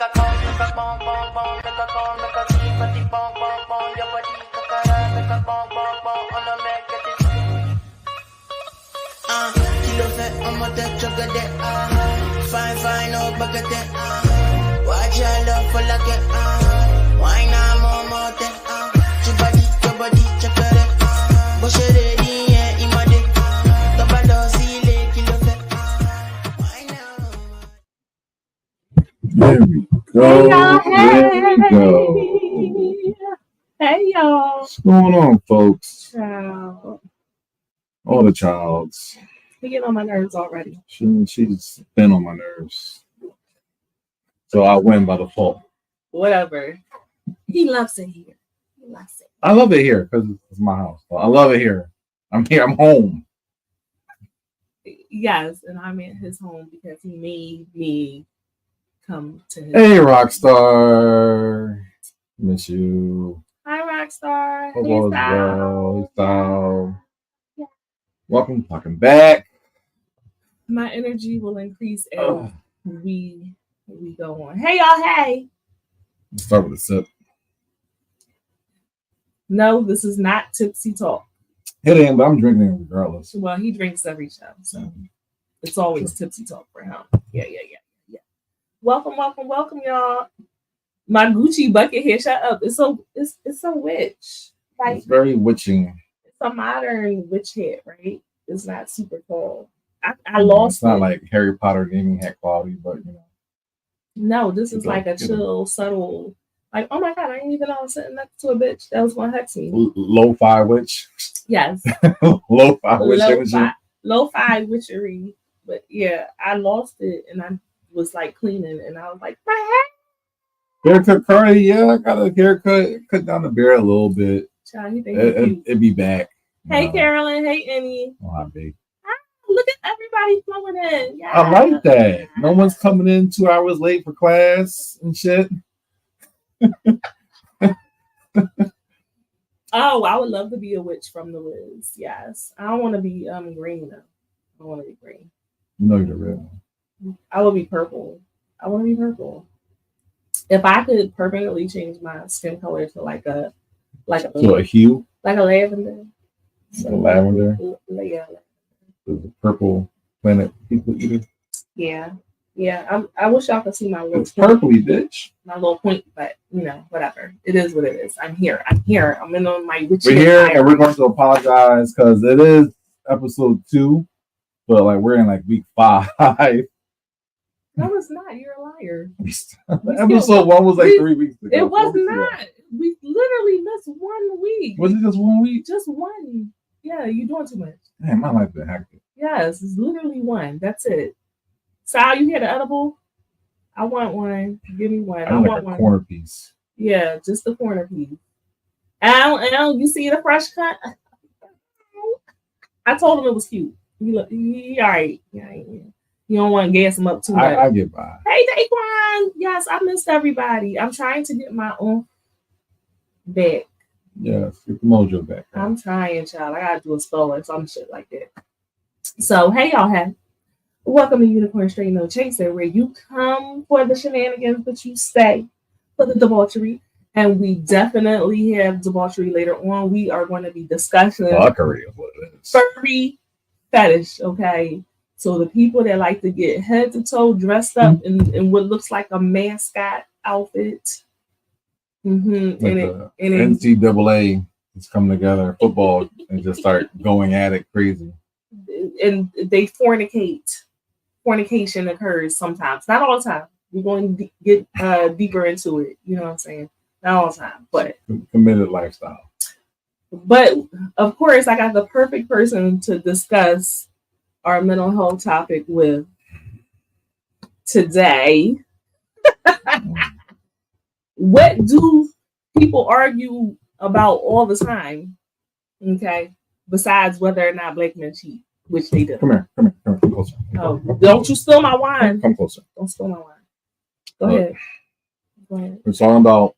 Kilo fait on m'a tête chocolat. Fine, oh baguette. Watch your love for like it. Why not more than your body, chocolate. But she ready, yeah, imade. Double dose, kilo fait. Why now? There we go. Hey y'all. What's going on, folks? Child. All the childs. You get on my nerves already. She's been on my nerves. So I win by default. Whatever. He loves it here. I love it here because it's my house. I love it here. I'm here. I'm home. Yes, and I'm at his home because he made me come to his Hey, Rockstar. Miss you. Hi, Rockstar. Hope Hey, all is Sal. well. Hey, Sal. Yeah. Welcome back. My energy will increase as we go on. Hey, y'all. Hey. Let's start with a sip. No, this is not tipsy talk. It ain't, but I'm drinking it regardless. Well, he drinks every show, so it's always tipsy talk for him. Yeah. Welcome, y'all. My Gucci bucket here. Shut up. It's a witch. Like, It's very witching. it's a modern witch hat, right? It's not super tall. I lost It's not it. like Harry Potter gaming hat quality, but you know. No, this is It's like a like, chill, subtle. Like, oh my god, I didn't even know I was sitting next to a bitch that was gonna hex me. Lo-fi witch. Yes, Lo-fi witch energy. lo-fi witchery. But yeah, I lost it and I was like cleaning and I was like, my hair. Haircut curly, yeah, I got a haircut. Cut down the beard a little bit. Child, he think he's cute. It'd be back. Hey, Carolyn. Hey, Annie. Oh, hi, babe. Look at everybody flowing in. Yeah. I like that. No one's coming in 2 hours late for class and shit. Oh, I would love to be a witch from the Wiz. Yes. I don't want to be green though. I don't want to be green. You know you're the red one. I would be purple. I want to be purple. If I could permanently change my skin color to like a hue. like a lavender. Like a lavender. Yeah. The purple planet people eater. Yeah. I wish y'all could see my little It's purpley, bitch. my little point, but you know, whatever. It is what it is. I'm here. I'm in on my witch. We're here and we're going to apologize because it is episode 2, but like we're in like week 5. No, it's not. You're a liar. Episode 1 was like 3 weeks ago. It was not. We literally missed 1 week. Was it just 1 week? Just 1. Yeah, you're doing too much. Man, my life been hectic. Yes, it's literally 1. That's it. Sal, you had an edible? I want one. Give me one. I want one. Corner piece. Yeah, just the corner piece. Al, you see the fresh cut? I told him it was cute. He all right. Yeah. You don't want to gas him up too much. I get by. Hey, Daquan. Yes, I missed everybody. I'm trying to get my own back. Yes, get the mojo back. Right? I'm trying, child. I gotta do a spell or some shit like that. So, hey, y'all. Hey. Welcome to Unicorn Straight No Chaser, where you come for the shenanigans, but you stay for the debauchery. And we definitely have debauchery later on. We are going to be discussing fuckery is what it is. Furry Fetish, okay? So the people that like to get head to toe dressed up in what looks like a mascot outfit. Like the NCAA is coming together, football, and just start going at it crazy. And they fornicate. Fornication occurs sometimes, not all the time. We're going to get deeper into it. You know what I'm saying? Not all the time, but committed lifestyle. But of course, I got the perfect person to discuss our mental health topic with today. What do people argue about all the time? Okay, besides whether or not black men cheat, which they do. Come closer. Oh, don't you steal my wine? Come closer. Don't steal my wine. Go ahead. We're talking about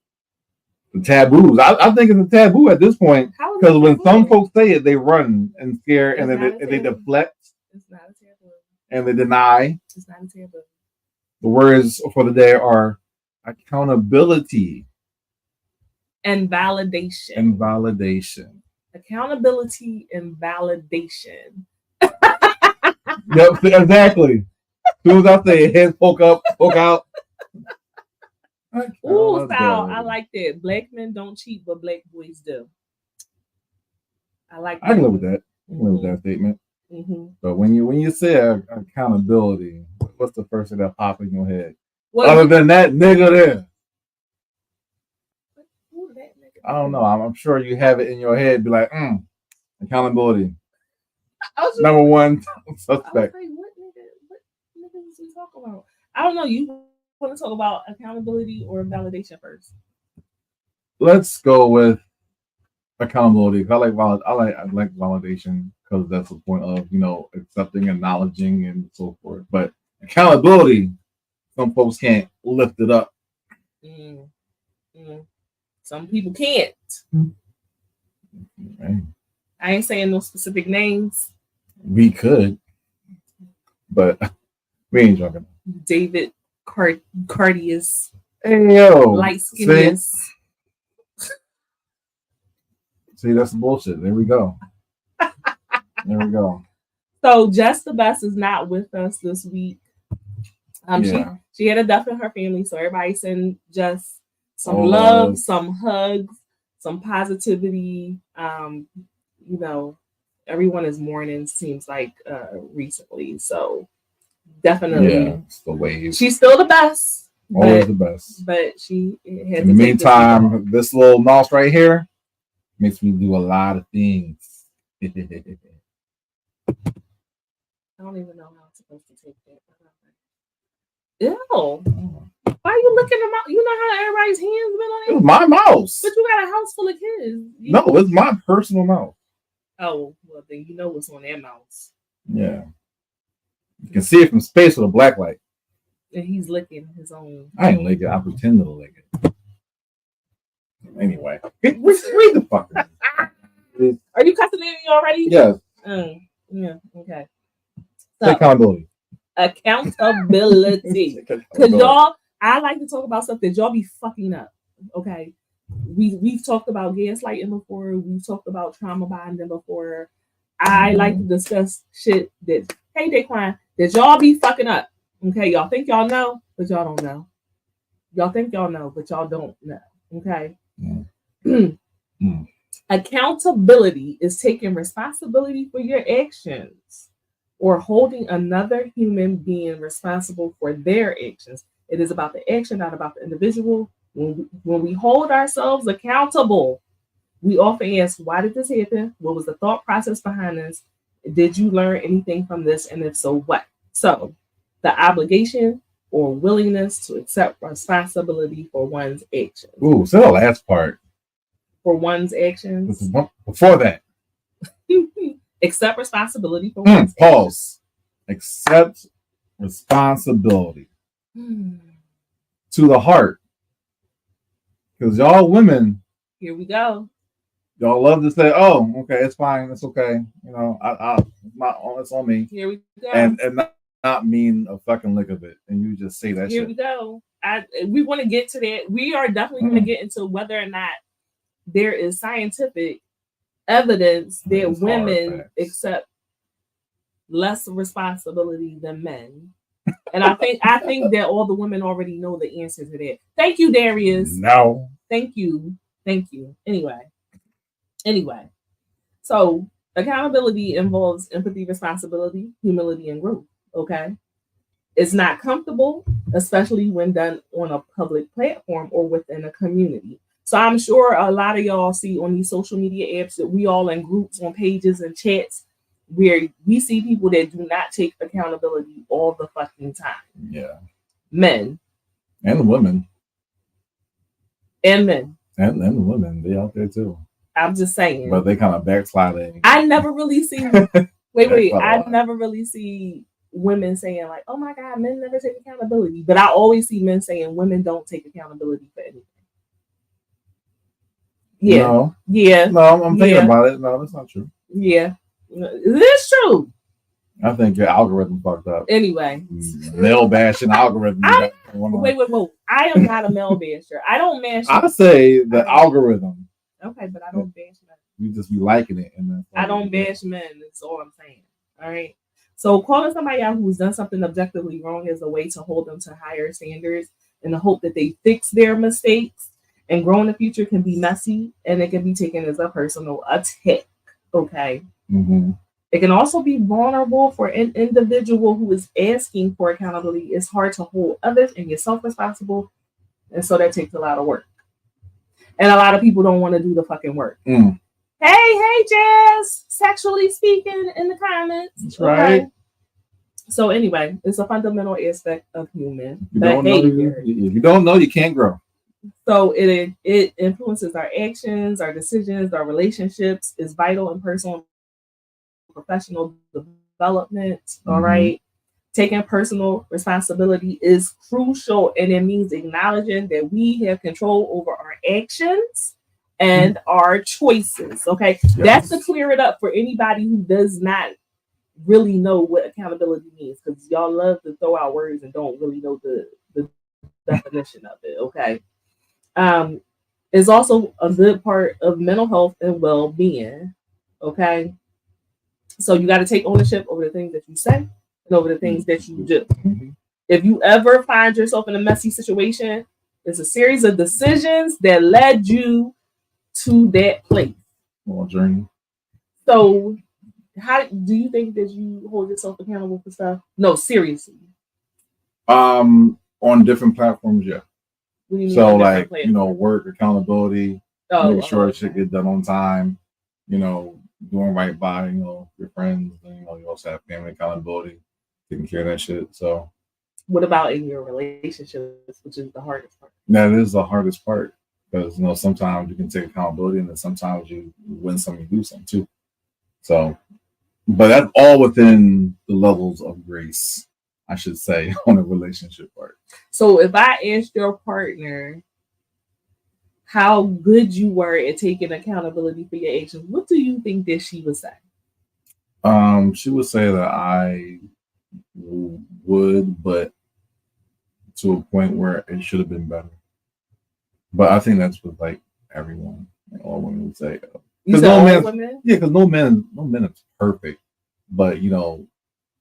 the taboos. I think it's a taboo at this point because when some folks say it, they run and scare and they deflect. It's not a taboo. And they deny. It's not a taboo. The words for the day are accountability and validation. Accountability and validation. Yep, exactly. As soon as I say head poke up, poke out. Ooh, foul. I like that. Black men don't cheat, but black boys do. I like that. I can live with that. I can live with that statement. But when you say accountability, what's the first thing that pops in your head? Well, other than that nigga there. I don't know. I'm sure you have it in your head. Be like, accountability. Number one suspect. What nigga is we talking about? I don't know. You want to talk about accountability or validation first? Let's go with accountability. I like validation because that's the point of accepting, acknowledging, and so forth. But accountability, some folks can't lift it up. Some people can't. Right. I ain't saying no specific names. We could, but we ain't talking. David Cardius. Hey yo, light skinness. See, that's the bullshit. There we go. So Just the Best is not with us this week. She had a death in her family, so everybody send Just some love, some hugs, some positivity. Everyone is mourning, seems like recently. So definitely, it's the wave. She's still the best. Always the best. But she had in the meantime, this little mouse right here makes me do a lot of things. I don't even know how I'm supposed to take that. Ew. Why are you looking at you know how everybody's hands been on it? It was my mouse. But you got a house full of kids. No, it's my personal mouse. Oh, well then you know what's on that mouse. Yeah. You can see it from space with a black light. And he's licking his own. I ain't lick it. I pretend to lick it. Anyway. Read the fuck. Are you cussing in already? Yes. Yeah. Okay. So, accountability. Because y'all, I like to talk about stuff that y'all be fucking up. Okay. We've talked about gaslighting before. We've talked about trauma bonding before. I like to discuss shit that, hey Daquan, that y'all be fucking up. Okay, y'all think y'all know, but y'all don't know. Y'all think y'all know, but y'all don't know. Okay. Accountability is taking responsibility for your actions or holding another human being responsible for their actions. It is about the action, not about the individual. When we hold ourselves accountable, we often ask, why did this happen? What was the thought process behind this? Did you learn anything from this? And if so, what? So the obligation or willingness to accept responsibility for one's actions. Ooh, so the last part. For one's actions. Before that. Accept responsibility for one's actions. Accept responsibility. To the heart. Because y'all women. Here we go. Y'all love to say, "Oh, okay, it's fine, it's okay." It's on me. Here we go. And not mean a fucking lick of it, and you just say that. Here shit. We go. We want to get to that. We are definitely going to get into whether or not there is scientific evidence that women accept less responsibility than men. And I think that all the women already know the answer to that. Thank you, Darius. No. Thank you. Anyway. So accountability involves empathy, responsibility, humility, and growth. Okay. It's not comfortable, especially when done on a public platform or within a community. So I'm sure a lot of y'all see on these social media apps that we all in groups on pages and chats where we see people that do not take accountability all the fucking time. Yeah. Men. And women. And men. And the women. They out there too. I'm just saying. But they kind of backsliding. I never really see I never really see women saying like, oh my God, men never take accountability. But I always see men saying women don't take accountability for anything. Yeah. No. Yeah. No, I'm thinking about it. No, that's not true. Yeah. It is true. I think your algorithm fucked up. Anyway, Male bashing algorithm. Wait. I am not a male basher. I don't bash. I say the algorithm. Okay, but I don't bash men. You just be liking it, and then I don't bash men. That's all I'm saying. All right. So calling somebody out who's done something objectively wrong is a way to hold them to higher standards in the hope that they fix their mistakes. And grow in the future can be messy, and it can be taken as a personal attack. Okay. Mm-hmm. It can also be vulnerable for an individual who is asking for accountability. It's hard to hold others and yourself responsible, and so that takes a lot of work. And a lot of people don't want to do the fucking work. Mm. Hey, Jazz, sexually speaking in the comments. That's right. So anyway, it's a fundamental aspect of human behavior. If you don't know, you can't grow. So it influences our actions, our decisions, our relationships. Is vital in personal and professional development. All right. Taking personal responsibility is crucial, and it means acknowledging that we have control over our actions and our choices. Okay. Yes. That's to clear it up for anybody who does not really know what accountability means, because y'all love to throw out words and don't really know the definition of it. Okay. Is also a good part of mental health and well-being. Okay. So you got to take ownership over the things that you say and over the things that you do. If you ever find yourself in a messy situation, it's a series of decisions that led you to that place. Well, journey. So how do you think that you hold yourself accountable for stuff? No, seriously. On different platforms, yeah. So like, work accountability, making sure shit get done on time, doing right by, your friends, and, you also have family accountability, taking care of that shit. So what about in your relationships, which is the hardest part? That is the hardest part, because, sometimes you can take accountability, and then sometimes you win some, you lose some too. So, but that's all within the levels of grace, I should say, on a relationship part. So if I asked your partner how good you were at taking accountability for your actions, what do you think that she would say? She would say that I would, but to a point where it should have been better. But I think that's what like everyone, all women would say. Because no man is perfect, but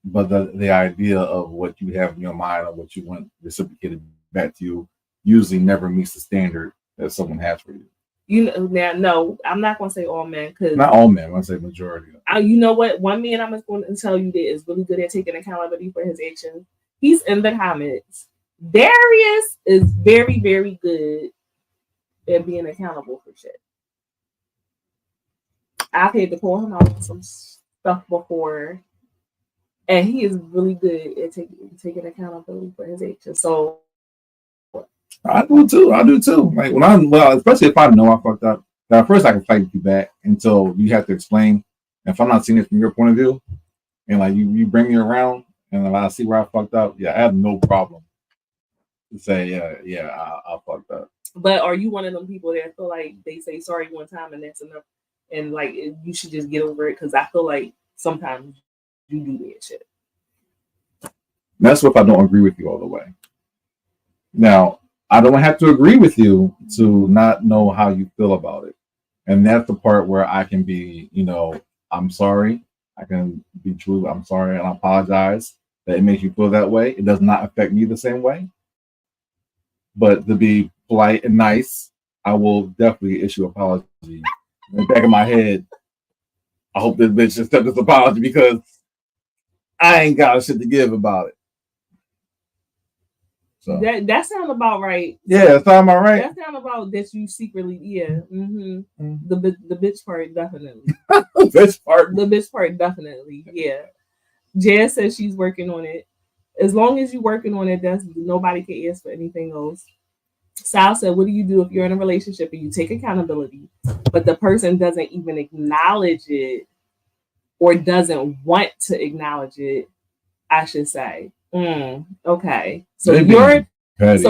but the idea of what you have in your mind or what you want reciprocated back to you usually never meets the standard that someone has for you. No, I'm not going to say all men, because not all men. I'm going to say majority. You know what? One man I'm going to tell you that is really good at taking accountability for his actions. He's in the comments. Darius is very, very good at being accountable for shit. I've had to call him out on some stuff before, and he is really good at taking accountability for his actions. So I do too. Like especially if I know I fucked up. At first, I can fight you back until you have to explain. If I'm not seeing it from your point of view, and like you bring me around, and if I see where I fucked up, I have no problem to say, I fucked up. But are you one of them people that feel like they say sorry one time and that's enough, and like you should just get over it? Because I feel like sometimes you do that shit. That's if I don't agree with you all the way. Now, I don't have to agree with you to not know how you feel about it. And that's the part where I can be, I'm sorry. I can be true. I'm sorry. And I apologize that it makes you feel that way. It does not affect me the same way. But to be polite and nice, I will definitely issue an apology. In the back of my head, I hope this bitch accepts this apology, because I ain't got a shit to give about it. So that sounds about right. Yeah, that sounds about right. That sounds about that you secretly, The bitch part definitely. The bitch part definitely. Yeah. Jazz says she's working on it. As long as you're working on it, that's nobody can ask for anything else. Sal said, what do you do if you're in a relationship and you take accountability, but the person doesn't even acknowledge it or doesn't want to acknowledge it? I should say. Okay. So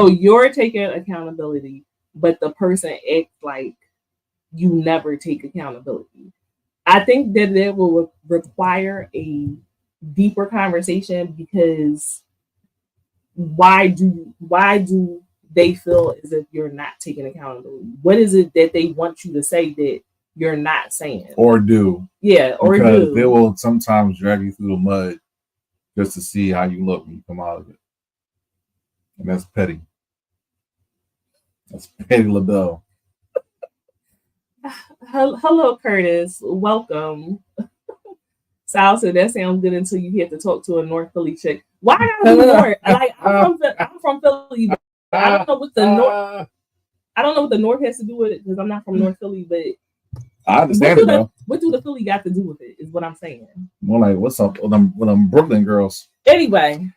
you're taking accountability, but the person acts like you never take accountability. I think that it will require a deeper conversation, because why do they feel as if you're not taking accountability? What is it that they want you to say that you're not saying? Or do. Yeah, or because do. they will sometimes drag you through the mud just to see how you look when you come out of it. And that's petty. That's petty LaBelle. Hello, Curtis. Welcome. Sal said that sounds good until you get to talk to a North Philly chick. Why I gotta be North? Like I'm from Philly. But I don't know what the North. I don't know what the North has to do with it because I'm not from North Philly. But I understand it though. What do the Philly got to do with it? Is what I'm saying. More like, what's up with them Brooklyn girls? Anyway,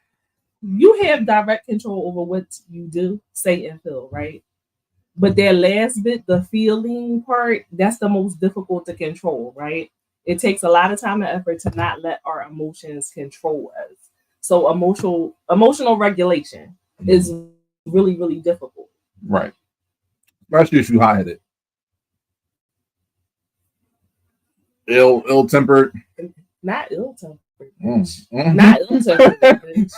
you have direct control over what you do, say, and feel, right? But that last bit, the feeling part, that's the most difficult to control, right? It takes a lot of time and effort to not let our emotions control us. So emotional regulation is really, really difficult. Right. Especially if you hide it. Ill-tempered. Not ill-tempered. Mm-hmm. Not ill-tempered.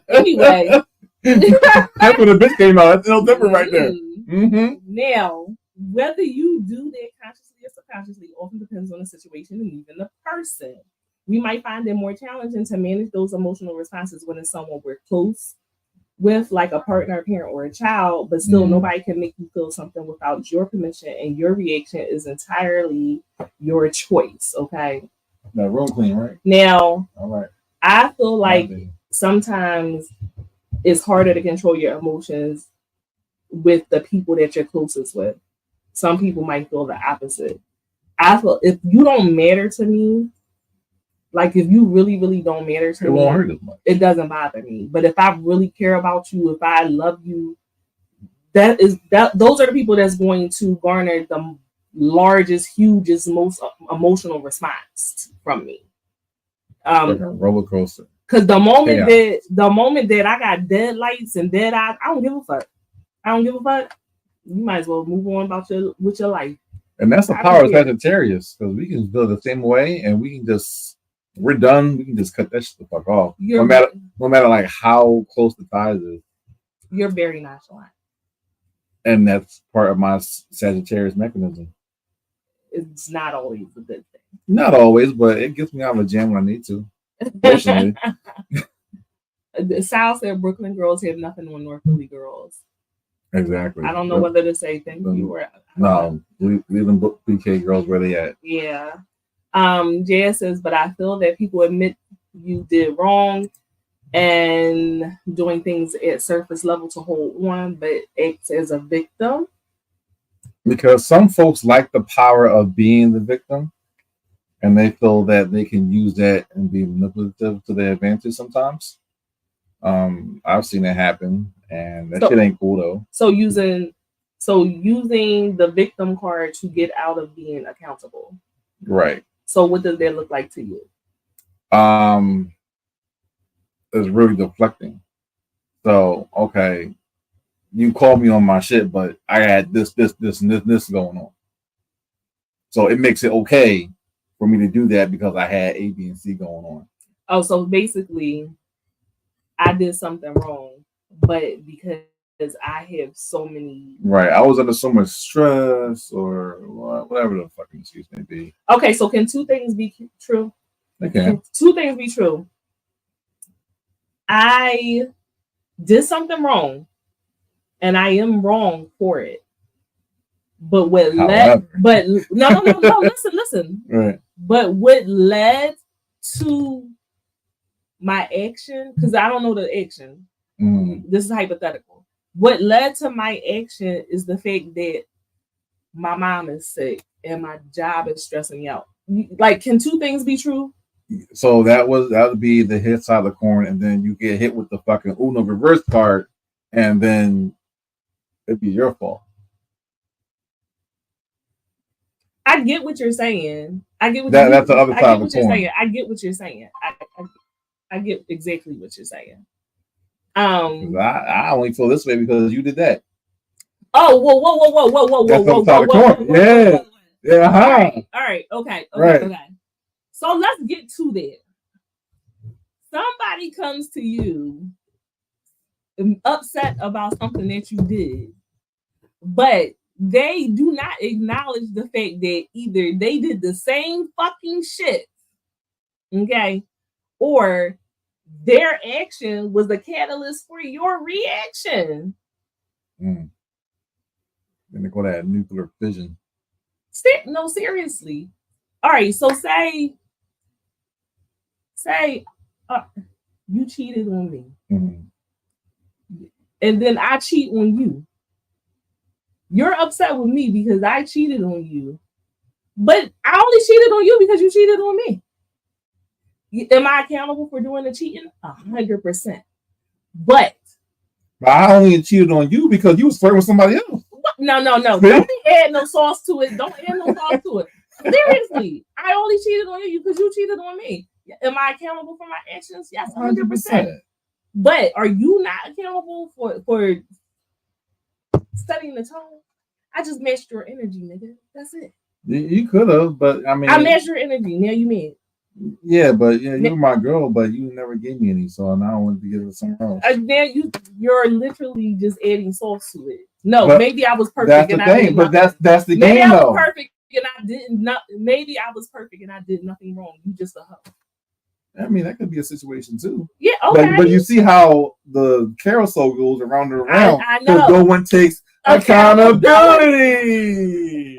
Anyway. That's when the bitch came out. That's ill-tempered right there. Mm-hmm. Now, whether you do that consciously or subconsciously often depends on the situation and even the person. We might find it more challenging to manage those emotional responses when it's someone we're close with, like a partner, a parent, or a child, but still nobody can make you feel something without your permission, and your reaction is entirely your choice, okay? Now, room clean, right? Now, all right. I feel like sometimes it's harder to control your emotions with the people that you're closest with. Some people might feel the opposite. I feel if you don't matter to me, like if you really, really don't matter to me, won't hurt as much. It doesn't bother me. But if I really care about you, if I love you, those are the people that's going to garner the largest, hugest, most emotional response from me. Like a roller coaster. Because the moment that I got dead lights and dead eyes, I don't give a fuck. I don't give a fuck. You might as well move on with your life. And that's the power of Sagittarius, because we can feel the same way, and we can just, we're done. We can just cut that shit the fuck off. No matter like how close the ties is. You're very nonchalant. And that's part of my Sagittarius mechanism. It's not always a good thing. Not always, but it gets me out of a jam when I need to. Emotionally. Sal said Brooklyn girls have nothing on North Philly girls. Exactly. I don't know whether to say thank you or no. Leave them PK girls where they at. Yeah. Jaya says, but I feel that people admit you did wrong and doing things at surface level to hold on, but acts as a victim. Because some folks like the power of being the victim, and they feel that they can use that and be manipulative to their advantage sometimes. I've seen it happen, and that shit ain't cool though. So using the victim card to get out of being accountable. Right. So what does that look like to you? It's really deflecting. So, okay, you called me on my shit, but I had this and this going on. So it makes it okay for me to do that because I had A, B, and C going on. Oh, so basically, I did something wrong, but because I have so many. Right. I was under so much stress or whatever the fucking excuse may be. Okay, so can two things be true? They can. Two things be true. I did something wrong, and I am wrong for it. But what led? But no. Listen. Right. But what led to my action? Because I don't know the action. This is hypothetical. What led to my action is the fact that my mom is sick and my job is stressing me out. Like, can two things be true? So that would be the hit side of the coin, and then you get hit with the fucking Uno reverse card, and then it'd be your fault. I get what you're saying. That's the other side of the coin. I get what you're saying. I get exactly what you're saying. I only feel this way because you did that. Oh, whoa. Yeah. All right. Okay. So let's get to that. somebody comes to you upset about something that you did, but they do not acknowledge the fact that either they did the same fucking shit, okay, or their action was the catalyst for your reaction. Then they call that nuclear fission. No, seriously. All right, so say you cheated on me, and then I cheat on you. You're upset with me because I cheated on you, but I only cheated on you because you cheated on me. Am I accountable for doing the cheating? 100%. But I only cheated on you because you was flirting with somebody else. No. Don't add no sauce to it. Don't add no sauce to it. Seriously, I only cheated on you because you cheated on me. Am I accountable for my actions? Yes, 100%. But are you not accountable for setting the tone? I just matched your energy, nigga. That's it. You could have, but I mean, I matched your energy. Now you mean? Yeah, but yeah, you're my girl, but you never gave me any, so now I want to give it somewhere else. Now you're literally just adding sauce to it. No, but maybe I was perfect. That's the thing, but that's the maybe game, though. I was perfect and I didn't. Maybe I was perfect and I did nothing wrong. You just a hoe. I mean, that could be a situation too. Yeah, okay. But you see how the carousel goes around and around. I know. Because no one takes accountability.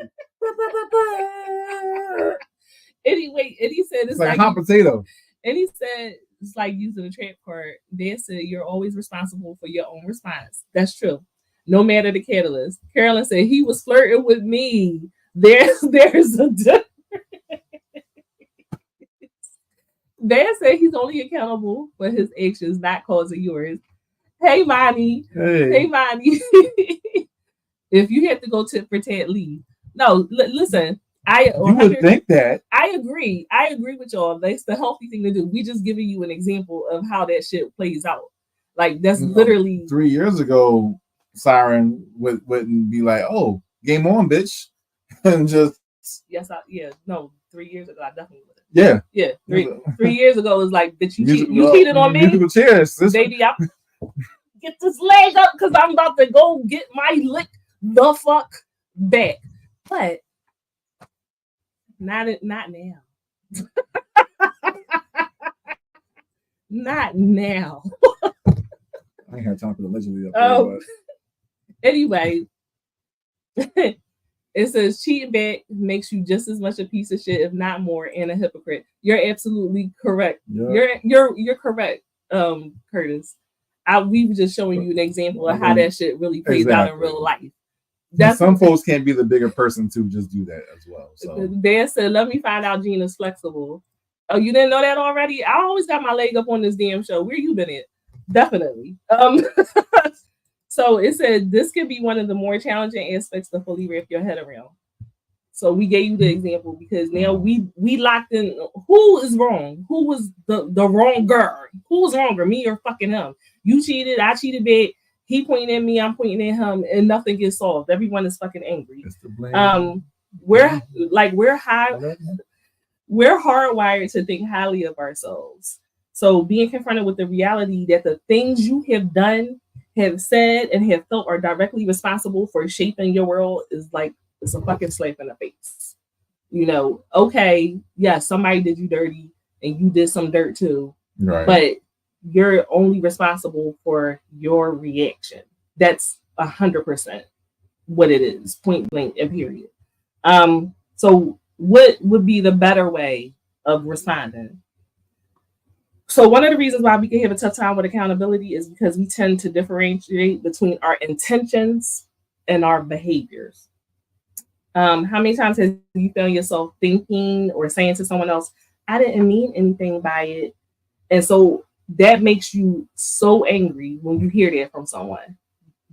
Anyway, and he said it's like hot potato. And he said it's like using a trap card. Dan said you're always responsible for your own response. That's true. No matter the catalyst. Carolyn said he was flirting with me. There's a difference. Dan said he's only accountable for his actions, not causing yours. Hey, Monty. Hey, Monty. If you have to go tit for tat, leave. No, listen. You would think that. I agree. I agree with y'all. That's the healthy thing to do. We just giving you an example of how that shit plays out. Like that's literally 3 years ago. Siren wouldn't be like, "Oh, game on, bitch," and just 3 years ago I definitely would. Yeah. 3 years ago was like, "Bitch, you cheated on me." Musical chairs, baby. I get this leg up because I'm about to go get my lick the fuck back, but. Not now. Not now. I ain't had time for the allegedly up there, but anyway, it says cheating back makes you just as much a piece of shit, if not more, and a hypocrite. You're absolutely correct. Yeah. You're correct, Curtis. We were just showing you an example of how that shit really plays out in real life. Some folks can't be the bigger person to just do that as well. So Dan said, "Let me find out Gina's flexible." Oh, you didn't know that already? I always got my leg up on this damn show. Where you been at? Definitely. So it said this could be one of the more challenging aspects to fully wrap your head around. So we gave you the example because now we locked in who is wrong, who was the wronger, who was wronger, me or fucking him. You cheated, I cheated back. He pointing at me, I'm pointing at him, and nothing gets solved. Everyone is fucking angry. We're hardwired to think highly of ourselves. So being confronted with the reality that the things you have done, have said, and have felt are directly responsible for shaping your world is like it's a fucking slap in the face. Okay, yeah, somebody did you dirty, and you did some dirt too, right? But you're only responsible for your reaction. That's 100% what it is, point blank and period. So what would be the better way of responding? So one of the reasons why we can have a tough time with accountability is because we tend to differentiate between our intentions and our behaviors. How many times have you found yourself thinking or saying to someone else, "I didn't mean anything by it," and so that makes you so angry when you hear that from someone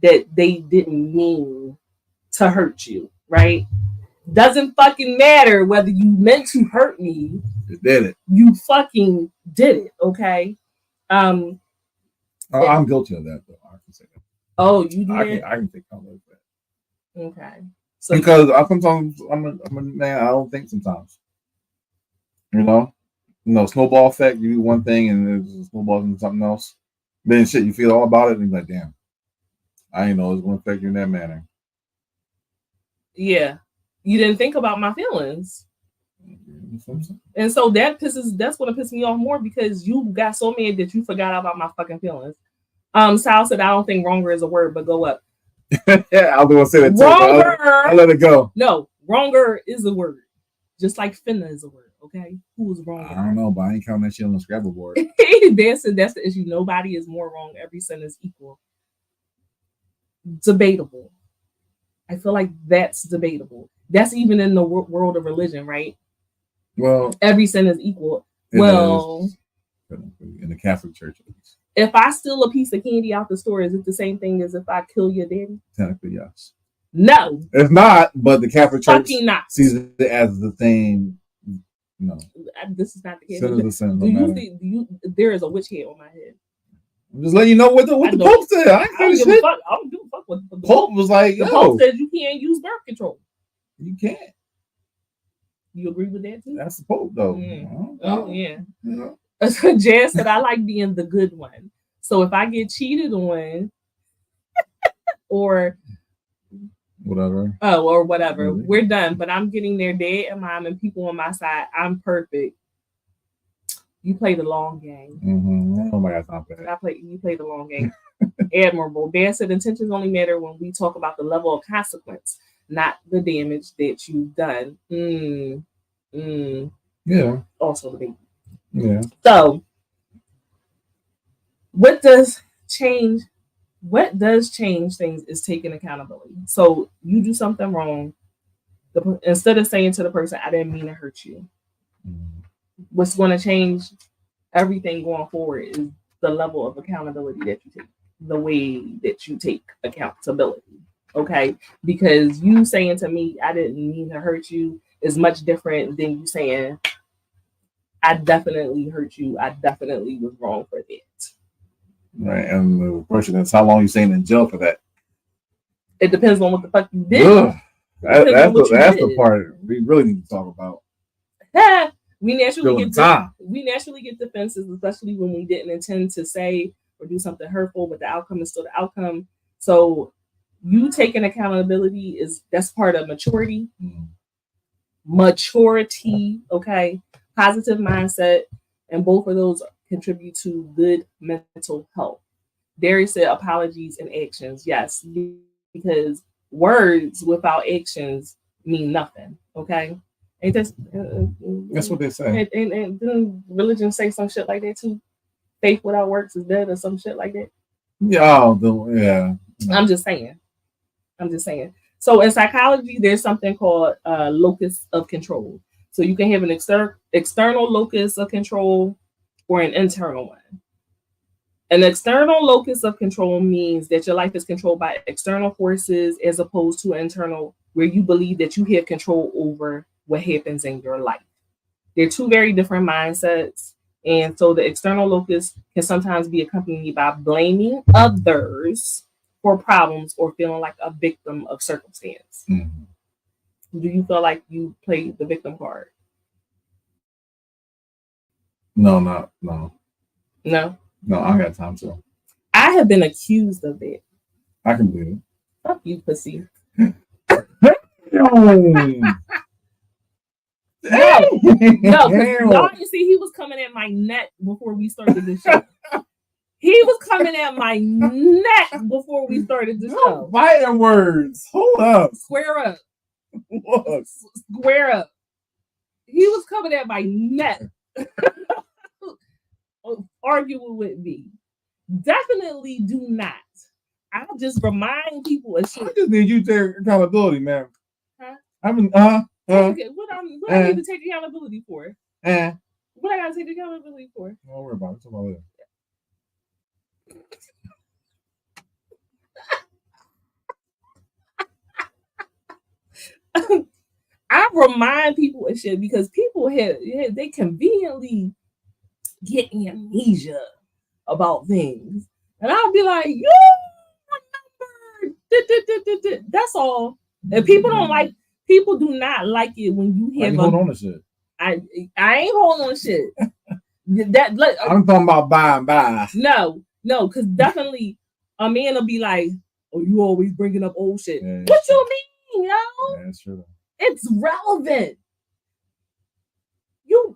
that they didn't mean to hurt you, right? Doesn't fucking matter whether you meant to hurt me. You did it. You fucking did it, okay? I'm guilty of that, though. I can say that. Oh, you did? I can think of that. Okay. So because sometimes I'm a man, I don't think sometimes. snowball effect. You do one thing and it snowballs into something else. Then shit, you feel all about it and you're like, damn, I didn't know it was going to affect you in that manner. Yeah. You didn't think about my feelings. And so that's what pisses me off more, because you got so mad that you forgot about my fucking feelings. Sal said, I don't think wronger is a word, but go up. Yeah, I was going to say that too. Wronger. I'll let it go. No, wronger is a word. Just like finna is a word, okay? Who is wrong? I don't know, but I ain't counting that shit on the Scrabble board. That's the issue. Nobody is more wrong. Every sin is equal. Debatable. I feel like that's debatable. That's even in the world of religion, right? Well, every sin is equal. Well, in the Catholic Church, at least. If I steal a piece of candy out the store, is it the same thing as if I kill your daddy? Technically, yes. No, it's not. But the Catholic Church sees it as the same. No, this is not the case. Sin is a sin. No there is a witch head on my head. I'm just letting you know what the Pope said. I don't give a fuck. I don't give a fuck what the Pope was like. The Pope said you can't use birth control. You can't. You agree with that too? That's the Pope, though. Oh yeah. Jazz said I like being the good one. So if I get cheated on, or whatever, really? We're done. But I'm getting there, dad and mom and people on my side. I'm perfect. You play the long game. Mm-hmm. Oh my God, not bad. You play the long game. Admirable. Dad said intentions only matter when we talk about the level of consequence, not the damage that you've done. Yeah. Also the baby. Yeah. So what does change things is taking accountability. So you do something wrong, instead of saying to the person, I didn't mean to hurt you. What's going to change everything going forward is the level of accountability that you take, the way that you take accountability. Okay? Because you saying to me, I didn't mean to hurt you is much different than you saying, I definitely hurt you. I definitely was wrong for that. Right. And the question is, how long are you staying in jail for that? It depends on what the fuck you did. That's the part we really need to talk about. We naturally get defenses, especially when we didn't intend to say or do something hurtful, but the outcome is still the outcome. So you taking accountability that's part of maturity. Maturity, okay, positive mindset, and both of those contribute to good mental health. Darius said apologies and actions. Yes, because words without actions mean nothing. Okay. Ain't that's what they say. And didn't religion say some shit like that too? Faith without works is dead, or some shit like that. Yeah. Yeah. I'm just saying. So in psychology, there's something called locus of control. So you can have an external locus of control or an internal one. An external locus of control means that your life is controlled by external forces, as opposed to internal, where you believe that you have control over what happens in your life. They're two very different mindsets. And so the external locus can sometimes be accompanied by blaming others for problems or feeling like a victim of circumstance. Mm-hmm. Do you feel like you played the victim card? No, I don't got time to. I have been accused of it. I can believe it. Fuck you, pussy. No, y'all, you see, he was coming at my neck before we started the show. He was coming at my neck before we started the show. Fighting words. Hold up. Square up. What? Square up. He was coming at my neck. Arguing with me. Definitely do not. I'll just remind people of shit. I just need you to take accountability, man. Huh? Okay, what I need to take accountability for? What I gotta take accountability for? Don't worry about it. It's about it. I remind people of shit because people they conveniently get amnesia about things, and I'll be like, "You remember?" That's all. And people do not like it when you have hold on to shit. I ain't holding on to shit. I'm talking about by and by. No, because definitely a man will be like, "Oh, you always bringing up old shit." Yeah, What true. you mean, yo? Yeah, that's true. It's relevant.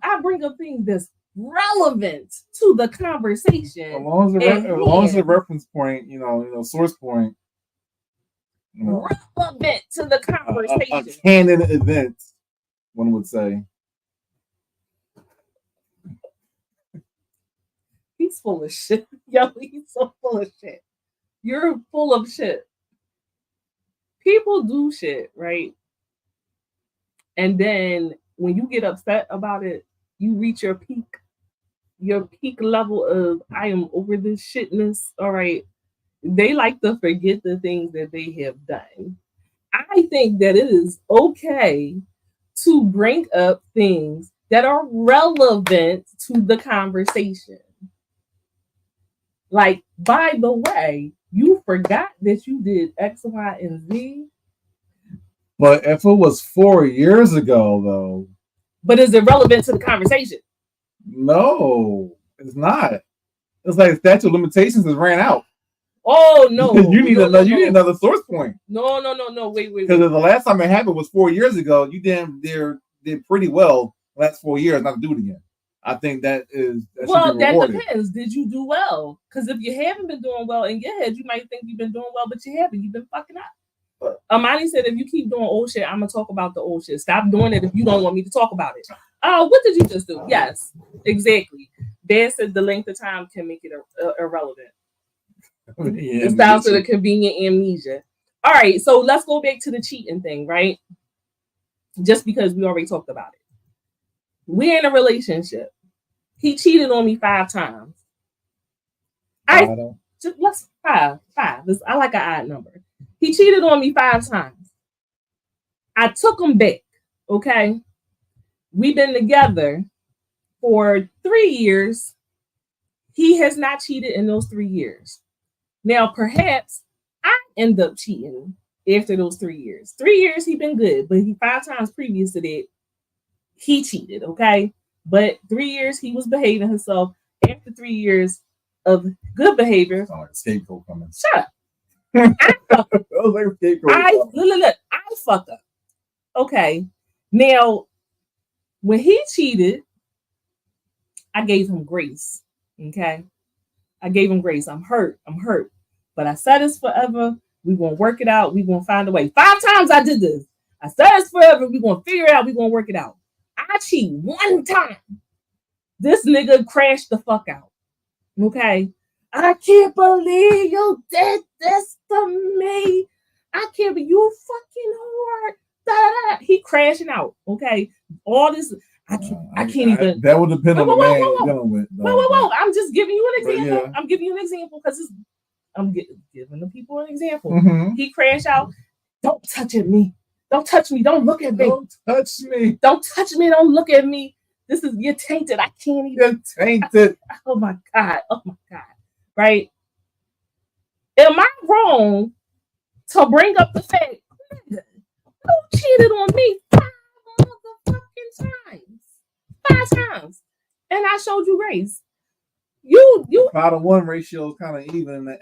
I bring up things that's relevant to the conversation. As long as the reference point, source point, relevant to the conversation. A canon event, one would say. He's full of shit. Yo, he's so full of shit. You're full of shit. People do shit, right? And then when you get upset about it, you reach your peak level of I am over this shitness. All right. They like to forget the things that they have done. I think that it is okay to bring up things that are relevant to the conversation. Like, by the way, you forgot that you did X, Y, and Z. But if it was 4 years ago, though. But is it relevant to the conversation? No, it's not. It's like statute of limitations has ran out. Oh no! You need another source point. No. Wait. Because the last time it happened was 4 years ago. You did pretty well the last 4 years not to do it again. I think that depends. Did you do well? Because if you haven't been doing well in your head, you might think you've been doing well, but you haven't. You've been fucking up. Amani said, if you keep doing old shit, I'm gonna talk about the old shit. Stop doing it if you don't want me to talk about it. What did you just do? Yes, exactly. Dan said the length of time can make it irrelevant. Yeah, it's down to the convenient amnesia. All right, so let's go back to the cheating thing, right? Just because we already talked about it. We're in a relationship. He cheated on me 5 times. Let's 5. I like an odd number. He cheated on me 5 times. I took him back. Okay. We've been together for 3 years. He has not cheated in those 3 years. Now, perhaps I end up cheating after those 3 years. 3 years, he been good, but 5 times previous to that, he cheated, okay? But 3 years, he was behaving himself. After 3 years of good behavior. Sound like a scapegoat coming. Shut up. Look, I fuck up. Okay. Now, when he cheated, I gave him grace. Okay. I gave him grace. I'm hurt. But I said it's forever. We're going to work it out. We're going to find a way. 5 times I did this. I said it's forever. We're going to figure it out. We're going to work it out. I cheat 1 time. This nigga crashed the fuck out. Okay. I can't believe you did this to me. I can't believe you fucking hard. He crashing out. Okay. All this. I can't even. That would depend on the man you're dealing with. Whoa. I'm just giving you an example. Yeah. I'm giving you an example because I'm giving the people an example. Mm-hmm. He crashed out. Don't touch me. Don't touch me. Don't look at me. Don't touch me. Don't touch me. Don't look at me. You're tainted. I can't even. You're tainted. Oh my God. Right? Am I wrong to bring up the fact you cheated on me 5 motherfucking times? 5 times. And I showed you grace. You 5-to-1 ratio is kind of even in that.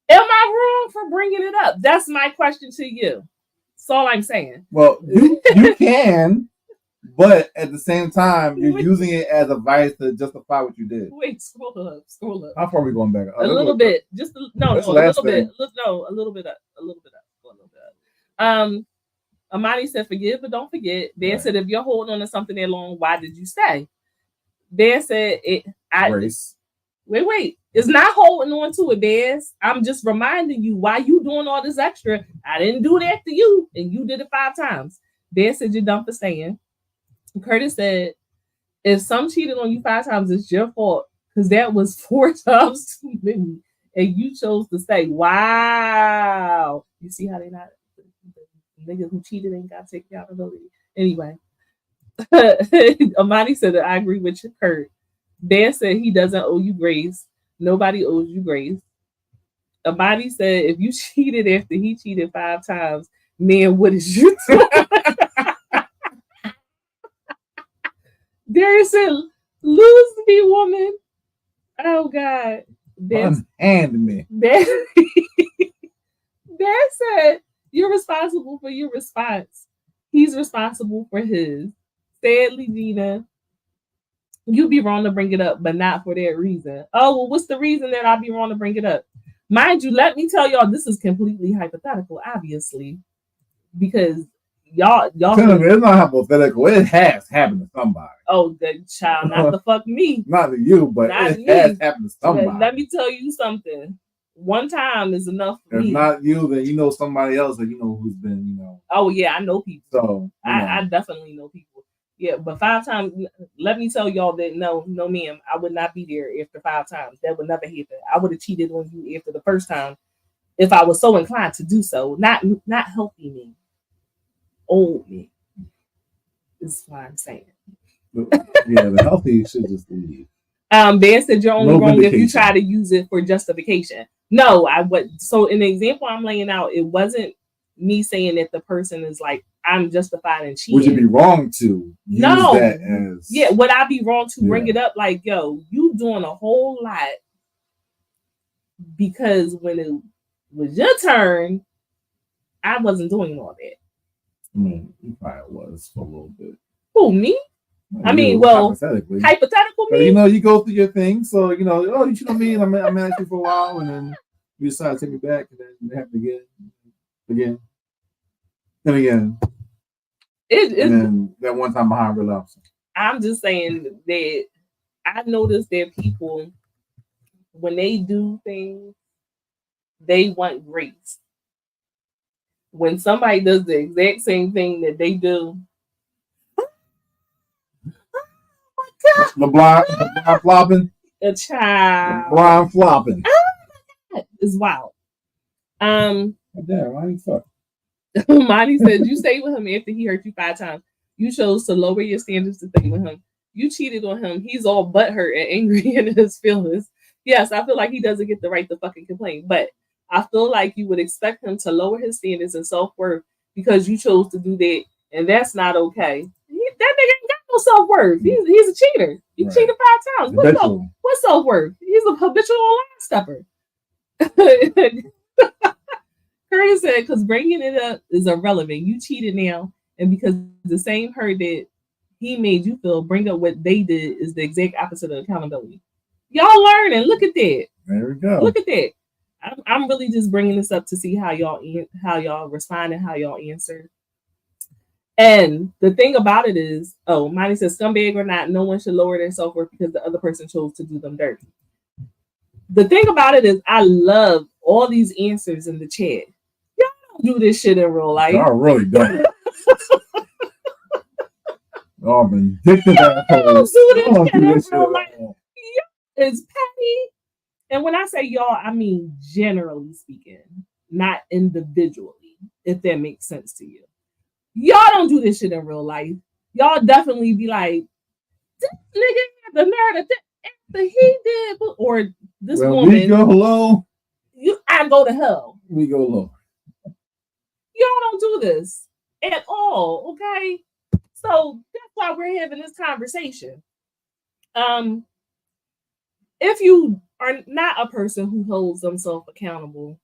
Am I wrong for bringing it up? That's my question to you. That's all I'm saying. Well, you can, but at the same time, you're using it as a vice to justify what you did. Wait, scroll up. How far are we going back? A little bit. Just a little bit. No, a little bit up. Amani said, forgive but don't forget. Dan said, if you're holding on to something that long, why did you stay? Dan said, Grace. Wait. It's not holding on to it, Daz. I'm just reminding you why you doing all this extra. I didn't do that to you, and you did it 5 times. Dan said, you're dumb for staying. Curtis said, if some cheated on you 5 times, it's your fault because that was 4 times too many, and you chose to stay. Wow. You see how they not the niggas who cheated ain't got to take accountability. Anyway, Amani said that I agree with you, Kurt. Dan said he doesn't owe you grace. Nobody owes you grace. Amani said if you cheated after he cheated 5 times, man, what is you doing? Darius said, lose me, woman. Oh, God. Unhand me. Dad said, you're responsible for your response. He's responsible for his. Sadly, Gina, you'd be wrong to bring it up, but not for that reason. Oh, well, what's the reason that I'd be wrong to bring it up? Mind you, let me tell y'all, this is completely hypothetical, obviously, because y'all. It's not hypothetical. It has happened to somebody. Oh, the child, not the fuck me. Not to you, but it has happened to somebody. Let me tell you something. One time is enough for me. If not you, then you know somebody else that you know who's been, you know. Oh yeah, I know people. So I definitely know people. Yeah, but 5 times, let me tell y'all that no, ma'am, I would not be there after 5 times. That would never happen. I would have cheated on you after the first time if I was so inclined to do so. Not healthy me. Old me. This is what I'm saying. Yeah, the healthy should just leave. Ben said you're only wrong if you try to use it for justification. No, I would. So in the example I'm laying out, it wasn't me saying that the person is like, I'm justified in cheating. Would you be wrong to use that as... Yeah, would I be wrong to bring it up like, yo, you doing a whole lot because when it was your turn, I wasn't doing all that. I mean, you probably was for a little bit. Who, me? I mean, well, hypothetical me. You know, you go through your thing, so you know, oh, you know me, and I'm at you for a while, and then you decide to take me back, and then it happens again, and again. And then that one time behind relapse. I'm just saying that I noticed that people, when they do things, they want grace. When somebody does the exact same thing that they do, the blind flopping. A child. The blind flopping. It's wild. Damn, why you fuck? Monty said you stayed with him after he hurt you 5 times. You chose to lower your standards to stay with him. You cheated on him. He's all butthurt and angry in his feelings. Yes, I feel like he doesn't get the right to fucking complain, but I feel like you would expect him to lower his standards and self-worth because you chose to do that, and that's not okay. That nigga ain't got no self-worth. He's a cheater. He cheated 5 times. What's self-worth? He's a habitual line stepper. Curtis said, because bringing it up is irrelevant. You cheated now, and because the same hurt that he made you feel, bring up what they did is the exact opposite of accountability. Y'all learning. Look at that. There we go. Look at that. I'm really just bringing this up to see how y'all respond and how y'all answer. And the thing about it is, Monty says, scumbag or not, no one should lower their self-worth because the other person chose to do them dirty. The thing about it is, I love all these answers in the chat. Y'all don't do this shit in real life. Y'all really don't. Y'all been addicted to that. It's petty. And when I say y'all, I mean generally speaking, not individually, if that makes sense to you. Y'all don't do this shit in real life. Y'all definitely be like, this nigga had the nerve that he did, or this woman. We go low. I go to hell. We go low. Y'all don't do this at all, okay? So that's why we're having this conversation. If you are not a person who holds themselves accountable,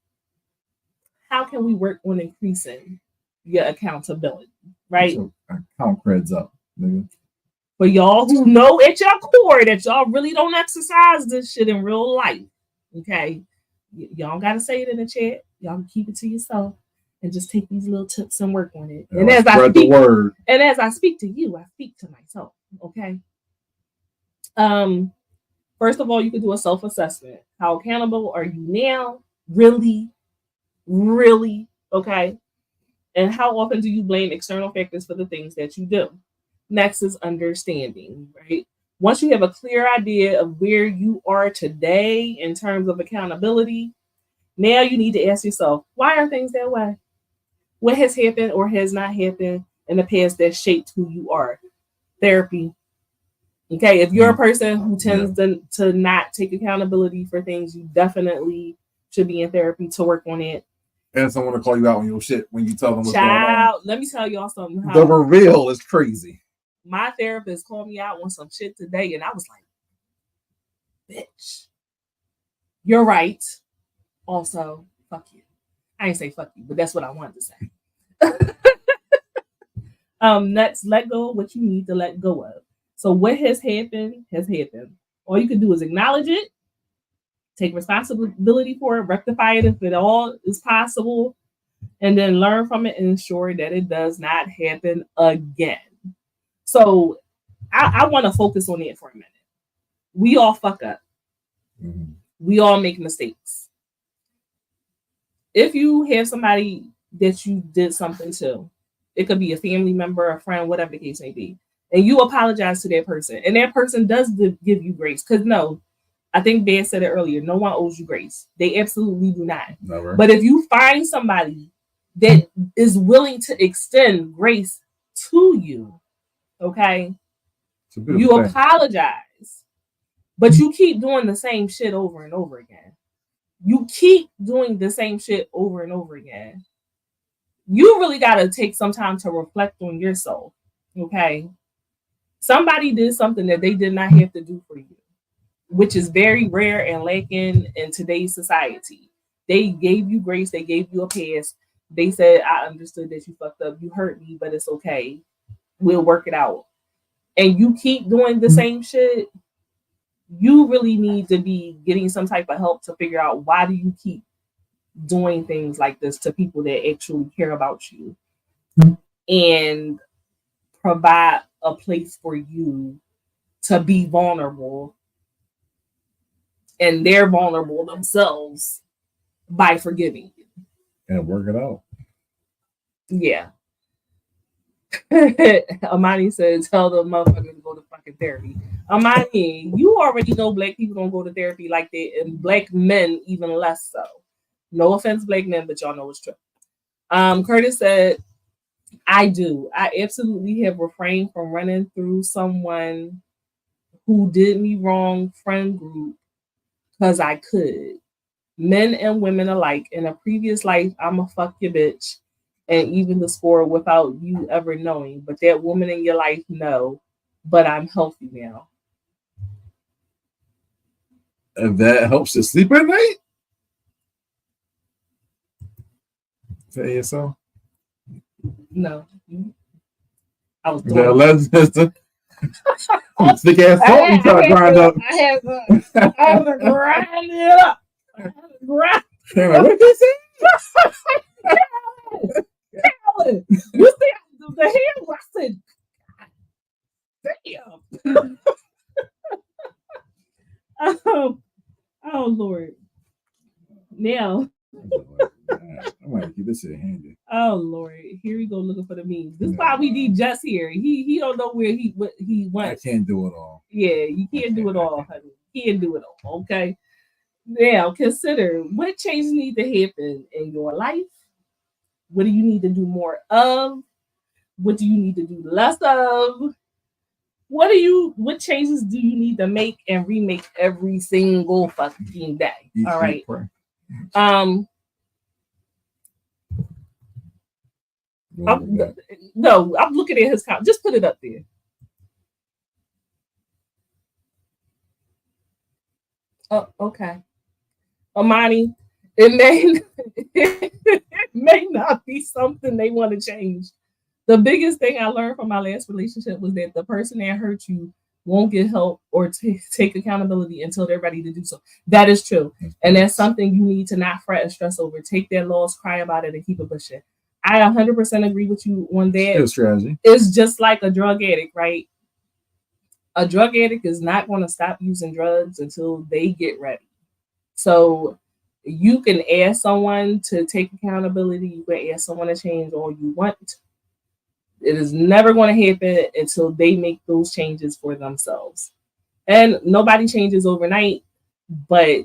how can we work on increasing your accountability, right? So account creds up, nigga. For y'all who know at your core that y'all really don't exercise this shit in real life, okay? Y'all gotta say it in the chat. Y'all can keep it to yourself and just take these little tips and work on it. And as I speak, and as I speak to you, I speak to myself, okay? First of all, you can do a self-assessment. How accountable are you now? Really? Okay? And how often do you blame external factors for the things that you do? Next is understanding, right? Once you have a clear idea of where you are today in terms of accountability, now you need to ask yourself, why are things that way? What has happened or has not happened in the past that shaped who you are? Therapy. Okay, if you're a person who tends to not take accountability for things, you definitely should be in therapy to work on it. And someone to call you out on your shit when you tell them what's going on. Let me tell y'all something. The reveal is crazy. My therapist called me out on some shit today, and I was like, bitch, you're right. Also, fuck you. I ain't say fuck you, but that's what I wanted to say. Next, let go of what you need to let go of. So what has happened has happened. All you can do is acknowledge it, take responsibility for it, rectify it if it all is possible, and then learn from it and ensure that it does not happen again. So I want to focus on it for a minute. We all fuck up. Mm-hmm. We all make mistakes. If you have somebody that you did something to, it could be a family member, a friend, whatever the case may be, and you apologize to that person, and that person does give you grace. Because no, I think Dad said it earlier, no one owes you grace. They absolutely do not. Never. But if you find somebody that is willing to extend grace to you, okay, you apologize, but you keep doing the same shit over and over again. You keep doing the same shit over and over again. You really got to take some time to reflect on yourself, okay? Somebody did something that they did not have to do for you, which is very rare and lacking in today's society. They gave you grace. They gave you a pass. They said, I understood that you fucked up. You hurt me, but it's okay. We'll work it out. And you keep doing the same shit. You really need to be getting some type of help to figure out why do you keep doing things like this to people that actually care about you and provide a place for you to be vulnerable, and they're vulnerable themselves by forgiving you and work it out. Yeah. Amani says, tell the motherfucker to go to fucking therapy. Amani, you already know black people don't go to therapy like that, and black men even less so. No offense, black men, but y'all know it's true. Curtis said, I do. I absolutely have refrained from running through someone who did me wrong friend group because I could. Men and women alike. In a previous life, I'm a fuck your bitch and even the score without you ever knowing. But that woman in your life, no. But I'm healthy now. And that helps you sleep at night? Say yourself? No. I was doing that. Stick ass salt you try to grind up. I had to grind it up. I had to grind. What you say? You see the hair? I said, damn. Oh Lord. Now. I might keep this in handy. Oh Lord, here we go looking for the memes. This is why we need Jess here. He don't know where what he wants. I can't do it all. Yeah, you can't do it all, honey. You can't do it all. Okay. Now consider what changes need to happen in your life. What do you need to do more of? What do you need to do less of? What changes do you need to make and remake every single fucking day? All right. No, I'm looking at his comment. Just put it up there. Oh, okay. Amani, it may not be something they want to change. The biggest thing I learned from my last relationship was that the person that hurt you won't get help or take accountability until they're ready to do so. That is true. And that's something you need to not fret and stress over. Take that loss, cry about it, and keep it pushing. I 100% agree with you on that. Strategy. It's just like a drug addict, right? A drug addict is not going to stop using drugs until they get ready. So you can ask someone to take accountability. You can ask someone to change all you want. It is never going to happen until they make those changes for themselves. And nobody changes overnight, but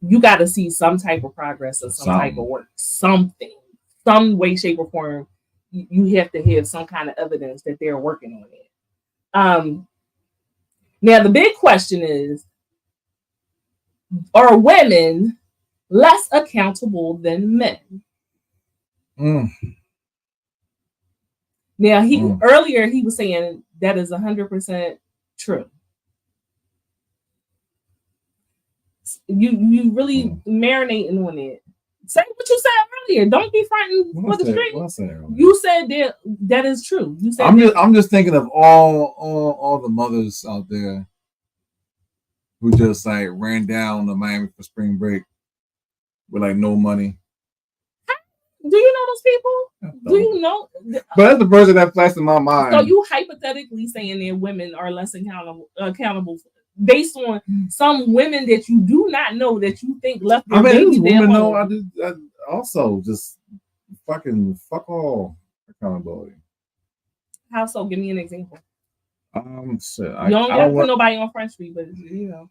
you got to see some type of progress or some type of work, something. Some way, shape, or form, you have to have some kind of evidence that they're working on it. Now, the big question is, are women less accountable than men? Now, earlier he was saying That is 100% true. You really marinating on it. Say what you said earlier. Don't be frightened for the street. You said that is true. You said I'm just thinking of all the mothers out there who just like ran down to Miami for spring break with like no money. Do you know those people? Do you know? But that's the person that flashed in my mind. So you hypothetically saying that women are less accountable based on some women that you do not know that you think left their baby there. Women know. I also just fucking fuck all accountability. How so? Give me an example. Shit. You don't have to put nobody on Front Street, but you know.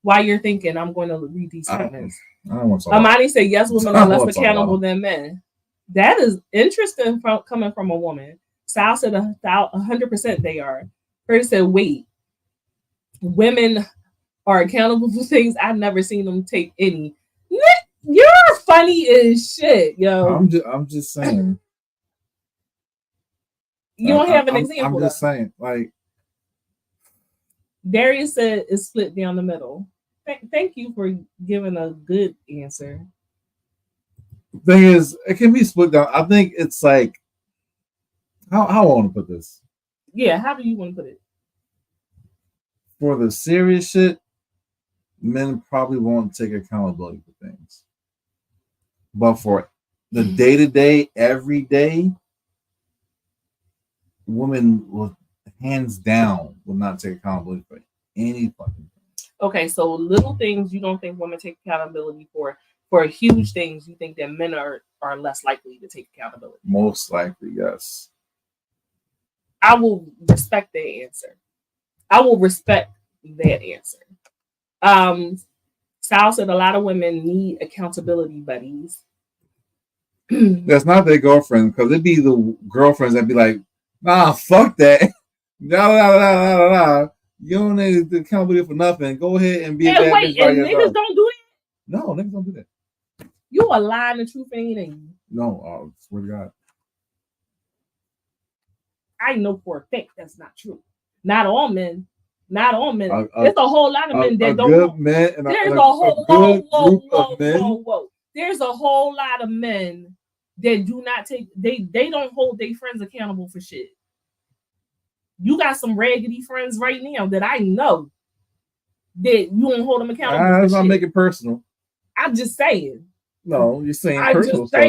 While you're thinking, I'm going to read these comments. Amani said, yes, women are less accountable than men. That is interesting coming from a woman. Sal said 100% they are. Curtis said, wait. Women are accountable for things. I've never seen them take any. You're funny as shit, yo. I'm just saying. You don't have an example. I'm just saying, like. Darius said it's split down the middle. Thank you for giving a good answer. The thing is, it can be split down. I think it's like, how I want to put this. Yeah, how do you want to put it? For the serious shit, men probably won't take accountability for things. But for the day-to-day, every day, women will hands down will not take accountability for any fucking thing. Okay, so little things you don't think women take accountability for huge things you think that men are less likely to take accountability. Most likely, yes. I will respect that answer. I will respect that answer. Sal said a lot of women need accountability buddies. That's not their girlfriend, because it'd be the girlfriends that be like, nah, fuck that. Nah. You don't need accountability for nothing. Go ahead and be a bad bitch by yourself. Niggas don't do that? No, niggas don't do that. You are lying the truth ain't in you. No, swear to God. I know for a fact that's not true. Not all men. Not all men. There's a whole lot of men that don't. Good men and there's a whole group of men. There's a whole lot of men that do not take. They don't hold their friends accountable for shit. You got some raggedy friends right now that I know that you don't hold them accountable. That's not make it personal. I'm just saying. No, you're saying personal stuff.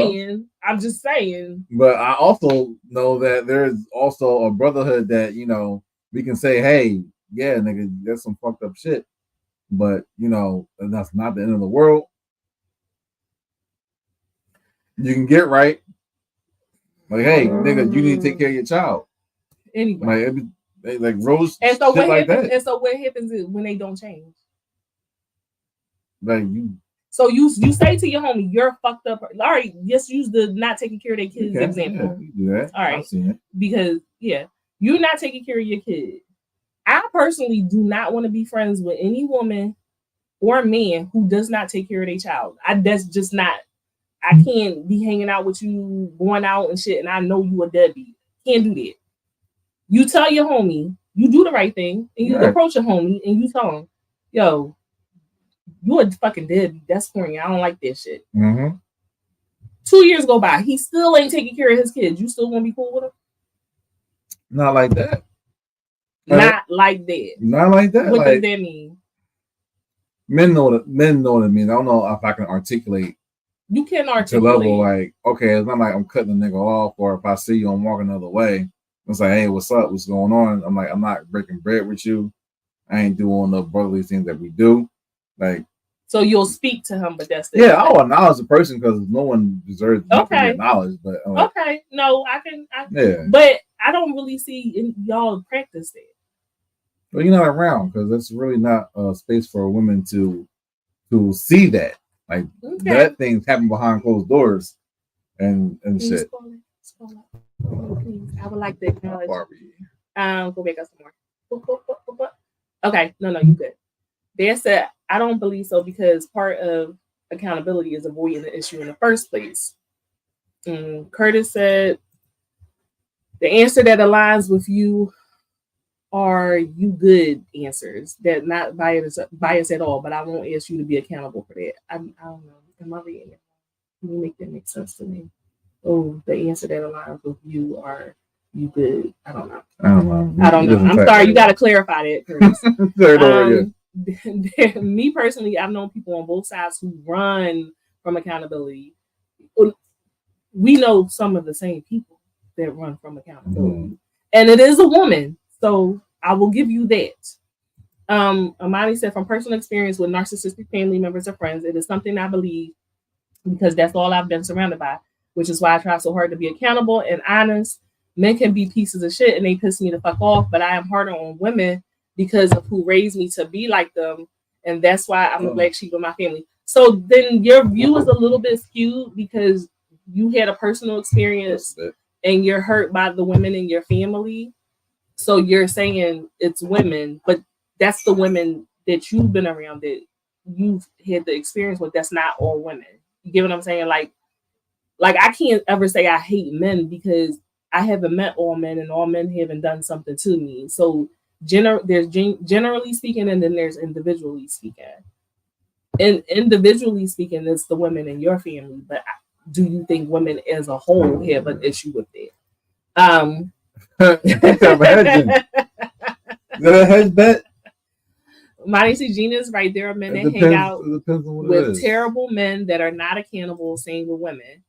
I'm just saying. But I also know that there's also a brotherhood that, you know, we can say, hey, yeah, nigga, that's some fucked up shit. But, you know, that's not the end of the world. You can get right. Like, hey, nigga, you need to take care of your child. Anyway. Like Rose and so shit like that. And so what happens is when they don't change. Like you. So you say to your homie, you're fucked up. All right, just use the not taking care of their kids example. Yeah, you do that. All right. I've seen it. Because you're not taking care of your kid. I personally do not want to be friends with any woman or man who does not take care of their child. That's just not. I can't be hanging out with you, going out and shit, and I know you a deadbeat. Can't do that. You tell your homie, you do the right thing, and you approach your homie and you tell him, yo, you a fucking deadbeat. That's corny. I don't like that shit. Mm-hmm. 2 years go by. He still ain't taking care of his kids. You still gonna be cool with him? Not like that. Not like that. Not like that. What does that mean? Men know what it means. I don't know if I can articulate. You can articulate. To level like, okay, it's not like I'm cutting a nigga off, or if I see you, I'm walking the other way. It's like, hey, what's up? What's going on? I'm like, I'm not breaking bread with you. I ain't doing the brotherly things that we do. Like, so you'll speak to him, but that's the I'll acknowledge the person because no one deserves to be acknowledged. But okay, no, I can. But I don't really see y'all practice that. Well, you're not around because that's really not a space for a woman to see that. Like that things happen behind closed doors and shit. I would like to acknowledge. Go back up some more. Okay, no, you good. They said I don't believe so because part of accountability is avoiding the issue in the first place. Curtis said the answer that aligns with you are you good answers that not bias at all, but I won't ask you to be accountable for that. I don't know. Am I reading it? Can you make that make sense to me? Oh, the answer that aligns with you are you good. I don't know. I don't know. I'm sorry. You got to clarify that first. Me personally, I've known people on both sides who run from accountability. We know some of the same people that run from accountability, and it is a woman. So I will give you that. Amani said, from personal experience with narcissistic family members or friends, it is something I believe because that's all I've been surrounded by, which is why I try so hard to be accountable and honest. Men can be pieces of shit and they piss me the fuck off, but I am harder on women because of who raised me to be like them. And that's why I'm a black sheep of my family. So then your view is a little bit skewed because you had a personal experience and you're hurt by the women in your family. So you're saying it's women, but that's the women that you've been around that you've had the experience with. That's not all women. You get what I'm saying? Like I can't ever say I hate men because I haven't met all men and all men haven't done something to me. So there's generally speaking, and then there's individually speaking. And individually speaking, it's the women in your family. But do you think women as a whole have an issue with that? Is that a hedge bet? Modesty Gina is right. There are men that hang out with terrible men that are not accountable. Same with women.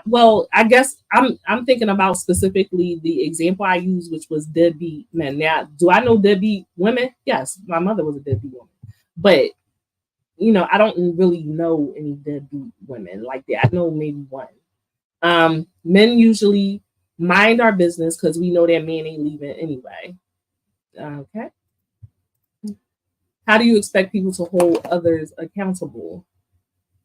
Well, I guess I'm thinking about specifically the example I used, which was deadbeat men. Now, do I know deadbeat women? Yes, my mother was a deadbeat woman, but I don't really know any deadbeat women like that. I know maybe one. Men usually mind our business because we know that man ain't leaving anyway. Okay. How do you expect people to hold others accountable?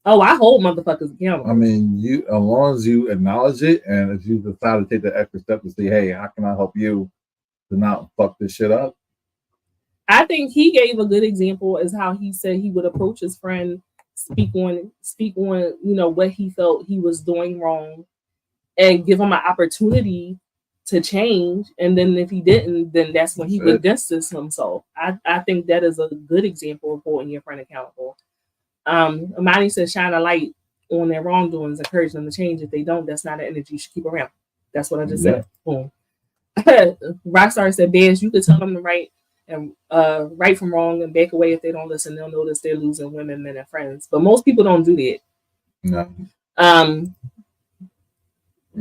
Oh, I hold motherfuckers accountable. I mean, as long as you acknowledge it, and if you decide to take the extra step to say, "Hey, how can I help you to not fuck this shit up?" I think he gave a good example as how he said he would approach his friend, speak on, what he felt he was doing wrong, and give him an opportunity to change. And then if he didn't, then that's when he would distance himself. I think that is a good example of holding your friend accountable. Amani says, shine a light on their wrongdoings, encourage them to change. If they don't, that's not an energy you should keep around. That's what I just said. Boom. Rockstar said, Bands, you could tell them to right from wrong and back away. If they don't listen, they'll notice they're losing women, men, and friends. But most people don't do that. No.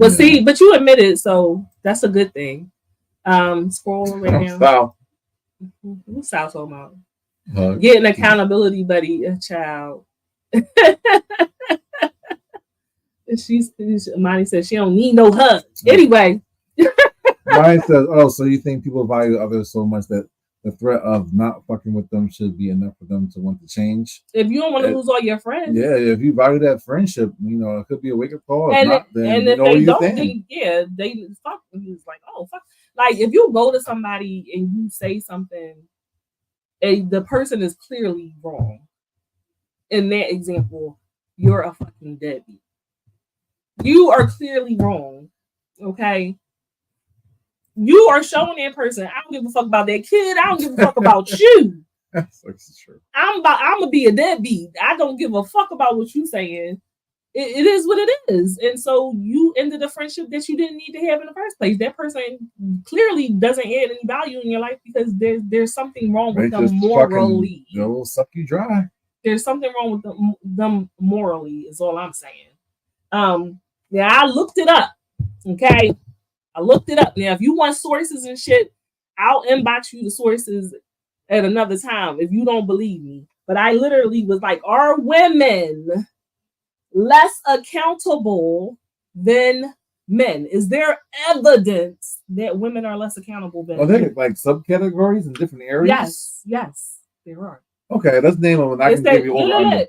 See, but you admit it, so that's a good thing. Scroll right now. Who's South talking about? Getting accountability buddy, a child. Monty says she don't need no hug. Anyway. Ryan says, "Oh, so you think people value others so much that the threat of not fucking with them should be enough for them to want to change? If you don't want to lose all your friends, if you value that friendship, it could be a wake up call. If not, then if they don't, then they fuck. He's like, oh fuck. Like if you go to somebody and you say something, the person is clearly wrong. In that example, you're a fucking deadbeat. You are clearly wrong. Okay. You are showing that person, I don't give a fuck about that kid. I don't give a fuck about you. That's true. I'm gonna be a deadbeat. I don't give a fuck about what you saying. It is what it is. And so you ended a friendship that you didn't need to have in the first place. That person clearly doesn't add any value in your life because there's something wrong with them morally. They'll suck you dry. There's something wrong with them morally, is all I'm saying. Now I looked it up. Okay. I looked it up. Now, if you want sources and shit, I'll inbox you the sources at another time if you don't believe me. But I literally was like, are women less accountable than men? Is there evidence that women are less accountable than men? Are there like subcategories in different areas? Yes, there are. Okay, let's name them and I can give you over.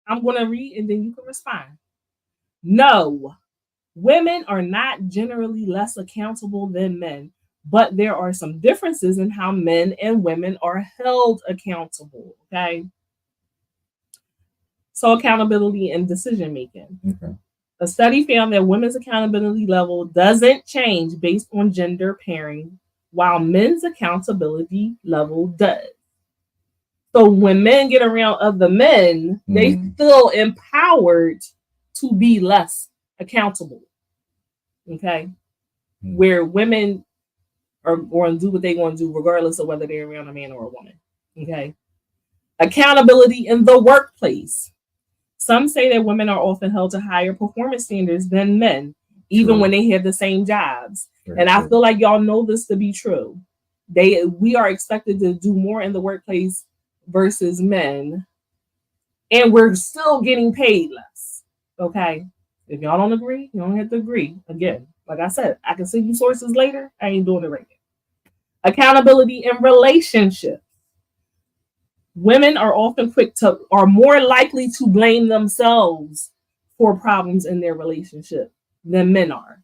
I'm going to read and then you can respond. No. Women are not generally less accountable than men, but there are some differences in how men and women are held accountable. Okay. So accountability and decision making. Okay. A study found that women's accountability level doesn't change based on gender pairing, while men's accountability level does. So when men get around other men, they feel empowered to be less accountable. Okay. Where women are going to do what they're going to do, regardless of whether they're around a man or a woman. Okay. Accountability in the workplace. Some say that women are often held to higher performance standards than men, even when they have the same jobs. And I feel like y'all know this to be true. We are expected to do more in the workplace versus men, and we're still getting paid less. Okay. If y'all don't agree, you don't have to agree. Again, like I said, I can send you sources later. I ain't doing it right now. Accountability in relationships. Women are often more likely to blame themselves for problems in their relationship than men are.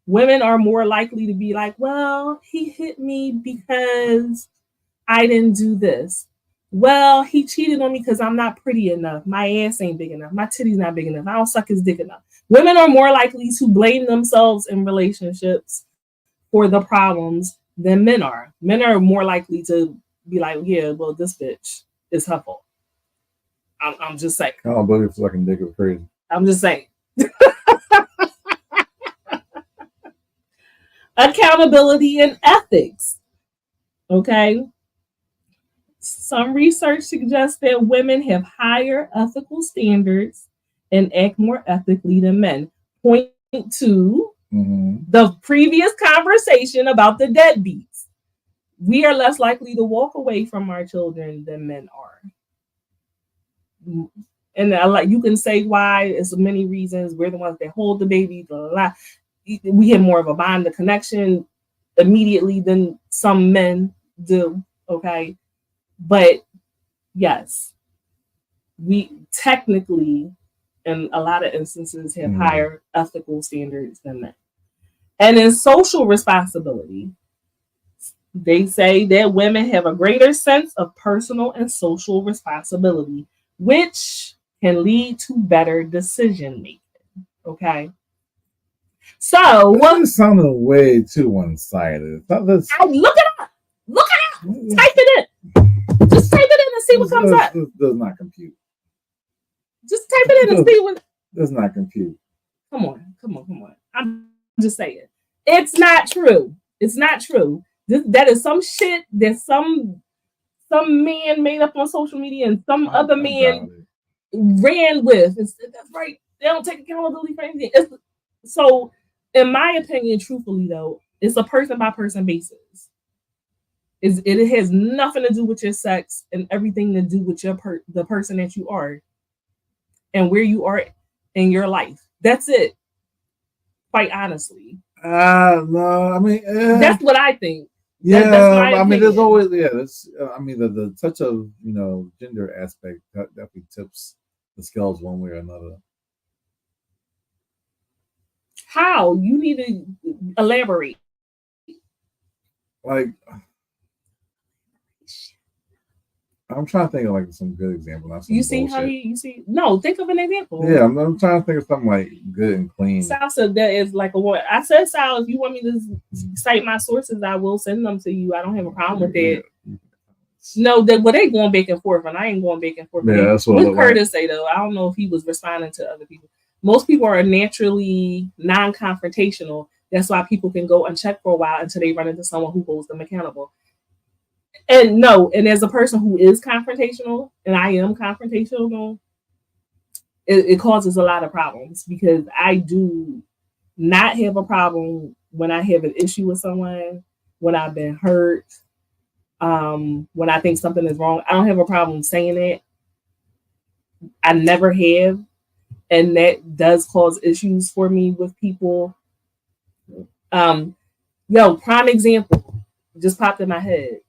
Women are more likely to be like, well, he hit me because I didn't do this. Well, he cheated on me because I'm not pretty enough. My ass ain't big enough. My titty's not big enough. I don't suck his dick enough. Women are more likely to blame themselves in relationships for the problems than men are. Men are more likely to be like, yeah, well, this bitch is her fault. I'm just saying. I don't believe sucking dick is crazy. I'm just saying. Accountability and ethics. Okay. Some research suggests that women have higher ethical standards and act more ethically than men. Point to the previous conversation about the deadbeats. We are less likely to walk away from our children than men are. And you can say why. It's many reasons. We're the ones that hold the baby. Blah, blah, blah. We have more of a bond, a connection immediately than some men do. Okay. But yes, we technically, in a lot of instances, have higher ethical standards than men. And in social responsibility, they say that women have a greater sense of personal and social responsibility, which can lead to better decision making. Okay. So what sounded way too one-sided. Look it up. Look it up. Type it in. Just type it in and see what comes up. This does not compute. Just type it in and see what. Does not compute. Come on. I'm just saying. It's not true. It's not true. That is some shit that some man made up on social media and some other man ran with. That's right. They don't take accountability for anything. So, in my opinion, truthfully though, it's a person by person basis. It has nothing to do with your sex and everything to do with the person that you are and where you are in your life. That's it. Quite honestly. No, I mean that's what I think. Yeah, I mean, there's always the touch of gender aspect that definitely tips the scales one way or another. How? You need to elaborate. Like, I'm trying to think of like some good example. Not some No, think of an example. Yeah, I'm trying to think of something like good and clean. Sal said that is like a word. I said, Sal, if you want me to cite my sources, I will send them to you. I don't have a problem with that. No, they going back and forth, and I ain't going back and forth. Yeah, that's what Curtis say though. I don't know if he was responding to other people. Most people are naturally non-confrontational. That's why people can go unchecked for a while until they run into someone who holds them accountable. And as a person who is confrontational, and I am confrontational, it causes a lot of problems because I do not have a problem when I have an issue with someone, when I've been hurt, when I think something is wrong. I don't have a problem saying it. I never have. And that does cause issues for me with people. Prime example just popped in my head.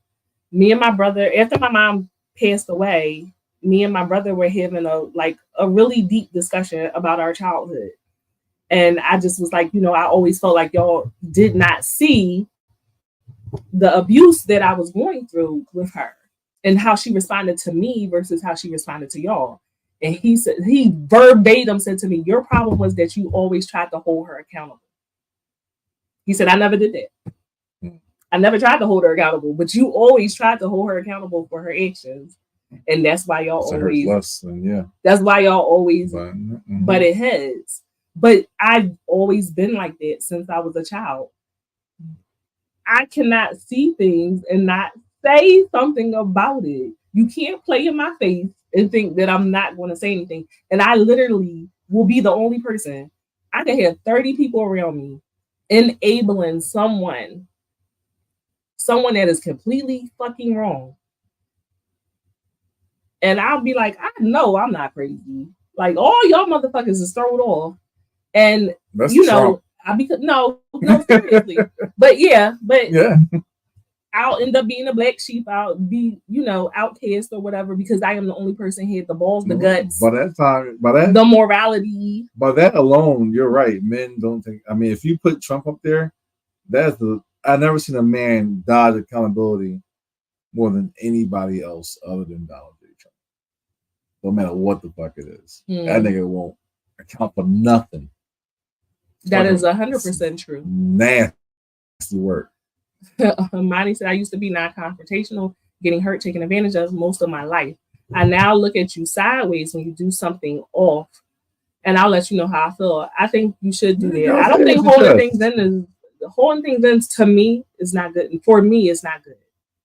Me and my brother, after my mom passed away, me and my brother were having a really deep discussion about our childhood. And I just was like, I always felt like y'all did not see the abuse that I was going through with her and how she responded to me versus how she responded to y'all. And he verbatim said to me, your problem was that you always tried to hold her accountable. He said, I never did that. I never tried to hold her accountable, but you always tried to hold her accountable for her actions. And that's why y'all always that's why y'all always but it has. But I've always been like that since I was a child. I cannot see things and not say something about it. You can't play in my face and think that I'm not going to say anything. And I literally will be the only person. I can have 30 people around me enabling someone that is completely fucking wrong. And I'll be like, I know I'm not crazy. Like, all y'all motherfuckers is thrown off. And, that's you know, Trump. I'll be, no, seriously. but yeah. I'll end up being a black sheep. I'll be, outcast or whatever because I am the only person who had the balls, the guts. By that, the morality. By that alone, you're right. Men don't think. I mean, if you put Trump up there, I've never seen a man dodge accountability more than anybody else other than Donald J. Trump. No matter what the fuck it is, that nigga won't account for nothing. That is 100% true. Nasty work. Monty said, I used to be non-confrontational, getting hurt, taken advantage of most of my life. I now look at you sideways when you do something off, and I'll let you know how I feel. I think you should do that. I don't think holding things in to me is not good. And for me, it's not good.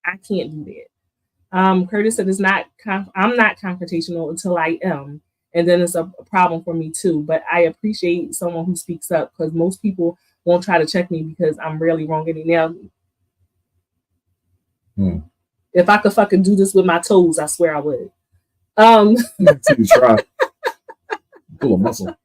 I can't do that. Curtis said, I'm not confrontational until I am. And then it's a problem for me too. But I appreciate someone who speaks up because most people won't try to check me because I'm rarely wrong any now. If I could fucking do this with my toes, I swear I would. You try. Pull a muscle.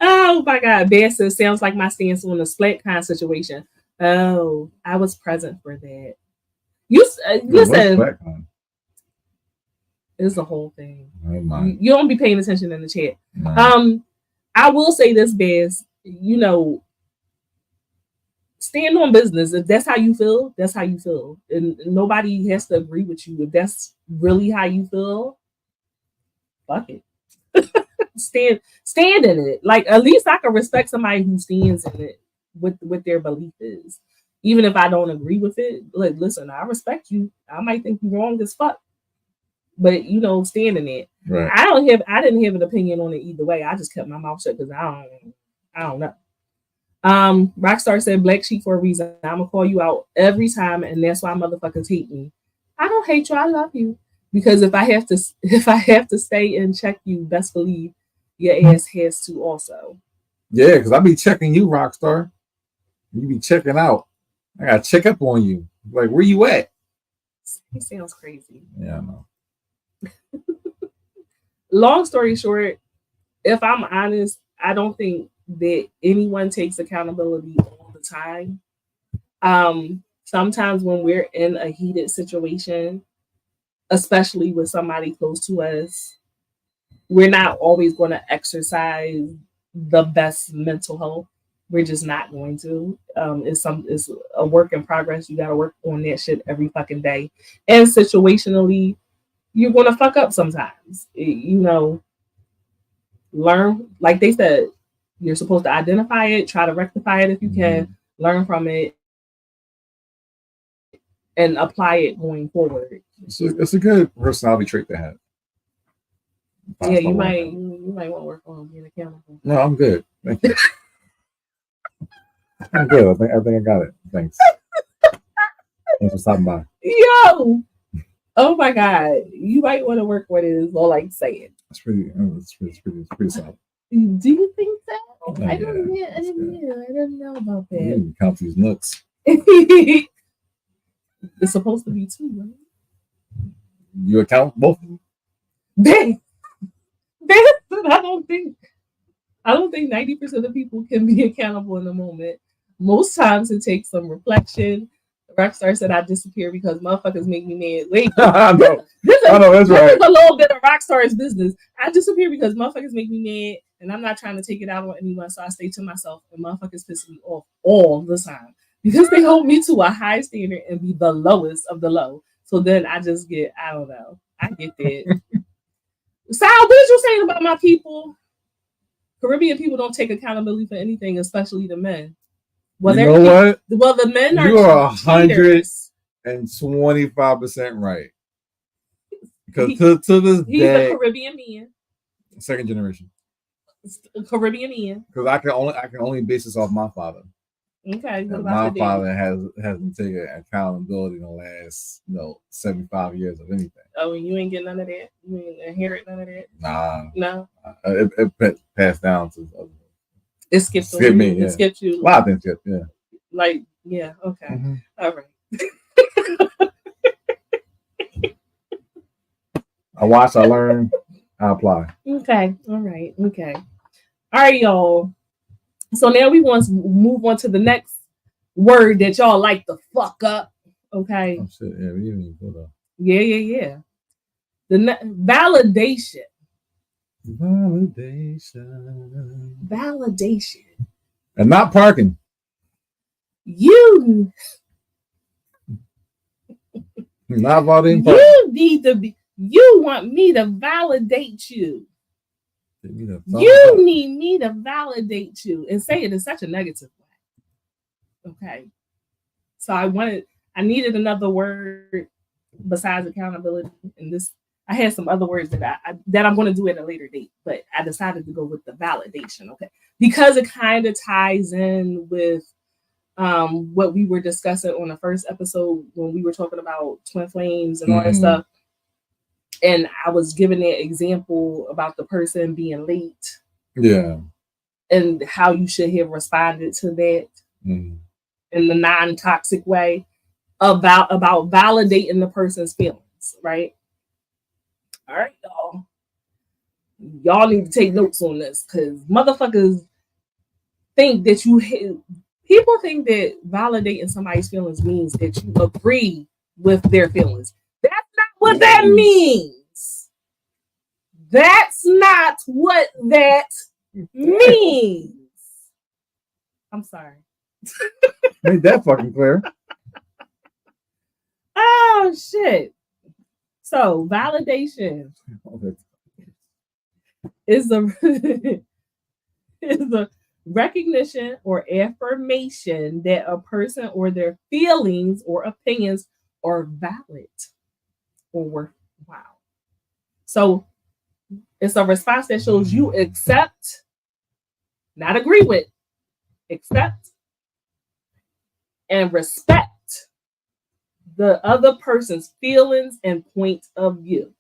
Oh my God. Bear says, sounds like my stance on the splat kind situation. Oh, I was present for that. Listen. It's the whole thing. You don't be paying attention in the chat. No. I will say this, Bears. Stand on business. If that's how you feel, that's how you feel. And nobody has to agree with you. If that's really how you feel, fuck it. stand in it. Like, at least I can respect somebody who stands in it with what their belief is. Even if I don't agree with it, like, listen, I respect you. I might think you're wrong as fuck. But stand in it. Right. I didn't have an opinion on it either way. I just kept my mouth shut because I don't know. Rockstar said, black sheep for a reason. I'm gonna call you out every time, and that's why motherfuckers hate me. I don't hate you, I love you. Because if I have to stay and check you, best believe your ass has to also. Yeah, because I be checking you, Rockstar. You be checking out. I gotta check up on you. Like, where you at? He sounds crazy. Yeah, I know. Long story short, if I'm honest, I don't think that anyone takes accountability all the time. Sometimes when we're in a heated situation, especially with somebody close to us, we're not always going to exercise the best mental health. We're just not going to. It's a work in progress. You got to work on that shit every fucking day. And situationally, you're going to fuck up sometimes. Learn, like they said, you're supposed to identify it, try to rectify it if you can, learn from it, and apply it going forward. It's a good personality trait to have. Yeah, you might want to work on being accountable. No, I'm good. Thank you. I'm good. I think I got it. Thanks. Thanks for stopping by. Yo! Oh my God. You might want to work with it is all I'm saying. It's pretty solid. Do you think so? Oh, I don't know about that. You count these nuts. It's supposed to be two, right? You account both? I don't think 90% of people can be accountable in the moment. Most times it takes some reflection. Rockstar said I disappear because motherfuckers make me mad. Wait, I know that's right. This is a little bit of Rockstar's business. I disappear because motherfuckers make me mad, and I'm not trying to take it out on anyone, so I stay to myself. And motherfuckers piss me off all the time because they hold me to a high standard and be the lowest of the low. So then I just get, I don't know. I get that. Sal, what did you say about my people? Caribbean people don't take accountability for anything, especially the men. Well, you know what? Well, the men you are cheaters. 125% right. Because to this he's day, a Caribbean man. Second generation. Caribbean man. Because I can only base this off my father. Okay. What about my father hasn't taken accountability in the last 75 years of anything. Oh, and you ain't get none of that? You ain't inherit none of that? Nah. No. It passed down to it skipped me. Yeah. It skipped you. A lot of things skipped, yeah. Like, yeah, okay. Mm-hmm. All right. I watch, I learn, I apply. Okay. All right. Okay. All right, y'all. So now we want to move on to the next word that y'all like to fuck up. Okay. Oh shit! Yeah, we didn't even go there. Yeah. The validation. Validation. And not parking. You. Not validating. You need to be. You want me to validate you. You need me to validate you and say it in such a negative way. Okay. So I needed another word besides accountability. And I had some other words that I'm going to do at a later date, but I decided to go with the validation. Okay. Because it kind of ties in with what we were discussing on the first episode when we were talking about twin flames and all that stuff. And I was giving that example about the person being late. Yeah. And how you should have responded to that in the non-toxic way about validating the person's feelings, right? All right, y'all. Y'all need to take notes on this because motherfuckers think that people think that validating somebody's feelings means that you agree with their feelings. That's not what that means. That's not what that means. I'm sorry. Made that fucking clear. Oh, shit. So, validation is a recognition or affirmation that a person or their feelings or opinions are valid or worthwhile. So, it's a response that shows you accept, not agree with, accept, and respect the other person's feelings and point of view.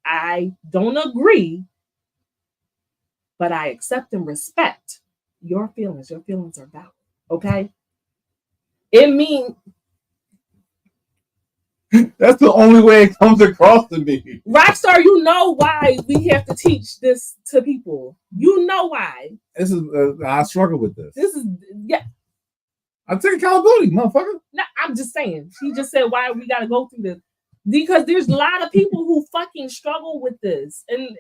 I don't agree, but I accept and respect your feelings. Your feelings are valid. Okay? It means that's the only way it comes across to me. Rockstar, you know why we have to teach this to people. You know why. This is I struggle with this. This is I take accountability, motherfucker. No, I'm just saying. She just said why we got to go through this because there's a lot of people who fucking struggle with this, and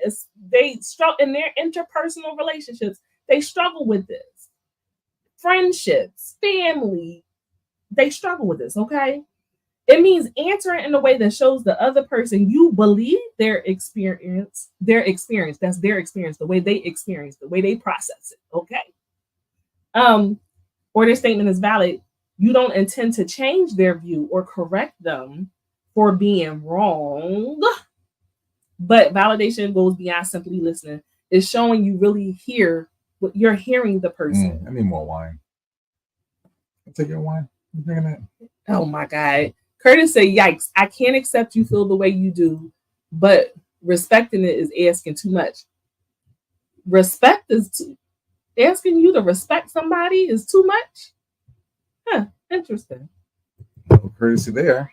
they struggle in their interpersonal relationships. They struggle with this. Friendships, family, they struggle with this. Okay. It means answering in a way that shows the other person you believe their experience. That's their experience, the way they experience, the way they process it. Okay. Or their statement is valid. You don't intend to change their view or correct them for being wrong. But validation goes beyond simply listening. It's showing you really hear what you're hearing the person. I need more wine. I'll take your wine. You drinking that? Oh my God. Curtis said, yikes, I can't accept you feel the way you do, but respecting it is asking too much. Respect is asking you to respect somebody is too much? Huh, interesting. No courtesy there.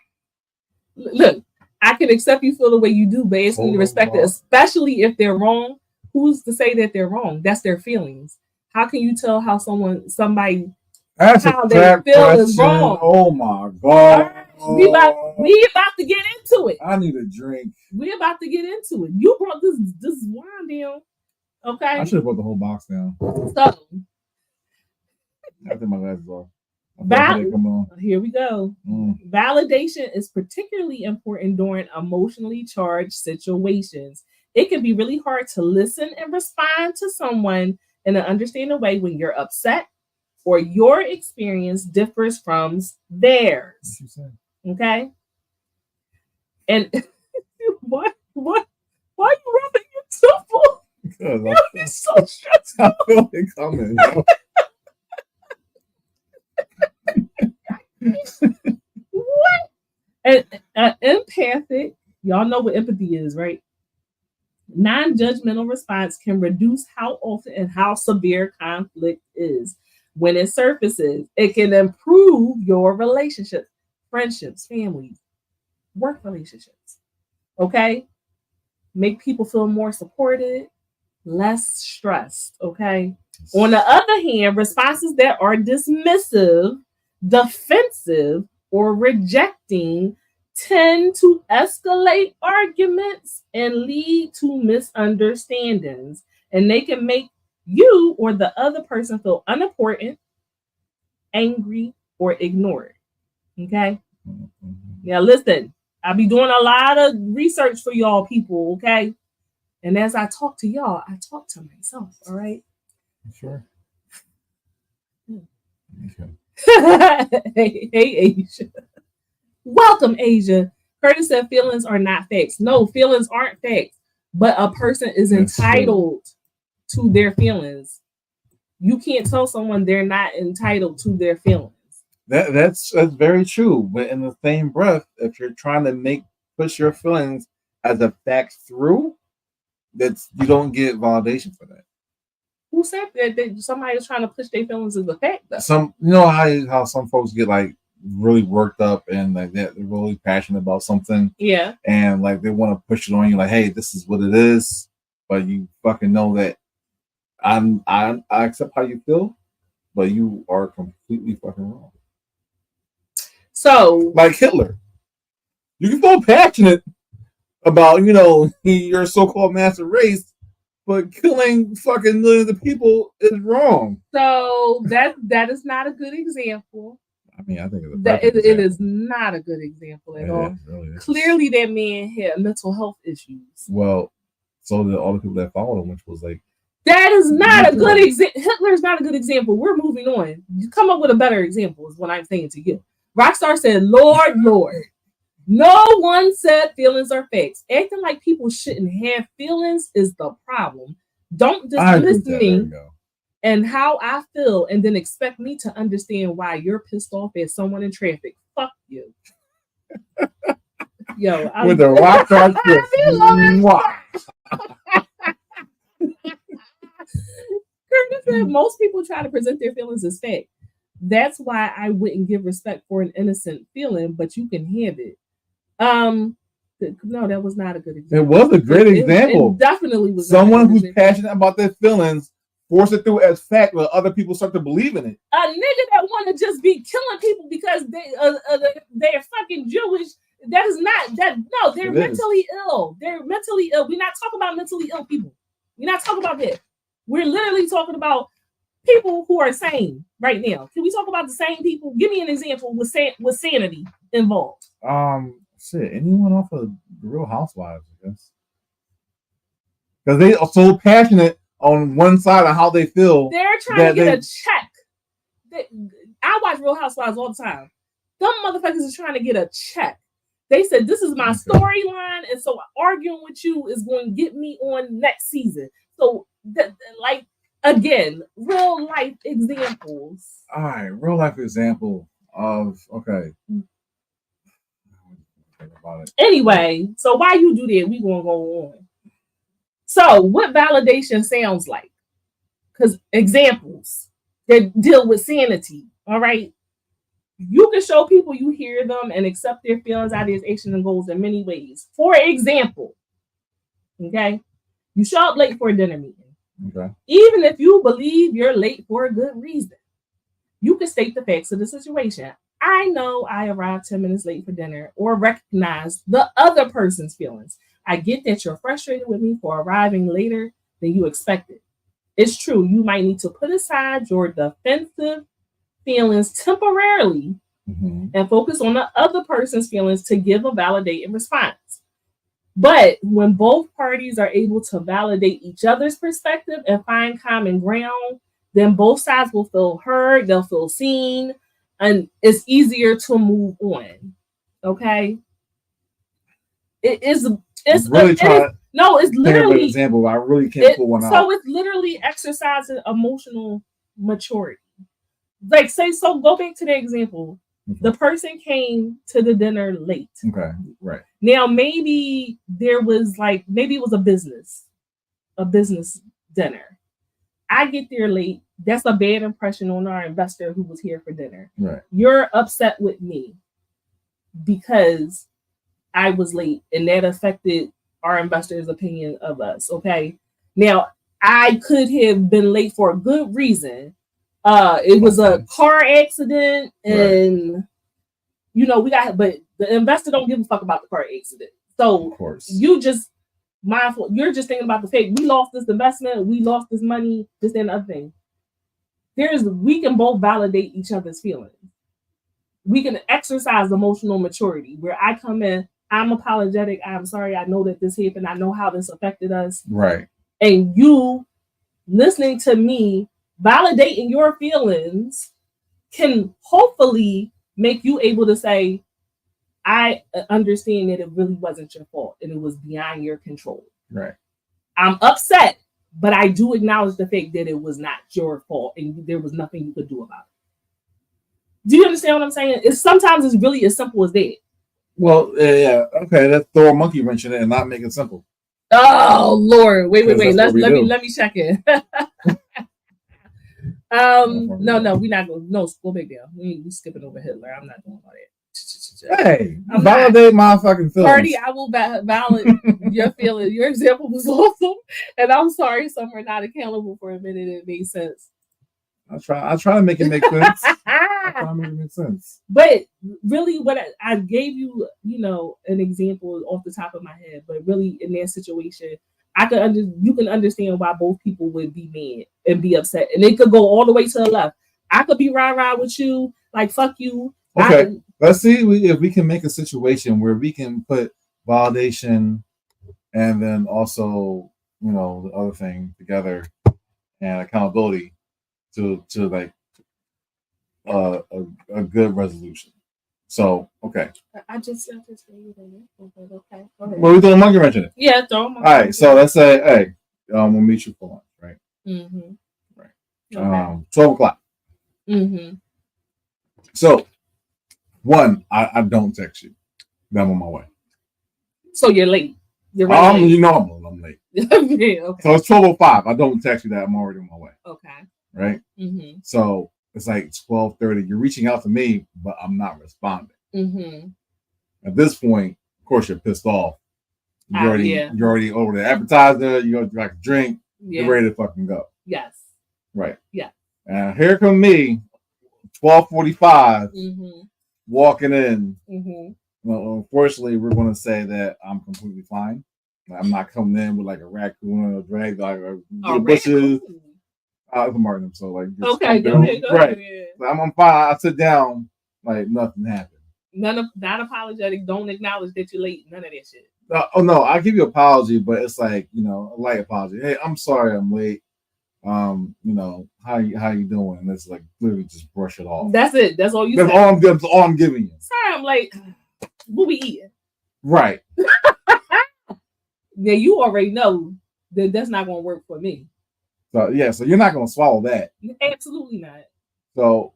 Look, I can accept you feel the way you do, but asking you to respect it, especially if they're wrong. Who's to say that they're wrong? That's their feelings. How can you tell how somebody That's how a they feel question. is wrong? Oh my God. We about to get into it. I need a drink. We about to get into it. You brought this wine down. Okay. I should have brought the whole box down. So I think my glasses off. Here we go. Validation is particularly important during emotionally charged situations. It can be really hard to listen and respond to someone in an understanding way when you're upset or your experience differs from theirs. Okay? And why are you rubbing your temple? Because You're so stressful. I feel it coming. What? And empathic, y'all know what empathy is, right? Non-judgmental response can reduce how often and how severe conflict is. When it surfaces, it can improve your relationships, friendships, families, work relationships. Okay? Make people feel more supported, less stressed. Okay? On the other hand, responses that are dismissive, defensive, or rejecting tend to escalate arguments and lead to misunderstandings. And they can make you or the other person feel unimportant, angry, or ignored. Okay? Now, listen, I'll be doing a lot of research for y'all people. Okay? And as I talk to y'all, I talk to myself. All right? Sure. Okay. Hey, Asia. Welcome, Asia. Curtis said feelings are not facts. No, feelings aren't facts, but a person is entitled to their feelings. You can't tell someone they're not entitled to their feelings. That's very true. But in the same breath, if you're trying to push your feelings as a fact through, you don't get validation for that. Who said that somebody is trying to push their feelings as a fact? Though? How some folks get like really worked up and like they're really passionate about something. Yeah. And like they want to push it on you, like, hey, this is what it is, but you fucking know that I accept how you feel, but you are completely fucking wrong. So, like Hitler, you can feel passionate about your so-called master race, but killing fucking millions of people is wrong. So that is not a good example. I mean, I think it is not a good example at all. Really clearly, that man had mental health issues. Well, so did all the people that followed him, which was like, that is not a good example. Hitler's not a good example. We're moving on. You come up with a better example is what I'm saying to you. Rockstar said, Lord. No one said feelings are facts. Acting like people shouldn't have feelings is the problem. Don't dismiss me and how I feel and then expect me to understand why you're pissed off at someone in traffic. Fuck you. Yo, with the Rockstar Curtis said most people try to present their feelings as fact. That's why I wouldn't give respect for an innocent feeling, but you can have it. No, that was not a good example. It was a great example. It definitely was. Someone who's passionate about their feelings force it through as fact, while other people start to believe in it. A nigga that want to just be killing people because they're fucking Jewish. That is not that. No, they're mentally ill. They're mentally ill. We're not talking about mentally ill people. We're not talking about that. We're literally talking about people who are sane right now. Can we talk about the same people? Give me an example with sanity involved. Anyone off of the Real Housewives, I guess, because they are so passionate on one side of how they feel. They're trying to get a check. I watch Real Housewives all the time. Them motherfuckers is trying to get a check. They said, this is my storyline, and so arguing with you is going to get me on next season. So, again, real life examples. All right, real life example of, okay. About it. Anyway, so while you do that, we going to go on. So, what validation sounds like? Because examples that deal with sanity, all right? You can show people you hear them and accept their feelings, ideas, actions, and goals in many ways. For example, okay, you show up late for a dinner meeting. Okay. Even if you believe you're late for a good reason, you can state the facts of the situation. I know I arrived 10 minutes late for dinner, or recognize the other person's feelings. I get that you're frustrated with me for arriving later than you expected. It's true, you might need to put aside your defensive feelings temporarily and focus on the other person's feelings to give a validating response. But when both parties are able to validate each other's perspective and find common ground, then both sides will feel heard, they'll feel seen, and it's easier to move on. Okay? It is it's I'm really trying to no, it's think of an literally example, but I really can't pull one so out. it's literally exercising emotional maturity. Like say so go back to the example. The person came to the dinner late. Okay, right. Now maybe there was like maybe it was a business dinner. I get there late. That's a bad impression on our investor who was here for dinner. Right. You're upset with me because I was late and that affected our investor's opinion of us. Okay. Now I could have been late for a good reason. It was a car accident and you know, but the investor don't give a fuck about the car accident. So of course. you just mindful, you're just thinking about the fake. We lost this investment, we lost this money, this and other thing. We can both validate each other's feelings. We can exercise emotional maturity where I come in, I'm apologetic, I'm sorry, I know that this happened, I know how this affected us. Right. And you listening to me, validating your feelings can hopefully make you able to say, I understand that it really wasn't your fault and it was beyond your control. Right. I'm upset, but I do acknowledge the fact that it was not your fault and there was nothing you could do about it. Do you understand what I'm saying? Sometimes it's really as simple as that. Well, yeah, okay. Let's throw a monkey wrench in it and not make it simple. Oh Lord! Wait. Let me check it. No, we're not going. No, go back there. We skipping over Hitler. I'm not doing all that. Hey, validate my fucking feelings. Party, I will validate your feelings. Your example was awesome, and I'm sorry some are not accountable for a minute. It made sense. I try to make it make sense. I try to make it make sense. But really, what I gave you, you know, an example off the top of my head. But really, in that situation, you can understand why both people would be mad and be upset, and it could go all the way to the left. I could be rah with you, like fuck you. Okay, let's see if we can make a situation where we can put validation and then also, you know, the other thing together and accountability to like a good resolution. So okay. I just said this. Okay. Well, we're doing monkey wrenching it. Yeah, throw monkey. All right. So let's say, hey, we'll meet you for lunch, right? Mm-hmm. Right. Okay. 12:00. Mm-hmm. So, one, I don't text you. I'm on my way. So you're late. You're right. You know I'm late. Yeah, okay. So it's 12:05. I don't text you that I'm already on my way. Okay. Right. Mm-hmm. So it's like 12:30. You're reaching out to me, but I'm not responding. Mm-hmm. At this point, of course, you're pissed off. You're already over the appetizer. You go like a drink. Yeah. You're ready to fucking go. Yes. Right. Yeah. And here come me, 12:45, walking in. Mm-hmm. Well, unfortunately, we're going to say that I'm completely fine. I'm not coming in with like a raccoon or a drag like a bushes. I'm Martin, so like okay, go ahead. Right. So I'm fine. I sit down like nothing happened. Not apologetic. Don't acknowledge that you're late. None of that shit. Oh no, I give you an apology, but it's like, you know, a light apology. Hey, I'm sorry I'm late. You know, how you doing? And it's like literally just brush it off. That's it. That's all you. That's all I'm giving you. Sorry, I'm late. What we eating? Right. Yeah, you already know that that's not going to work for me. So yeah, so you're not going to swallow that. Absolutely not. So,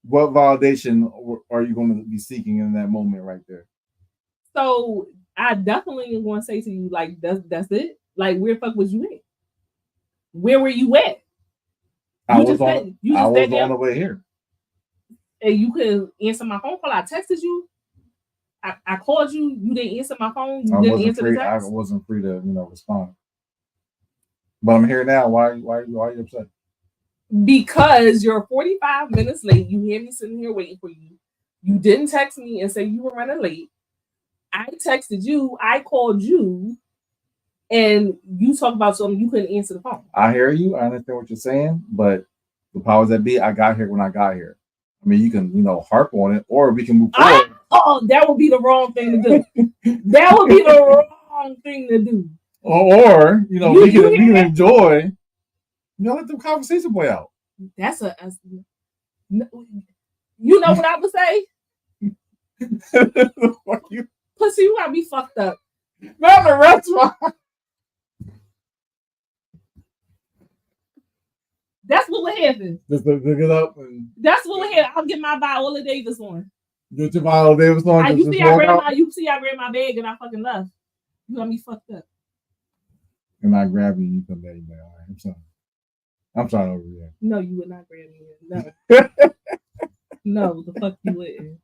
what validation are you going to be seeking in that moment right there? So I definitely am going to say to you, like that's it. Like where the fuck was you at? Where were you at? I was on the way here. And you couldn't answer my phone call. I texted you. I called you. You didn't answer my phone. You didn't answer the text. I wasn't free to, respond. But I'm here now. Why are you upset? Because you're 45 minutes late. You hear me sitting here waiting for you. You didn't text me and say you were running late. I texted you. I called you. And you talk about something, you couldn't answer the phone. I hear you. I understand what you're saying. But the powers that be, I got here when I got here. I mean, you can, harp on it, or we can move forward. Oh, that would be the wrong thing to do. That would be the wrong thing to do. Or we can enjoy. Let the conversation play out. That's you know what I would say? Pussy, you gotta be fucked up. Not the restaurant. That's what would happen. Just to pick it up and. That's what would happen. I'll get my Viola Davis on. Get your Viola Davis on. You see, I grabbed my bag and I fucking left. You got me fucked up. And I grab you, you come back. All right, I'm sorry over here. No, you would not grab me. No. No, the fuck you wouldn't.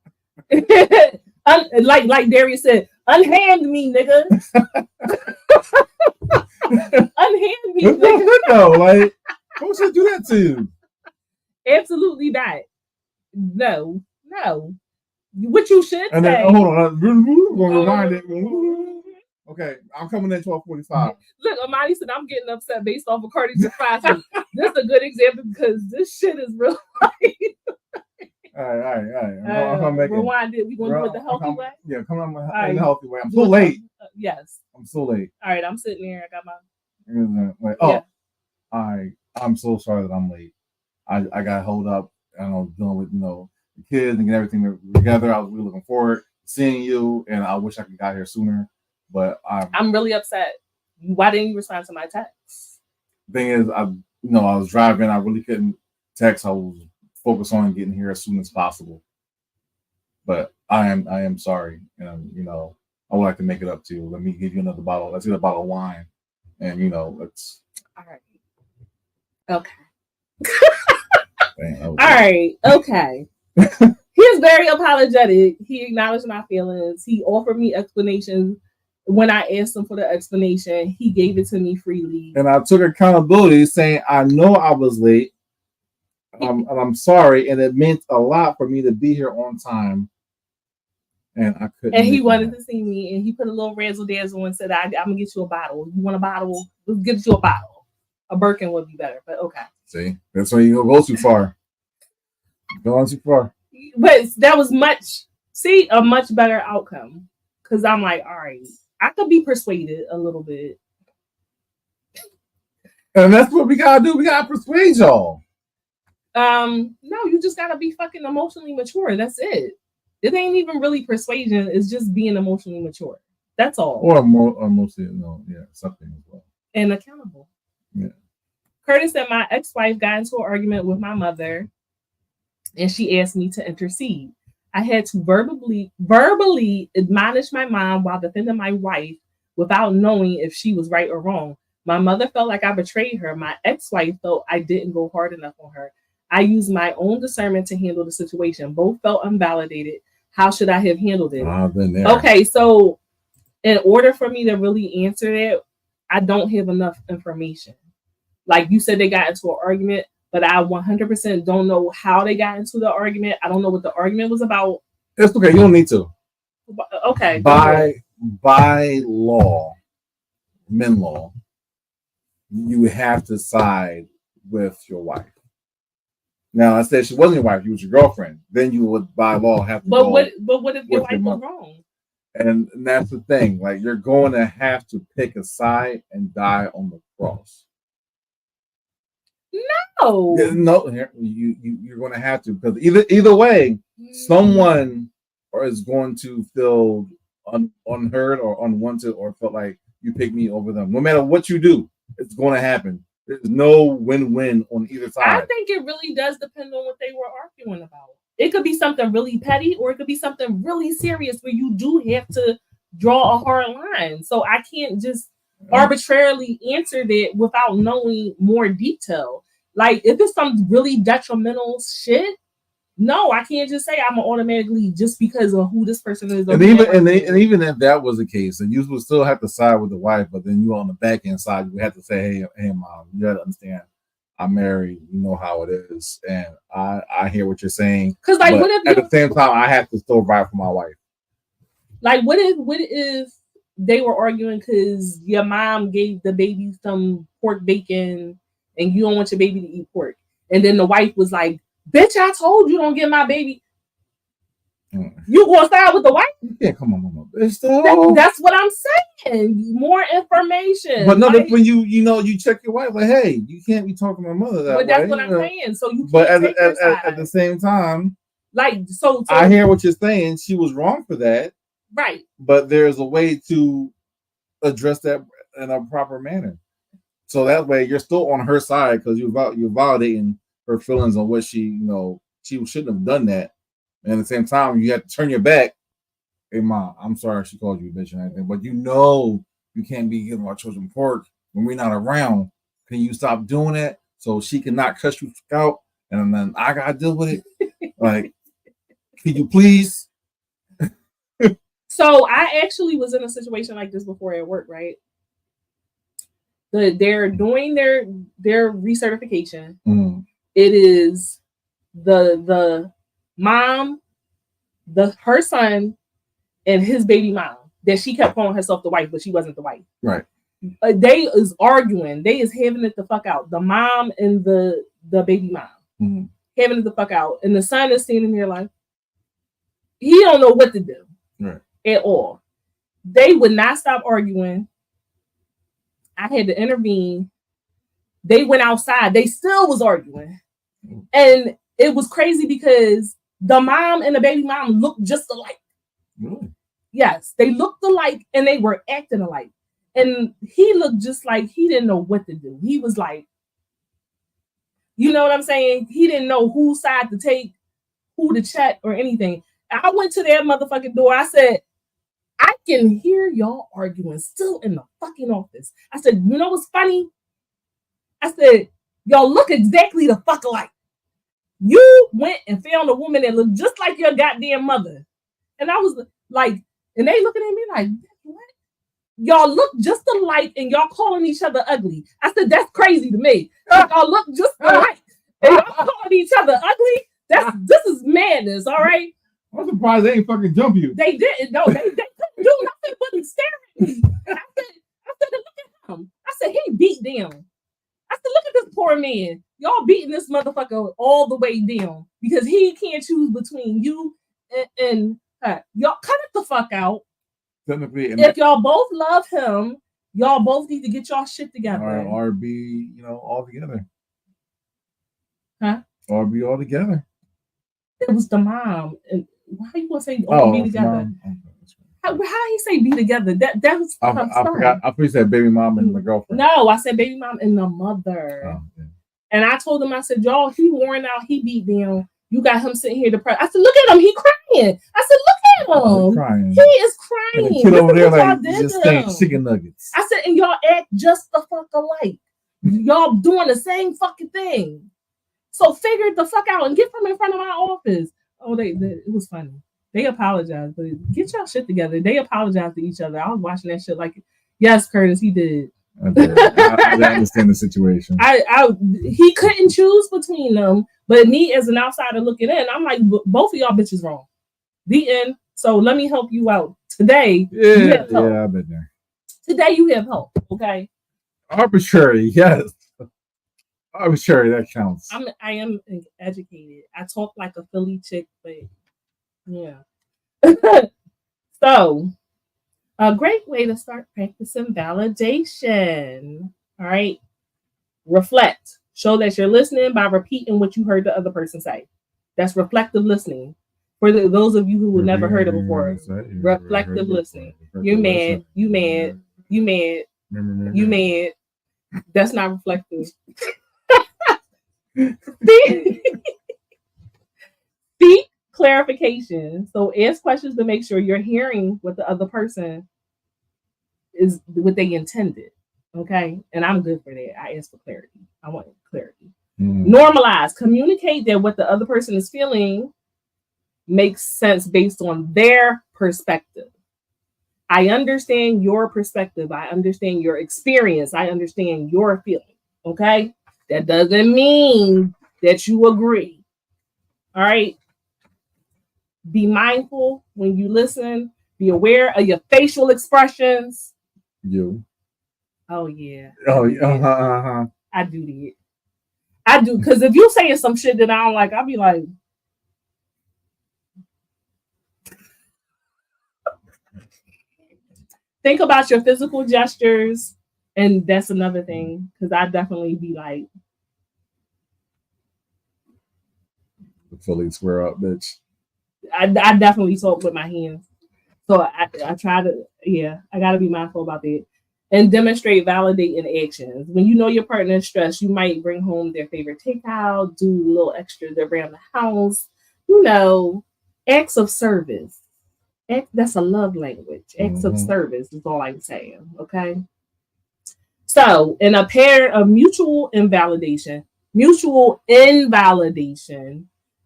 like Darius said, unhand me, nigga. Unhand me, nigga. No, like, who should do that to you? Absolutely not. No. What you should and say. Then, hold on. We're going to rewind it. Okay, I'm coming in 12:45. Look, Amani said I'm getting upset based off of Cardi's response. This is a good example because this shit is real life. All right. I'm coming back rewind it. We going to do it the healthy way? Yeah, come on in the healthy way. I'm so late. Yes. I'm so late. All right, I'm sitting there. I got my... I'm so sorry that I'm late. I got held up. I was dealing with the kids and getting everything together. I was really looking forward to seeing you, and I wish I could got here sooner. But I'm really upset. Why didn't you respond to my text? Thing is, I was driving. I really couldn't text. I was focused on getting here as soon as possible. But I am sorry, and I would like to make it up to you. Let me give you another bottle. Let's get a bottle of wine, and let's. All right. Okay. All right. Okay. He is very apologetic. He acknowledged my feelings. He offered me explanations. When I asked him for the explanation, he gave it to me freely. And I took accountability, saying, I know I was late. And I'm sorry. And it meant a lot for me to be here on time. And I couldn't. And he wanted to see me. And he put a little razzle dazzle and said, I'm going to get you a bottle. You want a bottle? Let's get you a bottle. A Birkin would be better, but okay. See, that's why you don't go too far. Going too far. But that was a much better outcome. Because I'm like, all right. I could be persuaded a little bit. And that's what we gotta do. We gotta persuade y'all. No, you just gotta be fucking emotionally mature. That's it. It ain't even really persuasion. It's just being emotionally mature. That's all. Or mostly, something as well. And accountable. Yeah. Curtis said my ex-wife got into an argument with my mother, and she asked me to intercede. I had to verbally admonish my mom while defending my wife without knowing if she was right or wrong. My mother felt like I betrayed her. My ex-wife felt I didn't go hard enough on her. I used my own discernment to handle the situation. Both felt unvalidated. How should I have handled it? I've been there. Okay, so in order for me to really answer that, I don't have enough information. Like you said, they got into an argument. But I 100% don't know how they got into the argument. I don't know what the argument was about. It's okay. You don't need to. Okay. By law, men law, you have to side with your wife. Now, I said she wasn't your wife. She was your girlfriend. Then you would, by law, have to But what if your wife was wrong? And that's the thing. Like, you're going to have to pick a side and die on the cross. No, you're going to have to, because either way, someone is going to feel unheard or unwanted or felt like you pick me over them. No matter what you do, it's going to happen. There's no win-win on either side. I think it really does depend on what they were arguing about. It could be something really petty, or it could be something really serious where you do have to draw a hard line. So I can't just arbitrarily answer that without knowing more detail. Like, if it's some really detrimental shit, no, I can't just say I'm automatically just because of who this person is. And even if that was the case, then you would still have to side with the wife, but then you on the back end side, you have to say, hey, mom, you got to understand, I'm married. You know how it is, and I hear what you're saying. Because like, what if at the same time, I have to still ride for my wife. Like, what if they were arguing because your mom gave the baby some pork bacon and you don't want your baby to eat pork, and then the wife was like, bitch, I told you don't get my baby. You gonna side with the wife? You can't come on, mama. Bitch, that's what I'm saying. More information. But no, like, when you check your wife, like, hey, you can't be talking to my mother that way. But that's what I'm saying. So you can't but at the same time, like so I hear what you're saying. She was wrong for that. Right. But there's a way to address that in a proper manner. So that way you're still on her side because you're validating her feelings on what she shouldn't have done that. And at the same time, you have to turn your back. Hey, Mom, I'm sorry she called you a bitch and everything, but you can't be giving our children pork when we're not around. Can you stop doing that so she cannot cuss you out and then I got to deal with it? Like, can you please? So I actually was in a situation like this before at work, right? They're doing their recertification. It is the mom, her son, and his baby mom that she kept calling herself the wife, but she wasn't the wife. Right. They is arguing. They is having it the fuck out. The mom and the baby mom having it the fuck out, and the son is standing there like he don't know what to do at all. They would not stop arguing. I had to intervene. They went outside. They still was arguing. And it was crazy because the mom and the baby mom looked just alike. Really? Yes, they looked alike and they were acting alike. And he looked just like he didn't know what to do. He was like, you know what I'm saying? He didn't know whose side to take, who to check or anything. I went to their motherfucking door. I said, I can hear y'all arguing still in the fucking office. I said, you know what's funny? I said, y'all look exactly the fuck alike. You went and found a woman that looked just like your goddamn mother. And I was like, and they looking at me like, what? Y'all look just alike and y'all calling each other ugly. I said, that's crazy to me. Y'all look just alike and y'all calling each other ugly. This is madness, all right? I'm surprised they ain't fucking jump you. They didn't. No, they couldn't do nothing but stare at me. I said, look at him. I said, he beat down. I said, look at this poor man. Y'all beating this motherfucker all the way down because he can't choose between you and her. Y'all cut it the fuck out. If y'all both love him, y'all both need to get y'all shit together. Or be, all together. Huh? Or be all together. It was the mom. And why you gonna say all be together? How he say be together? That was I forgot. I first said baby mom and my girlfriend. No, I said baby mom and the mother. Oh, okay. And I told him, I said, y'all, he worn out, he beat down. You got him sitting here depressed. I said, look at him, he crying. I said, look at him. Crying. He is crying. And the kid over there like just saying chicken nuggets. I said, and y'all act just the fuck alike. Y'all doing the same fucking thing. So figure it the fuck out and get from in front of my office. Oh, it was funny. They apologized, but get y'all shit together. They apologized to each other. I was watching that shit like, yes, Curtis, he did. I didn't understand the situation. He couldn't choose between them, but me as an outsider looking in, I'm like, both of y'all bitches wrong. The end. So let me help you out today. You have help. Yeah, I've been there. Today you have help. Okay. Arbitrary, yes. Arbitrary, that counts. I am educated. I talk like a Philly chick, but yeah. So. A great way to start practicing validation. All right. Reflect. Show that you're listening by repeating what you heard the other person say. That's reflective listening. For those of you who have never heard it before, reflective listening. You're mad. You mad. You mad. You mad. That's not reflective. Seek clarification. So ask questions to make sure you're hearing what the other person is, what they intended. Okay. And I'm good for that. I ask for clarity. I want clarity. Normalize. Communicate that what the other person is feeling makes sense based on their perspective. I understand your perspective. I understand your experience. I understand your feeling. Okay. That doesn't mean that you agree. All right. Be mindful when you listen. Be aware of your facial expressions. You. Oh, yeah. Oh, yeah. I do that. I do. Because if you saying some shit that I don't like, I'll be like, think about your physical gestures, and that's another thing because I definitely be like, fully square up, bitch. I definitely talk with my hands. So I try to, yeah, I got to be mindful about that. And demonstrate, validate in actions. When you know your partner is stressed, you might bring home their favorite takeout, do a little extra around the house, acts of service. That's a love language. Acts of service is all I'm saying. Okay. So, in a pair of mutual invalidation,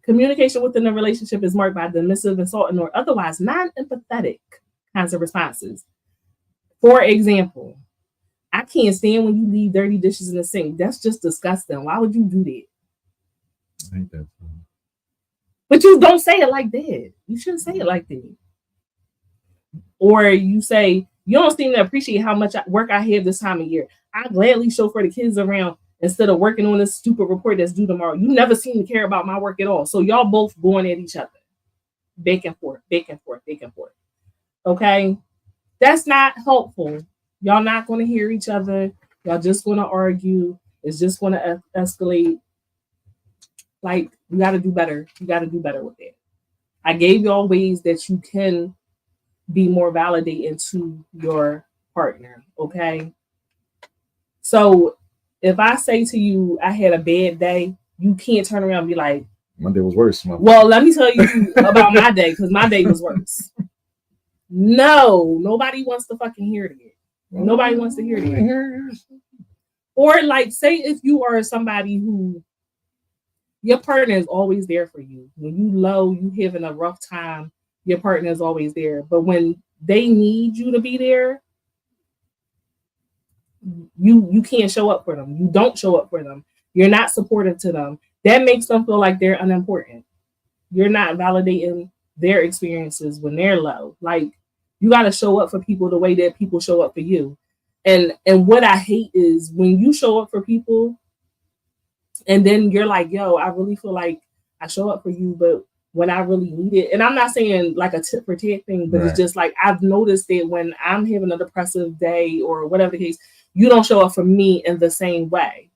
communication within a relationship is marked by dismissive, insulting, or otherwise non-empathetic kinds of responses. For example, I can't stand when you leave dirty dishes in the sink. That's just disgusting. Why would you do that? I think that's funny. But you don't say it like that. You shouldn't say it like that. Or you say, you don't seem to appreciate how much work I have this time of year. I gladly chauffeur the kids around instead of working on this stupid report that's due tomorrow. You never seem to care about my work at all. So y'all both going at each other. Back and forth, back and forth, back and forth. Okay? That's not helpful. Y'all not going to hear each other. Y'all just going to argue. It's just going to escalate. Like, you got to do better. You got to do better with it. I gave y'all ways that you can be more validating to your partner. Okay? So if I say to you, I had a bad day, you can't turn around and be like, my day was worse. Well, let me tell you about my day because my day was worse. No, nobody wants to fucking hear that. Nobody wants to hear that. Or like, say if you are somebody who your partner is always there for you. When you low, you having a rough time, your partner is always there. But when they need you to be there, you can't show up for them. You don't show up for them. You're not supportive to them. That makes them feel like they're unimportant. You're not validating their experiences when they're low. Like, you got to show up for people the way that people show up for you. And what I hate is when you show up for people and then you're like, yo, I really feel like I show up for you, but when I really need it, and I'm not saying like a tit for tat thing, but It's just like I've noticed that when I'm having a depressive day or whatever the case, you don't show up for me in the same way.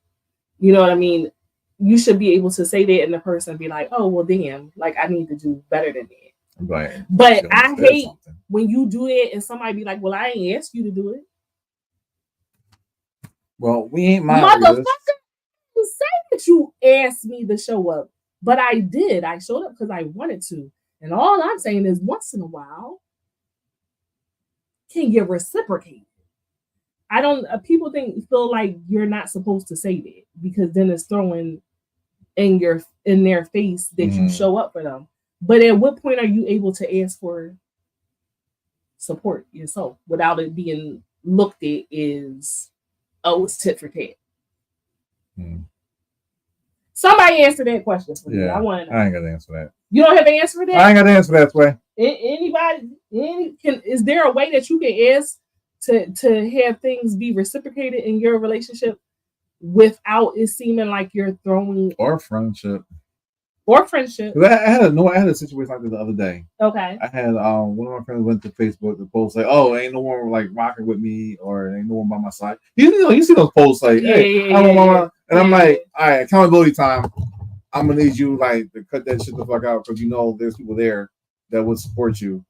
You know what I mean? You should be able to say that in the person be like, oh, well, damn, like I need to do better than that. Right. But I hate when you do it and somebody be like, well, I ain't asked you to do it. Well, we ain't motherfucker. You say that you asked me to show up, but I did. I showed up because I wanted to. And all I'm saying is once in a while, can you reciprocate? I don't, people feel like you're not supposed to say that because then it's throwing in their face that you show up for them. But at what point are you able to ask for support yourself without it being looked at as, oh, it's tit for tat? Somebody answer that question for me. I want to know. I ain't got to answer that. You don't have an answer for that? I ain't got to answer that way. Anybody? Is there a way that you can ask to have things be reciprocated in your relationship without it seeming like you're throwing or friendship? I had a situation like this the other day. Okay. I had one of my friends went to Facebook to post like, "Oh, ain't no one like rocking with me, or ain't no one by my side." You see those posts like, "Hey, and I'm like, all right, accountability time. I'm gonna need you like to cut that shit the fuck out because there's people there that would support you."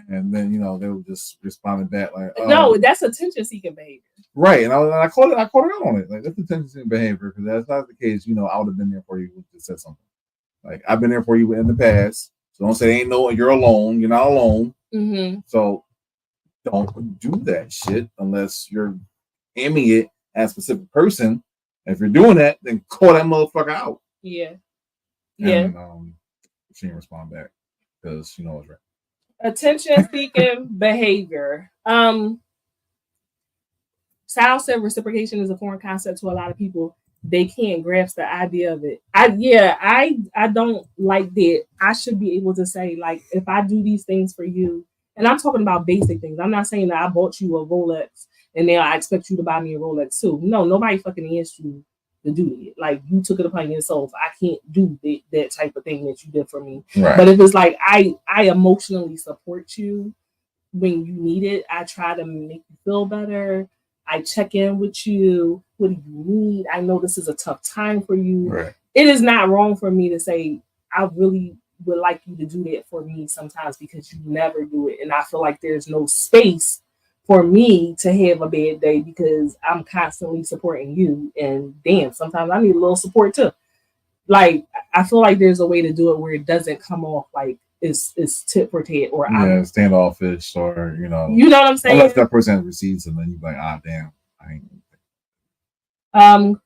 And then they would just respond back like, "Oh. No, that's attention-seeking behavior." Right, and I caught her out on it. Like that's attention-seeking behavior because that's not the case. I would have been there for you if you said something. Like I've been there for you in the past, so don't say you're alone. You're not alone. So don't do that shit unless you're aiming it at a specific person. And if you're doing that, then call that motherfucker out. Yeah. And, she didn't respond back because she knows right. Attention-seeking behavior. Sal said reciprocation is a foreign concept to a lot of people. They can't grasp the idea of it. I don't like that. I should be able to say, like, if I do these things for you, and I'm talking about basic things. I'm not saying that I bought you a Rolex and now I expect you to buy me a Rolex too. No, nobody fucking asked you to do it. Like, you took it upon yourself. I can't do that type of thing that you did for me. Right. But if it's like I emotionally support you when you need it. I try to make you feel better. I check in with you. What do you need? I know this is a tough time for you. Right. It is not wrong for me to say, I really would like you to do that for me sometimes because you never do it. And I feel like there's no space for me to have a bad day because I'm constantly supporting you. And damn, sometimes I need a little support too. Like, I feel like there's a way to do it where it doesn't come off like it's tit for tat or yeah, standoffish or you know what I'm saying? Unless that person has receipts and then you're like, damn, I ain't.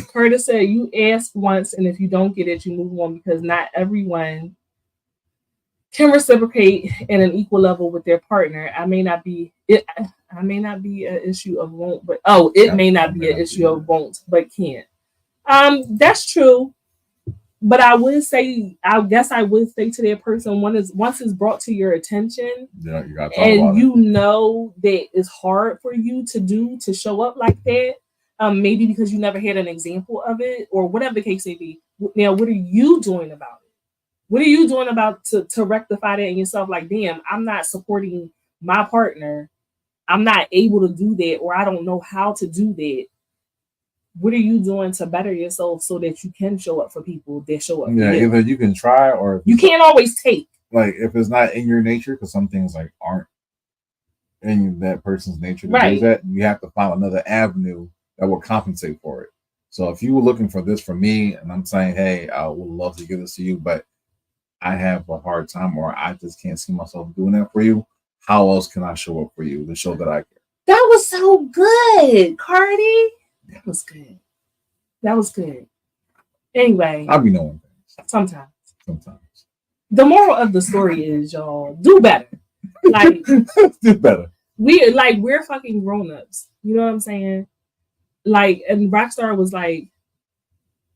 Curtis said you ask once and if you don't get it, you move on because not everyone can reciprocate at an equal level with their partner. I may not be an issue of won't, but it may not be an issue of won't, but can't. That's true. But I would say, I guess I would say to that person, once it's brought to your attention, yeah, you gotta talk and about you know that it's hard for you to show up like that. Maybe because you never had an example of it, or whatever the case may be. Now, what are you doing about it? What are you doing about to rectify that in yourself? Like, damn, I'm not supporting my partner. I'm not able to do that, or I don't know how to do that. What are you doing to better yourself so that you can show up for people that show up? Yeah, either you can try or you can't always take. Like if it's not in your nature, because some things like aren't in that person's nature to do that, you have to find another avenue that will compensate for it. So if you were looking for this from me, and I'm saying, hey, I would love to give this to you, but I have a hard time, or I just can't see myself doing that for you. How else can I show up for you to show that I care? That was so good, Cardi. That was good. That was good. Anyway, I'll be knowing things. Sometimes. The moral of the story is, y'all, do better. Like, do better. We're fucking grown-ups. You know what I'm saying? Like, and Rockstar was like,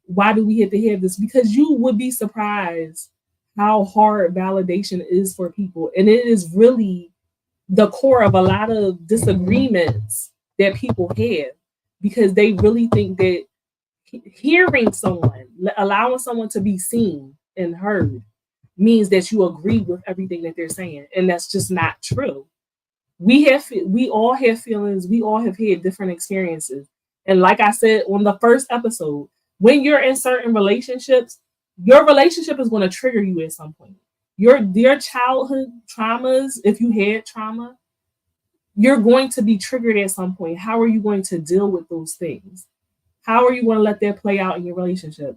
why do we have to have this? Because you would be surprised how hard validation is for people. And it is really the core of a lot of disagreements that people have, because they really think that hearing someone, allowing someone to be seen and heard, means that you agree with everything that they're saying. And that's just not true. We all have feelings. We all have had different experiences. And like I said on the first episode, when you're in certain relationships, your relationship is going to trigger you at some point. Your childhood traumas, if you had trauma, you're going to be triggered at some point. How are you going to deal with those things? How are you going to let that play out in your relationship?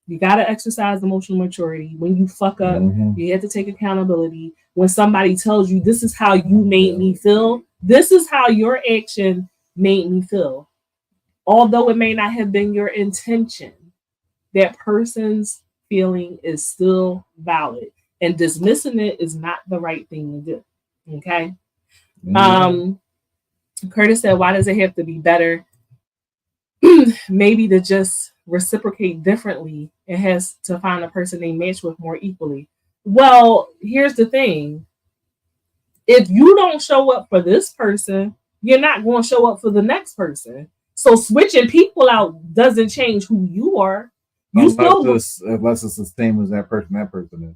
You got to exercise emotional maturity. When you fuck up, you have to take accountability. When somebody tells you, this is how you made me feel, this is how your action made me feel. Although it may not have been your intention, that person's feeling is still valid. And dismissing it is not the right thing to do. Okay? Curtis said, why does it have to be better? Maybe to just reciprocate differently, it has to find a person they match with more equally. Well, here's the thing. If you don't show up for this person, you're not going to show up for the next person. So switching people out doesn't change who you are. Unless it's the same as that person is.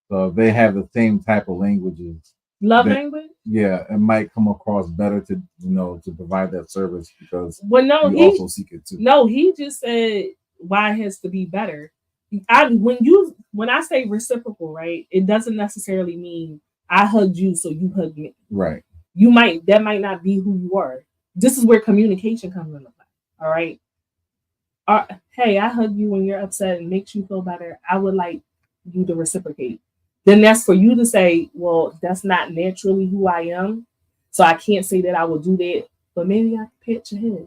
So if they have the same type of languages. Language? Yeah, it might come across better to to provide that service because he also seek it too. No, he just said why it has to be better. When I say reciprocal, right, it doesn't necessarily mean I hugged you so you hugged me. Right. That might not be who you are. This is where communication comes into play. All right. Hey, I hug you when you're upset and makes you feel better. I would like you to reciprocate. Then that's for you to say, well, that's not naturally who I am. So I can't say that I will do that, but maybe I can pat your head.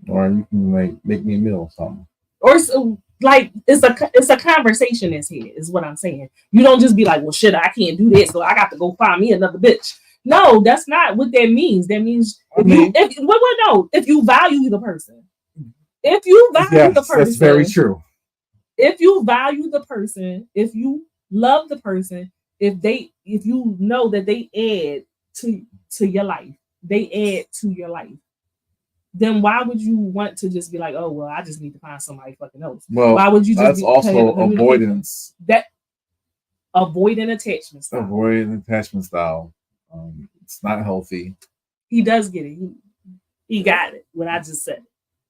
Or you can make me a meal or something. Or it's a conversation that's here, is what I'm saying. You don't just be like, well, shit, I can't do that, so I got to go find me another bitch. No, that's not what that means. That means if you value the person. If you value the person. That's very true. If you value the person, if you love the person, if you know that they add to your life, then why would you want to just be like, oh well, I just need to find somebody fucking else? Well, why would you just that's also avoidance. Avoiding attachment style. Avoiding attachment style. It's not healthy. He does get it. He got it. What I just said.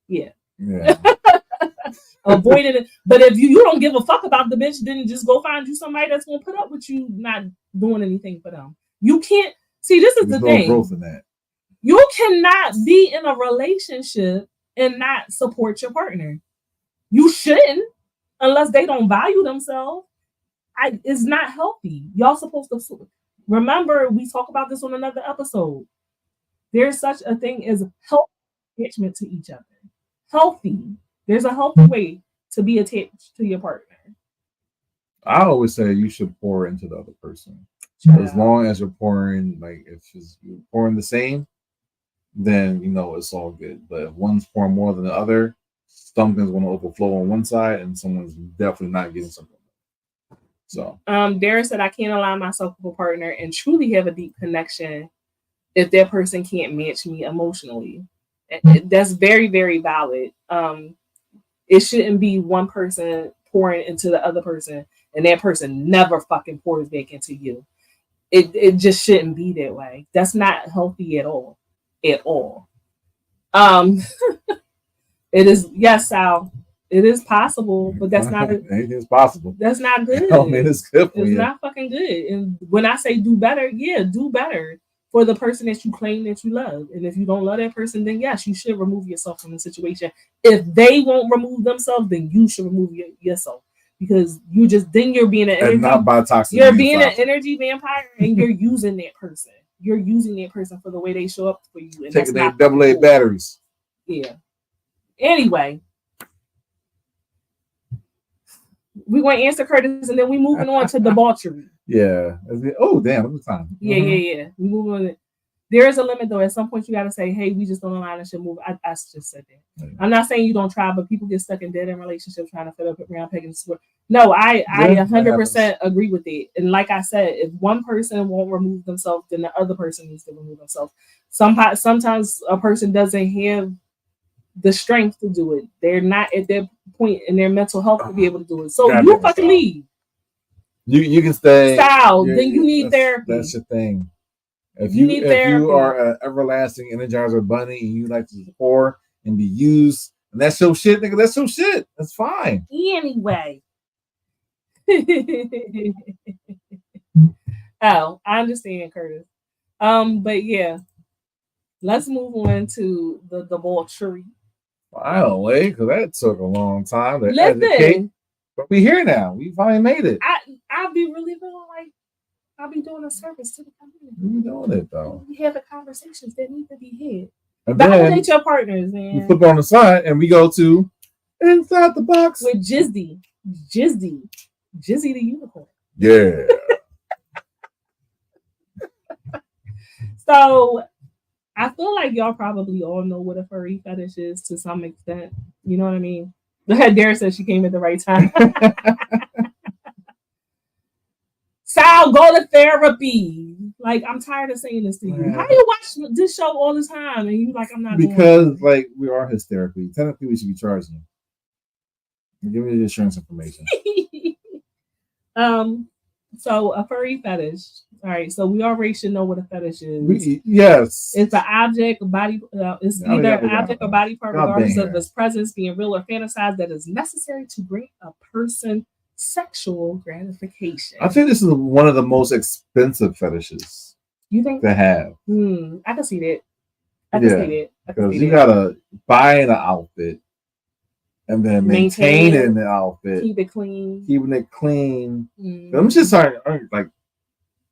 Yeah. Yeah. Avoiding it. But if you don't give a fuck about the bitch, then just go find you somebody that's gonna put up with you not doing anything for them. You can't see this is There's the no thing. growth in that. You cannot be in a relationship and not support your partner. You shouldn't unless they don't value themselves. It's not healthy. Y'all supposed to remember we talk about this on another episode. There's such a thing as healthy attachment to each other. Healthy. There's a healthy way to be attached to your partner. I always say you should pour into the other person. As long as you're pouring, like if you're pouring the same, then it's all good. But if one's pouring more than the other, something's going to overflow on one side, and someone's definitely not getting something. So, Darren said, "I can't align myself with a partner and truly have a deep connection if that person can't match me emotionally." That's very, very valid. It shouldn't be one person pouring into the other person, and that person never fucking pours back into you. It just shouldn't be that way. That's not healthy at all. At all. It is, yes, Sal. It is possible, but that's not anything's possible. That's not good. I mean, it's good for it's you. not fucking good. And when I say do better, yeah, do better for the person that you claim that you love. And if you don't love that person, then yes, you should remove yourself from the situation. If they won't remove themselves, then you should remove yourself. Because you're being an energy. And not by toxic. You're being an energy vampire, and you're using that person. You're using that person for the way they show up for you. And taking their AA batteries. Yeah. Anyway, we're going to answer Curtis, and then we moving on to debauchery. Yeah. Oh, damn. Look at the time. Yeah. We move on. There is a limit, though. At some point, you got to say, hey, we just don't align and should move. I just said that. Yeah. I'm not saying you don't try, but people get stuck in dead-end relationships trying to fit up around pegging square. No, I 100% agree with it. And like I said, if one person won't remove themselves, then the other person needs to remove themselves. Sometimes a person doesn't have the strength to do it. They're not at that point in their mental health to be able to do it. So you fucking leave. You can stay. Style. Then you need therapy. That's your thing. If you are an everlasting Energizer bunny and you like to pour and be used, and that's your shit, nigga. That's your shit. That's fine. Anyway. Oh, I understand, Curtis. But yeah, let's move on to the debauchery. Finally, because that took a long time to educate. But we're here now. We finally made it. I'll be really feeling like I'll be doing a service to the community. We're doing it though. We have the conversations that need to be had. And validate your partners, man. We flip on the side and we go to Inside the Box with Jizzy the unicorn. Yeah. So I feel like y'all probably all know what a furry fetish is to some extent. You know what I mean? Dara said she came at the right time. Sal, go to therapy. Like, I'm tired of saying this to you. Yeah. How do you watch this show all the time and you like, I'm not because like we are his therapy. Technically, we should be charging you. Give me the insurance information. So a furry fetish. All right, so we already should know what a fetish is. Yes, it's an object, body. It's either an object or body part, regardless of its presence, being real or fantasized, that is necessary to bring a person sexual gratification. I think this is one of the most expensive fetishes. You think to have? I can see that. I can see that because you gotta buy an outfit and then maintaining the outfit, keep it clean, keeping it clean. Them shits aren't like.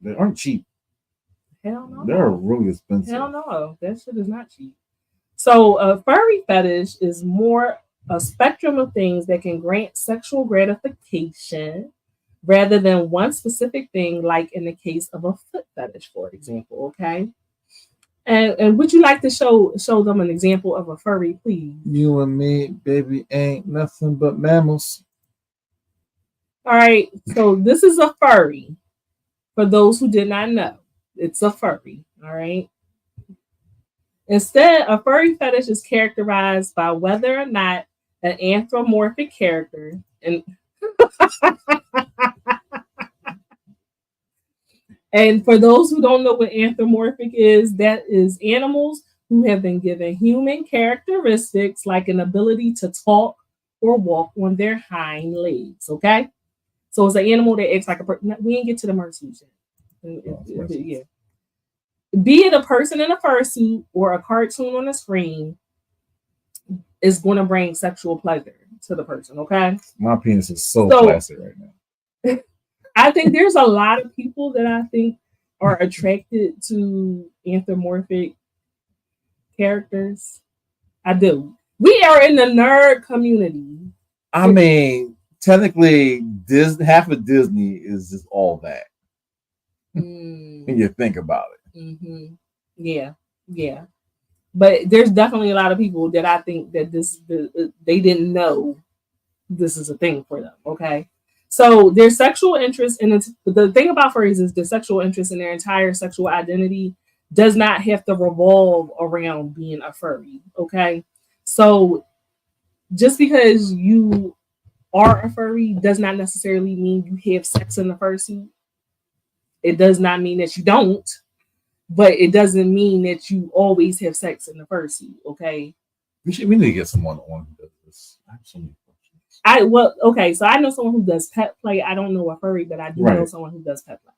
They aren't cheap. Hell no. They're really expensive. Hell no. That shit is not cheap. So a furry fetish is more a spectrum of things that can grant sexual gratification rather than one specific thing, like in the case of a foot fetish, for example. Okay. And would you like to show them an example of a furry, please? You and me, baby, ain't nothing but mammals. All right. So this is a furry. For those who did not know, it's a furry, all right? Instead, a furry fetish is characterized by whether or not an anthropomorphic character, and And for those who don't know what anthropomorphic is, that is animals who have been given human characteristics like an ability to talk or walk on their hind legs. Okay, so it's an animal that acts like a person. We didn't get to the mersuit yet. Yeah. Be it a person in a fursuit or a cartoon on the screen, is going to bring sexual pleasure to the person. Okay, my penis is so flaccid right now. I think there's a lot of people that I think are attracted to anthropomorphic characters. I do. We are in the nerd community. I mean, technically, half of Disney is just all that. When you think about it. Mm-hmm. Yeah. But there's definitely a lot of people that I think that they didn't know this is a thing for them. Okay. So their sexual interest, and the thing about furries is their sexual interest in their entire sexual identity does not have to revolve around being a furry. Okay. So just because you are a furry does not necessarily mean you have sex in the fursuit. It does not mean that you don't, but it doesn't mean that you always have sex in the fursuit. Okay. We need to get someone on who does this. I have so many okay, so I know someone who does pet play. I don't know a furry, but I do know someone who does pet play,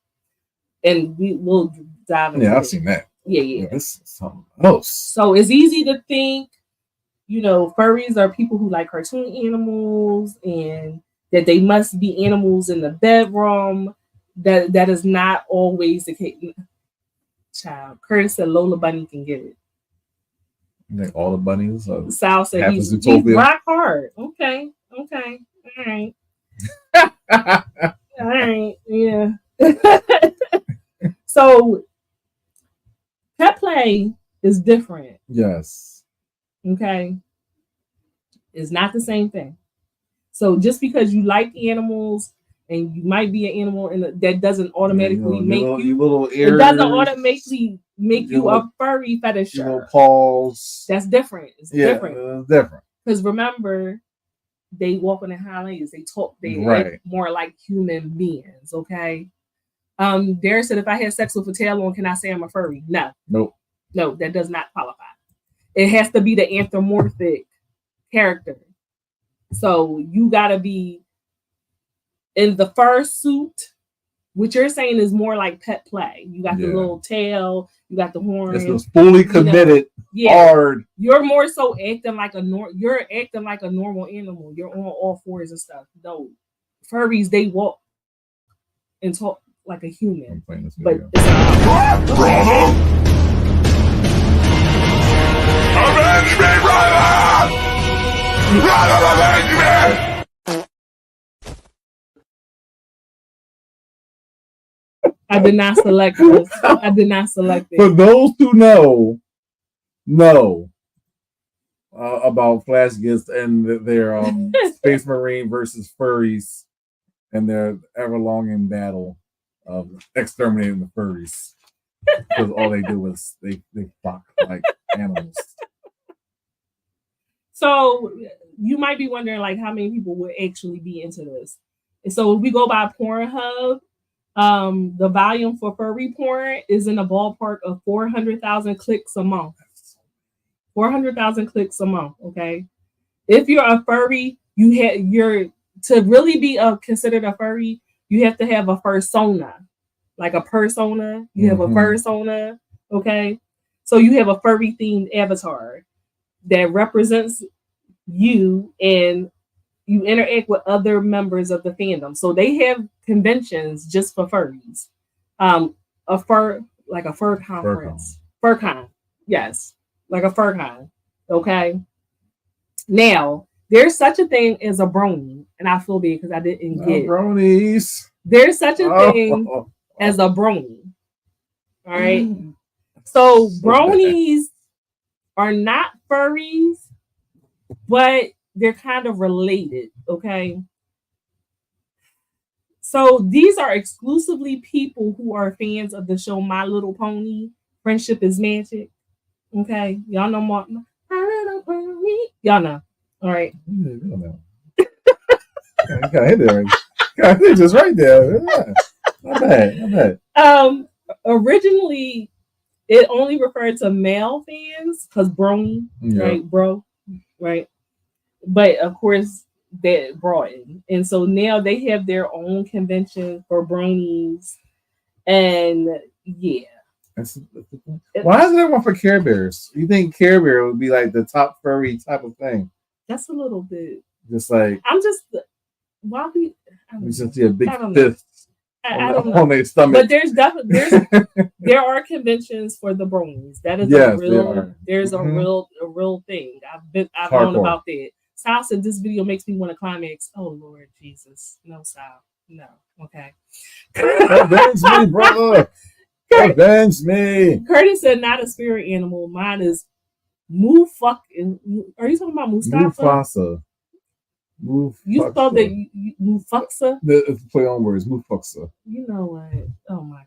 and we'll dive into. Yeah, I've seen that. Yeah. This is something else. So it's easy to think, furries are people who like cartoon animals, and that they must be animals in the bedroom. That is not always the case. Child, Curtis said Lola Bunny can get it. Like all the bunnies. Sal said he's rock hard. Okay. All right. All right. Yeah. So pet play is different. Yes. Okay. It's not the same thing. So just because you like animals and you might be an animal, and that doesn't automatically make you. It doesn't automatically make you a furry fetisher. Paws. That's different. It's different. It's different. Because remember, they walk on their hind legs. They talk. They act more like human beings. Okay. Derek said, if I had sex with a tail on, can I say I'm a furry? No, that does not qualify. It has to be the anthropomorphic character. So you gotta be in the fursuit. What you're saying is more like pet play. You got the little tail, you got the horn. This was fully committed, hard. You're more so acting like you're acting like a normal animal. You're on all fours and stuff. No, furries, they walk and talk like a human. But it's brother, avenge me, brother! Brother, avenge me! I did not select this. I did not select it. For those who know about Flash Gifts and their Space Marine versus furries and their ever-longing battle of exterminating the furries, because all they do is they fuck like animals. So you might be wondering, like, how many people would actually be into this? And so if we go by Pornhub, the volume for furry porn is in the ballpark of 400,000 clicks a month. 400,000 clicks a month. Okay, if you're a furry, to really be considered a furry, you have to have a fursona, like a persona. You have a fursona. Okay, so you have a furry themed avatar that represents you, and you interact with other members of the fandom. So they have conventions just for furries. A fur conference. FurCon. Yes. Like a FurCon. Okay. Now, there's such a thing as a brony, and I feel bad because I didn't get bronies. There's such a thing as a brony. All right. So bronies are not furries, but they're kind of related, okay? So these are exclusively people who are fans of the show My Little Pony, Friendship is Magic, okay? Y'all know My Little Pony? Y'all know, all right? You got hit there. Got hit just right there. Yeah. Not bad. Not bad. Originally, it only referred to male fans because brony, right, bro, right. But of course, that broadened, and so now they have their own convention for bronies, and yeah. Why is there one for Care Bears? You think Care Bear would be like the top furry type of thing? That's a little bit. Just like I'm just why we. You just see a big fist on their stomach. But there's definitely there are conventions for the bronies. That is a real. There's a real thing. I've known about that. Sal said this video makes me want to climax. Oh Lord Jesus, no Sal, no. Okay. Avenge me, brother. Avenge me. Curtis said not a spirit animal. Mine is fucking. Are you talking about Mustafa? Mufasa. You spelled it Mufasa? It's play on words. Mufasa. You know what? Oh my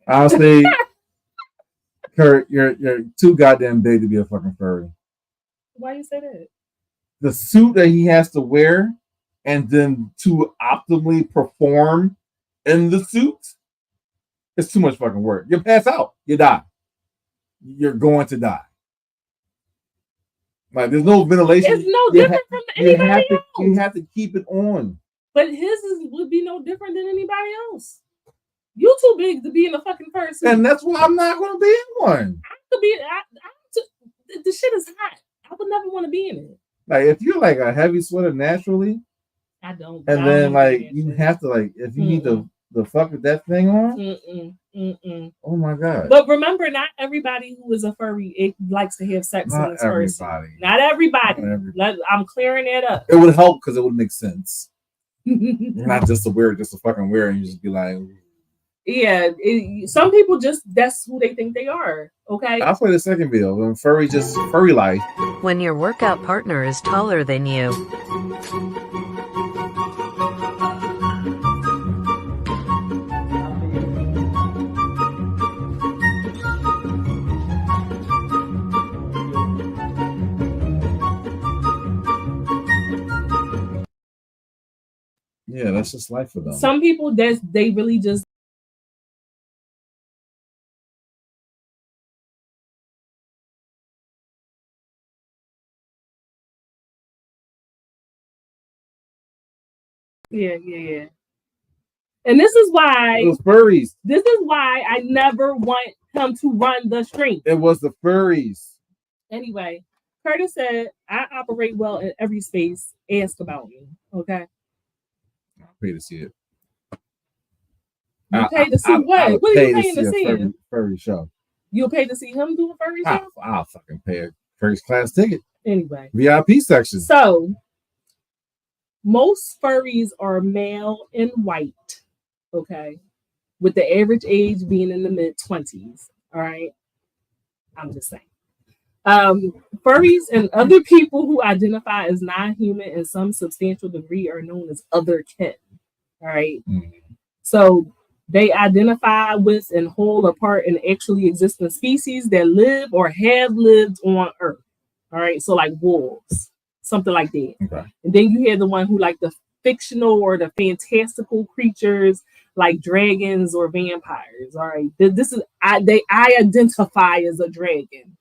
god. Honestly, Kurt, you're too goddamn big to be a fucking furry. Why you say that? The suit that he has to wear, and then to optimally perform in the suit, it's too much fucking work. You pass out. You die. You're going to die. Like there's no ventilation. It's no different from anybody else. You have to keep it on. But his would be no different than anybody else. You too big to be in a fucking person. And that's why I'm not going to be in one. The shit is hot. I would never want to be in it. Like if you're like a heavy sweater naturally, I don't. And then like you have to like if you need to fuck with that thing on. Oh my god! But remember, not everybody who is a furry likes to have sex in this person. Not everybody. I'm clearing that up. It would help because it would make sense. Not just to wear, just to fucking wear, and you just be like, yeah. Some people that's who they think they are. Okay. I'll play the second video. When furry life. When your workout partner is taller than you. Yeah, that's just life for them. Some people they really just yeah. And this is why those furries. This is why I never want him to run the stream. It was the furries. Anyway, Curtis said, I operate well in every space. Ask about me. Okay. I'll pay to see it. You pay to see what? What are you paying to see? Furry show. You'll pay to see him do a furry show? I'll fucking pay a first class ticket. Anyway. VIP section. So most furries are male and white. Okay. With the average age being in the mid-20s. All right. I'm just saying. Furries and other people who identify as non-human in some substantial degree are known as other kin. All right. So they identify with and hold a part in actually existing species that live or have lived on Earth. All right. So like wolves, something like that. Okay. And then you have the one who like the fictional or the fantastical creatures like dragons or vampires. All right. This is I identify as a dragon.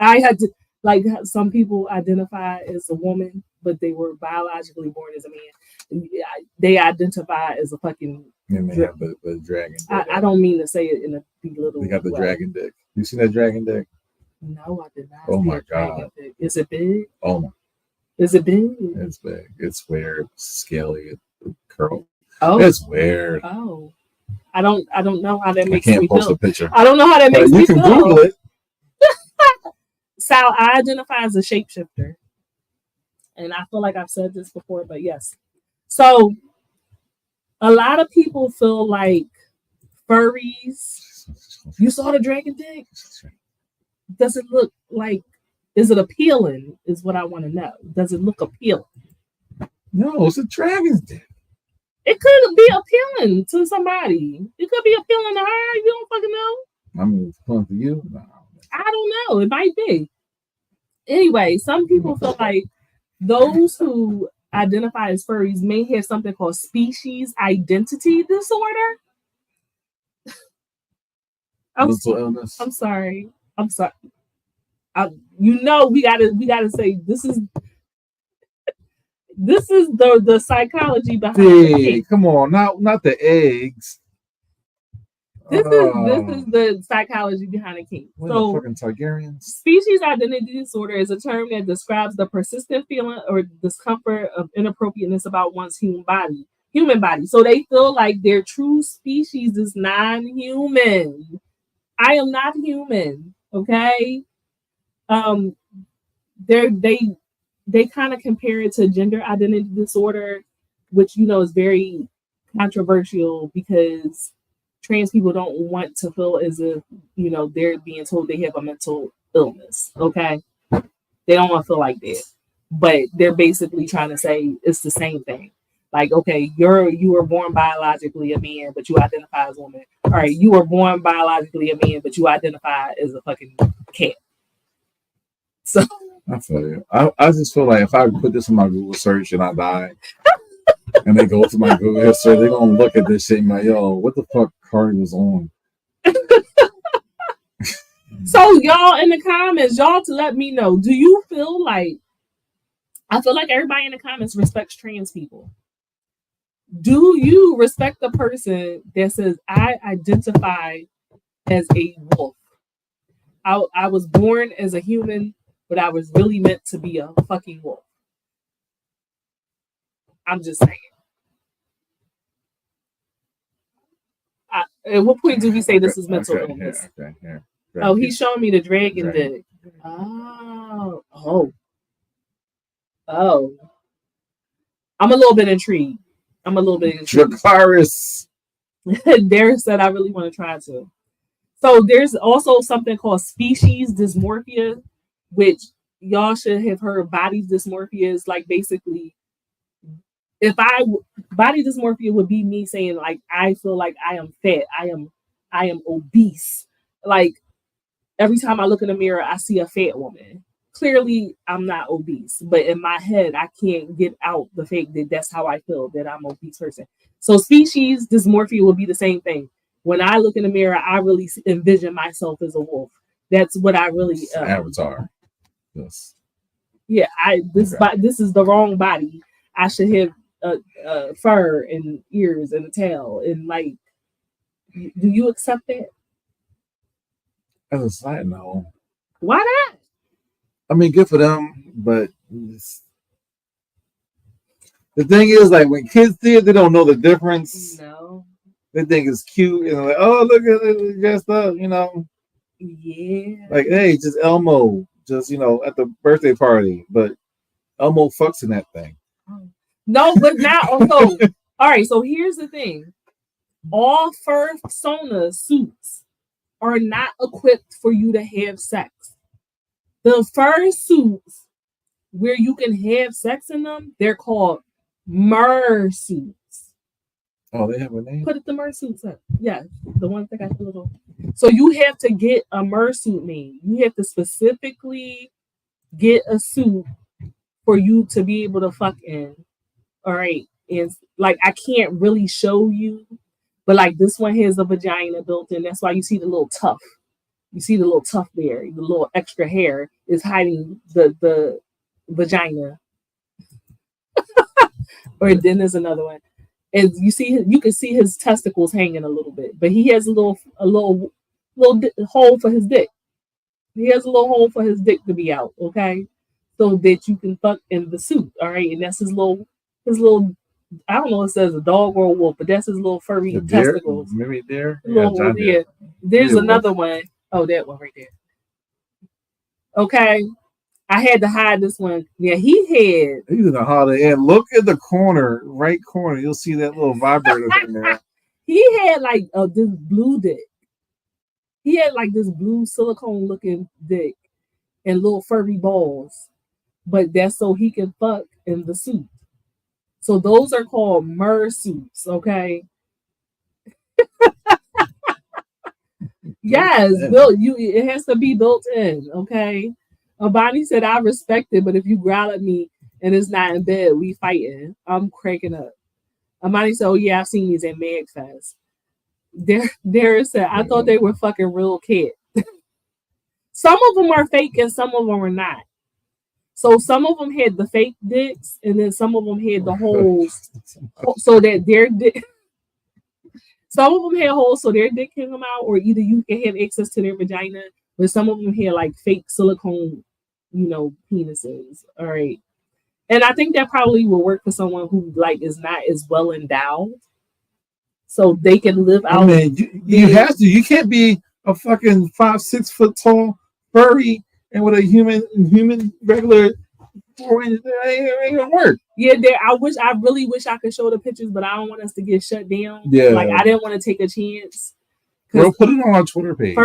I had to like some people identify as a woman, but they were biologically born as a man. They identify as a fucking. And they have the dragon. I don't mean to say it in a belittle. They got the dragon dick. You seen that dragon dick? No, I did not. Oh my god! Dick. Is it big? Oh my! Is it big? It's big. It's weird. Scaly. Curl. Oh, it's weird. Oh, I don't know how that makes me feel. I can't post a picture. I don't know how that makes me feel. You can Google it. Sal, I identify as a shapeshifter. And I feel like I've said this before, but yes. So a lot of people feel like furries. You saw the dragon dick? Does it look like, is it appealing? Is what I want to know. Does it look appealing? No, it's a dragon's dick. It could be appealing to somebody. It could be appealing to her. You don't fucking know. I mean, it's fun for you. No. I don't know. It might be. Anyway, some people feel like those who identify as furries may have something called species identity disorder. mental illness. I'm sorry. We gotta say this is the psychology behind the cake. Come on, not the eggs. This is the psychology behind the kink. So, the fucking Targaryens. Species identity disorder is a term that describes the persistent feeling or discomfort of inappropriateness about one's human body. So they feel like their true species is non-human. I am not human. Okay. They kind of compare it to gender identity disorder, which is very controversial because trans people don't want to feel as if they're being told they have a mental illness. Okay, they don't want to feel like that, but they're basically trying to say it's the same thing. Like, okay, you were born biologically a man, but you identify as a woman. All right, you were born biologically a man, but you identify as a fucking cat. So I feel you. I just feel like if I put this in my Google search and I die, and they go to my Google history, they're gonna look at this shit and be like, yo, what the fuck Cardi was on? So y'all in the comments, y'all to let me know, do you feel like, I feel like everybody in the comments respects trans people. Do you respect the person that says, I identify as a wolf? I was born as a human, but I was really meant to be a fucking wolf. I'm just saying. At what point do we say this is mental illness? Yeah. Oh, he's showing me the dragon dick. Oh. I'm a little bit intrigued. Dracarys. Darius said I really want to try to. So there's also something called species dysmorphia, which y'all should have heard. Body dysmorphia is like basically, body dysmorphia would be me saying like I feel like I am fat, I am obese. Like every time I look in the mirror, I see a fat woman. Clearly, I'm not obese, but in my head, I can't get out the fact that that's how I feel, that I'm an obese person. So species dysmorphia will be the same thing. When I look in the mirror, I really envision myself as a wolf. That's what I really avatar. Yes. Yeah, this is the wrong body. I should have fur and ears and a tail. And like, do you accept that? As a side note, why not? I mean, good for them, but the thing is, like, when kids see it, they don't know the difference. No. They think it's cute and like, oh, look at it dressed up, Yeah. Like, hey, just Elmo, just at the birthday party, but Elmo fucks in that thing. No, but now also, all right. So here's the thing: all fur persona suits are not equipped for you to have sex. The fur suits where you can have sex in them, they're called mersuits. Oh, they have a name? Put the mersuits up. Yeah, the ones that got the little. So you have to get a mersuit name. You have to specifically get a suit for you to be able to fuck in. All right. And like, I can't really show you, but like this one has a vagina built in. That's why you see the little tuft. You see the little tuft there. The little extra hair is hiding the vagina. Or then there's another one. And you can see his testicles hanging a little bit, but he has a little hole for his dick. He has a little hole for his dick to be out, okay? So that you can fuck in the suit, all right? And that's his little, I don't know if it says a dog or a wolf, but that's his little furry testicles. Maybe there? Yeah. There's another one. Oh, that one right there. Okay. I had to hide this one. Yeah, he's in the holiday. And look at the right corner. You'll see that little vibrator in there. He had like this blue dick. He had like this blue silicone looking dick and little furry balls. But that's so he can fuck in the suit. So those are called mersuits, okay? Yes, it has to be built in, okay? Bonnie said, I respect it, but if you growl at me and it's not in bed, we fighting. I'm cracking up. Amani said, oh yeah, I've seen these at MagFest. There said, I thought they were fucking real cat. Some of them are fake and some of them are not. So some of them had the fake dicks, and then some of them had the holes, so that their dick. Some of them had holes so their dick can come out, or either you can have access to their vagina, but some of them had like fake silicone, penises. All right, and I think that probably will work for someone who like is not as well endowed, so they can live out. I mean, you have to. You can't be a fucking 5'6" tall furry and with a human regular 4 inch. It ain't gonna work. Yeah, I really wish I could show the pictures, but I don't want us to get shut down. Yeah, like I didn't want to take a chance. We'll put it on our Twitter page.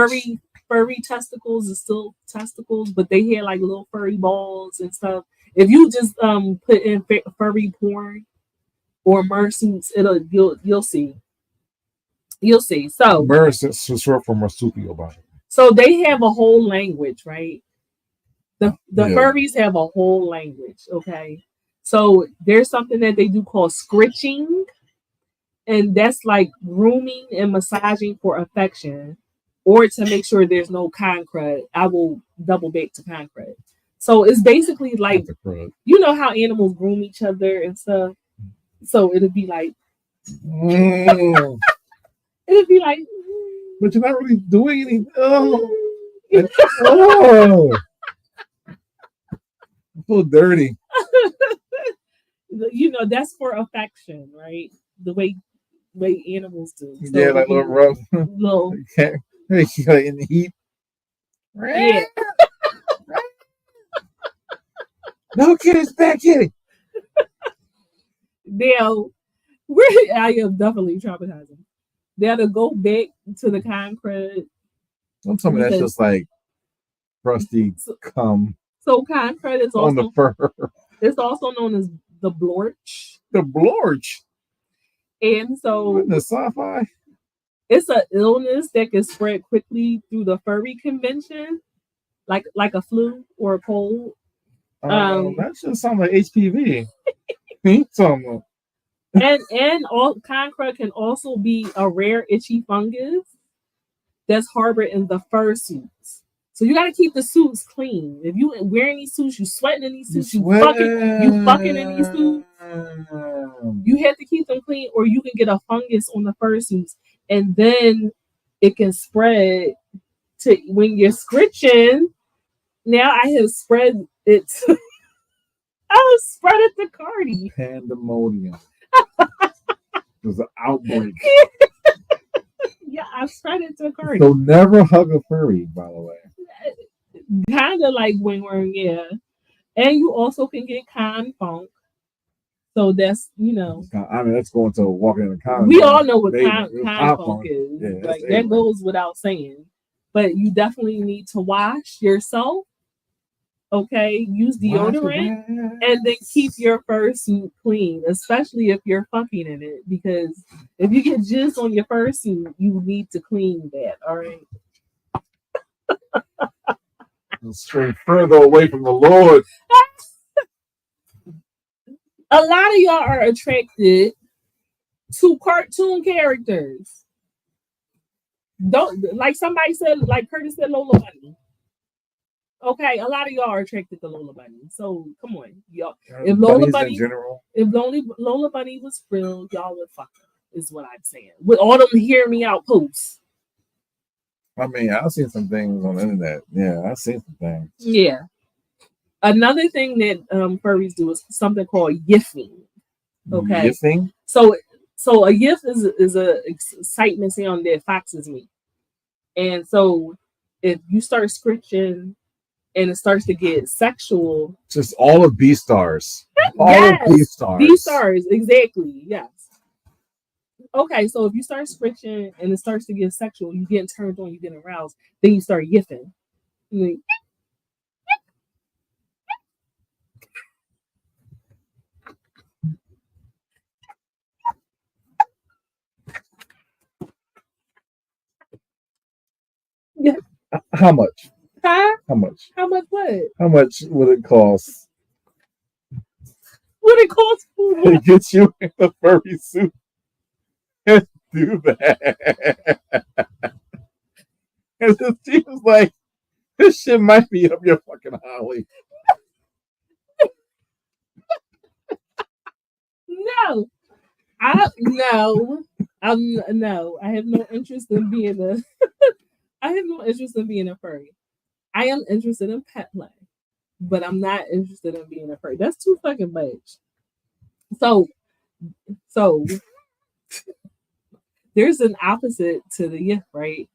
Furry testicles is still testicles, but they had like little furry balls and stuff. If you just put in furry porn or mersuits, you'll see. You'll see. So mersuits is short for marsupial body. So they have a whole language, right? The furries have a whole language, okay? So there's something that they do called scritching, and that's like grooming and massaging for affection, or to make sure there's no concrete. I will double back to concrete. So it's basically like, you know how animals groom each other and stuff? So it'll be like... it'll be like... But you're not really doing anything. Oh. I feel dirty. That's for affection, right? The way animals do. So yeah, like little rough. Little. In the heat. Yeah. No, kid, it's bad kitty. Now, I am definitely traumatizing. Now to go back to the concrete. Don't tell me that's just like rusty cum. So concrete is also on the fur. It's also known as the blorch. The blorch. And so the sci-fi. It's an illness that can spread quickly through the furry convention, like a flu or a cold. That should sound like HPV. and all concrete can also be a rare itchy fungus that's harbored in the fur suits. So you got to keep the suits clean. If you wearing these suits, you sweating in these suits, you fucking in these suits. You have to keep them clean, or you can get a fungus on the fur suits, and then it can spread to when you're scritching. Now I have spread it. I have spread it to Cardi. Pandemonium. There's an outbreak. Yeah, I've spread it to Cardi. So never hug a furry, by the way. Kind of like wingworm, yeah. And you also can get con funk. So that's, I mean, that's going to walking in the con. We all know what con funk is. Yeah, like that goes without saying. But you definitely need to wash yourself. Okay, use deodorant and then keep your fursuit clean, especially if you're fucking in it. Because if you get jizz on your fursuit, you need to clean that. All right. Straight further away from the Lord. A lot of y'all are attracted to cartoon characters. Don't, like somebody said, like Curtis said, Lola Bunny. Okay, a lot of y'all are attracted to Lola Bunny. So come on, y'all. If Lola Bunny, Lola Bunny was real, y'all would fuck her. Is what I'm saying. With all them hear me out posts. I mean, I've seen some things on the internet. Yeah, I've seen some things. Yeah. Another thing that furries do is something called yiffing. Okay. Yiffing? So a yiff is a excitement sound that foxes make. And so if you start scritching and it starts to get sexual. Just all of Beastars. All yes, of Beastars. Beastars, exactly. Yes. Okay, so if you start scritching and it starts to get sexual, you getting turned on, you getting aroused, then you start yiffing. Yeah. How much? Huh? How much? How much what? How much would it cost? What it cost for? To get you in a furry suit. do that. And then she was like, this shit might be up your fucking alley. No, no. I have no interest in being a. I have no interest in being a furry. I am interested in pet play, but I'm not interested in being a furry. That's too fucking much. So there's an opposite to the yiff, right?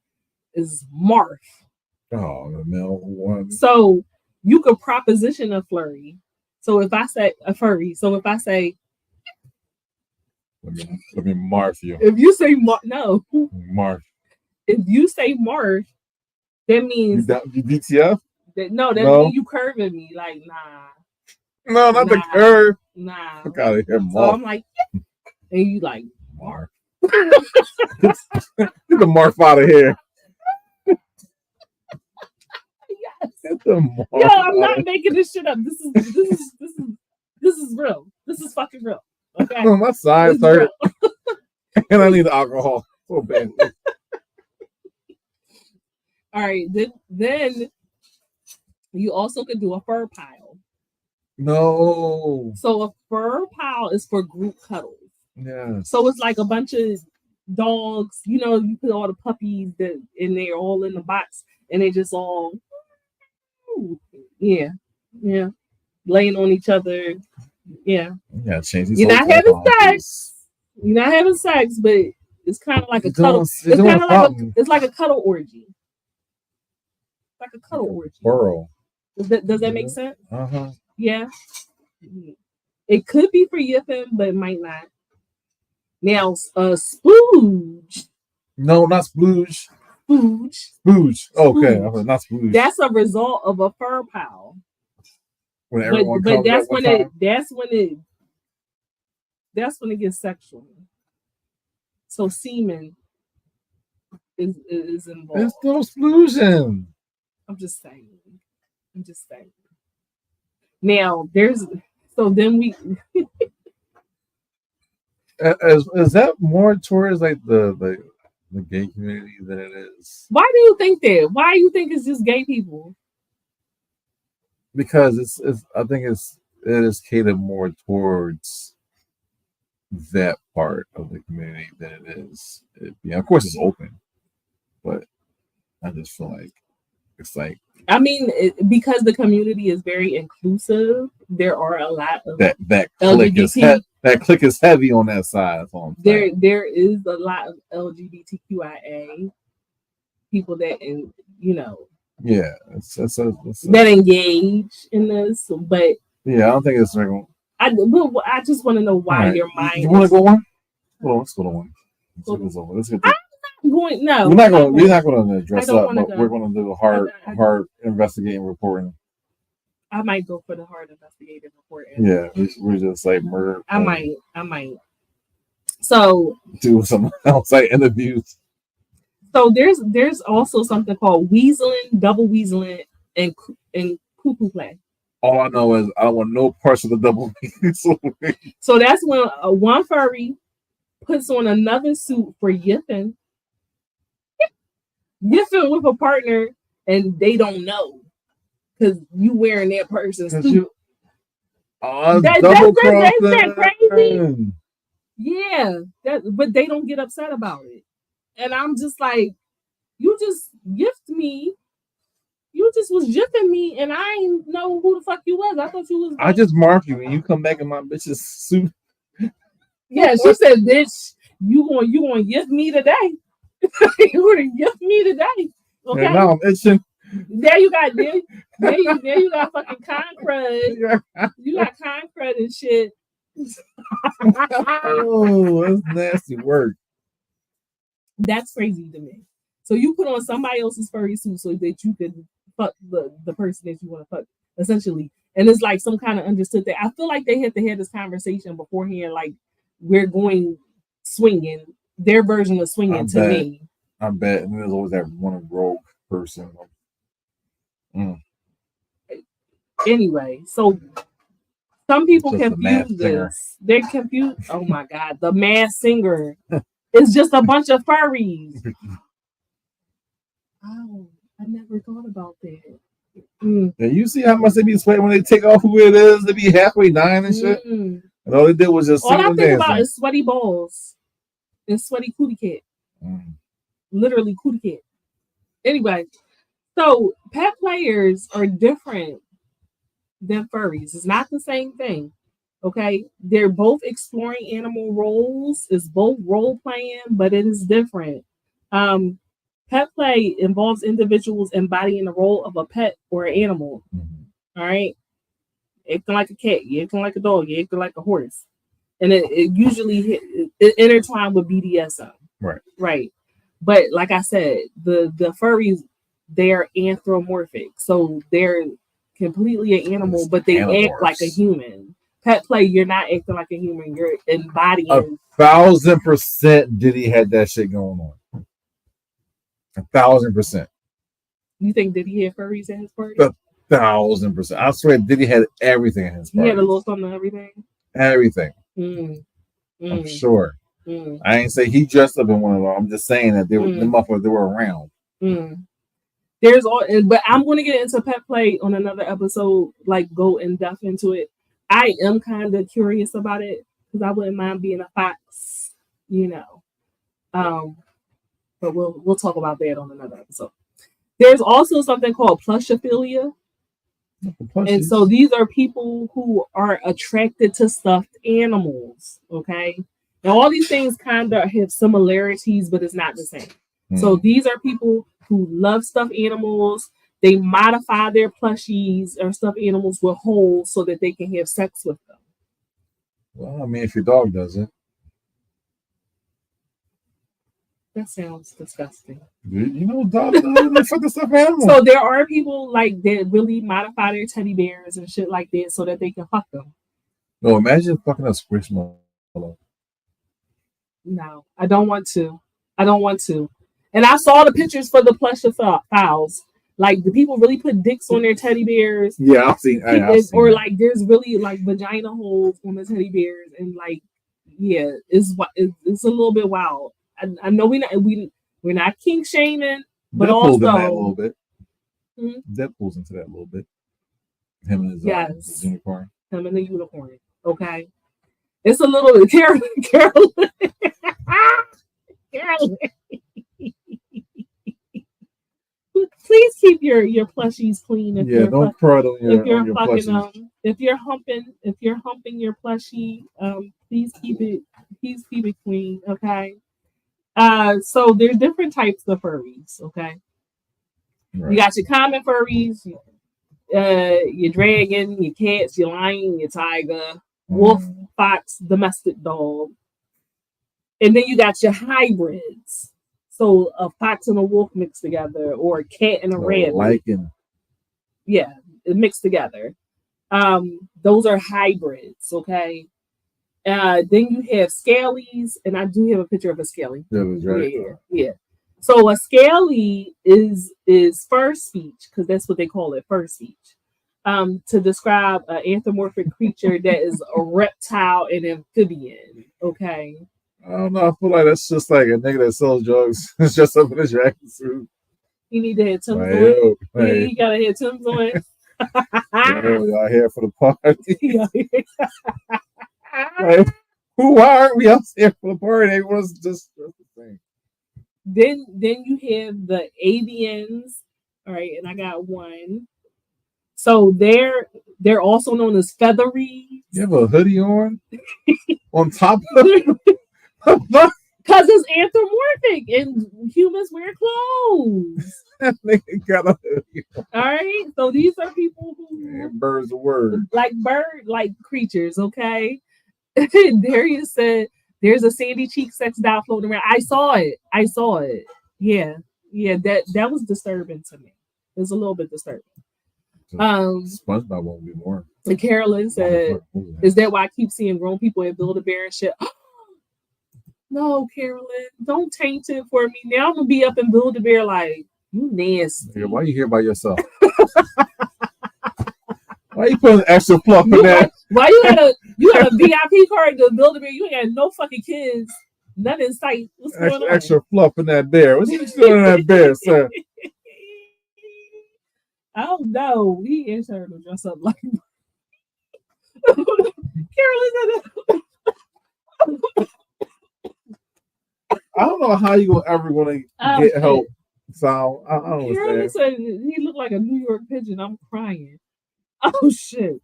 Is morph. Oh, the male one. So you could proposition a flurry. So if I say a furry, so if I say, let me morph you. if you say no, Morph. if you say morph, that means you DTF? that means you curving me. Like, nah. No, not the curve. Nah. Fuck out of here, morph. So I'm like, and you like morph. Get the morph out of here. Yes. Yo, I'm not making this shit up. This is real. This is fucking real. Okay. My sides hurt. And I need alcohol so bad. All right. Then you also could do a fur pile. No. So a fur pile is for group cuddles. Yeah. So it's like a bunch of dogs. You know, you put all the puppies that in there, all in the box, and they just all, yeah, laying on each other. Yeah. Yeah, change these. You're not having sex. You're not having sex, but it's kind of like a cuddle. It's kind of like a cuddle orgy. Like a cuddle orgy. Burrow. Does that make sense? Uh-huh. Yeah. It could be for yiffing, but it might not. Now, splooge. No, not splooge. Spooge. Okay, not splooge. That's a result of a fur pile. When everyone but that's when it gets sexual. So semen is involved. It's still splooging. I'm just saying. Now then we is that more towards like the gay community than it is? Why do you think that? Why do you think it's just gay people? Because I think it is catered more towards that part of the community than it is. Of course it's open, but I just feel like it's like, I mean, because the community is very inclusive, there are a lot of that clique is heavy on that side. That's all I'm saying. There is a lot of LGBTQIA people that, yeah, that engage in this, but yeah, I don't think it's regular. I just want to know why your mind. You want to go on? Well, let's go to one. Let's get going. No, we're not going to dress up, but we're going to do hard investigating reporting. I might go for the hard investigative reporting. Yeah, we're just like murder. I might. So do some outside interviews. So there's also something called weaseling, double weaseling, and cuckoo play. All I know is I don't want no parts of the double weaseling. So that's when one furry puts on another suit for yiffing with a partner, and they don't know because you wearing that person's suit. That's crazy. Yeah, but they don't get upset about it. And I'm just like, you just gifted me. You just was gifting me, and I didn't know who the fuck you was. I thought you was. I just marked you, and you come back in my bitch's suit. Yeah, she said, "Bitch, you gonna gift me today? You gonna gift me today? Okay." And now I'm itching. There you got you got fucking concrete. You got concrete and shit. Oh, that's nasty work. That's crazy to me. So you put on somebody else's furry suit so that you could fuck the person that you want to fuck, essentially. And it's like some kind of understood that. I feel like they had to have this conversation beforehand, like we're going swinging, their version of swinging to me. I bet. And there's always that one rogue person. Anyway, so some people confuse this. They're confused. Oh my God, the Masked Singer. It's just a bunch of furries. Oh, I never thought about that. And you see how much they be sweating when they take off who it is? They be halfway dying and shit. And all they did was just all I think about is sweaty balls and sweaty cootie cat. Literally cootie cat. Anyway, so pet players are different than furries. It's not the same thing. Okay, they're both exploring animal roles. It's both role playing, but it is different. Pet play involves individuals embodying the role of a pet or an animal. All right, acting like a cat, you acting like a dog, you acting like a horse, and it usually intertwined with BDSM. Right. But like I said, the furries, they're anthropomorphic, so they're completely an animal, but they act like a human. Pet play, you're not acting like a human. You're embodying. 1,000% Diddy had that shit going on. 1,000%. You think Diddy had furries at his party? 1,000%. I swear Diddy had everything at his party. He had a little something of everything? Everything. I'm sure. I ain't say he dressed up in one of them. I'm just saying that they were the motherfuckers, they were around. There's all, but I'm going to get into pet play on another episode, like go in depth into it. I am kind of curious about it because I wouldn't mind being a fox, you know. But we'll talk about that on another episode. There's also something called plushophilia. And so these are people who are attracted to stuffed animals, okay? Now, all these things kind of have similarities, but it's not the same. So these are people who love stuffed animals. They modify their plushies or stuffed animals with holes so that they can have sex with them. Well, I mean, if your dog does it. That sounds disgusting. You know, dogs they fuck the stuffed animals. So there are people like that really modify their teddy bears and shit like that so that they can fuck them. No, imagine fucking a squishmallow. No, I don't want to. And I saw the pictures for the plushiophiles. Like, do people really put dicks on their teddy bears? Yeah, I've seen or like, there's really like vagina holes on the teddy bears, and like, yeah, it's a little bit wild. I know we're not kink shaming, but Deadpool's also in that a little bit. Deadpool's into that a little bit. Him and his unicorn. Him and the unicorn. Okay, it's a little Carolyn. Carolyn. Please keep your plushies clean. Don't crud on your fucking plushies. if you're humping your plushie, please keep it clean, okay? So there's different types of furries, okay? Right. You got your common furries, your dragon, your cats, your lion, your tiger, wolf, fox, domestic dog. And then you got your hybrids. So a fox and a wolf mixed together, or a cat and a rabbit. Yeah, mixed together. Those are hybrids, okay? Then you have scalies, and I do have a picture of a scaly. Yeah. So a scaly is fur speech, because that's what they call it, fur speech. To describe an anthropomorphic creature that is a reptile and amphibian, okay? I don't know. I feel like that's just like a nigga that sells drugs. It's just up in his dragon suit. You need to have Tim's on it. Yeah, you gotta have Tim's on it. Y'all here for the party. Like, why aren't we else here for the party? Everyone's just the same. Then you have the avians. All right, and I got one. So they're also known as feathery. You have a hoodie on top of it. Because it's anthropomorphic and humans wear clothes. That nigga got a hoodie on. All right, so these are people who birds a word like creatures. Okay, Darius said there's a sandy cheek sex doll floating around. I saw it. Yeah, that was disturbing to me. It was a little bit disturbing. SpongeBob won't be more. And Carolyn said, "Is that why I keep seeing grown people at Build-A-Bear and shit?" No, Carolyn, don't taint it for me. Now I'm gonna be up in Build-A-Bear like, you nasty. Yeah, why are you here by yourself? Why you putting extra fluff in that? Why you got a VIP card to Build-A-Bear? You ain't got no fucking kids. None in sight. What's going on? Extra fluff in that bear. What's you doing in that bear, sir? Oh no, we is her to dress up like Carolyn. I don't know how you ever going to get help. So I don't Carolyn understand. said he looked like a New York pigeon. I'm crying. Oh shit.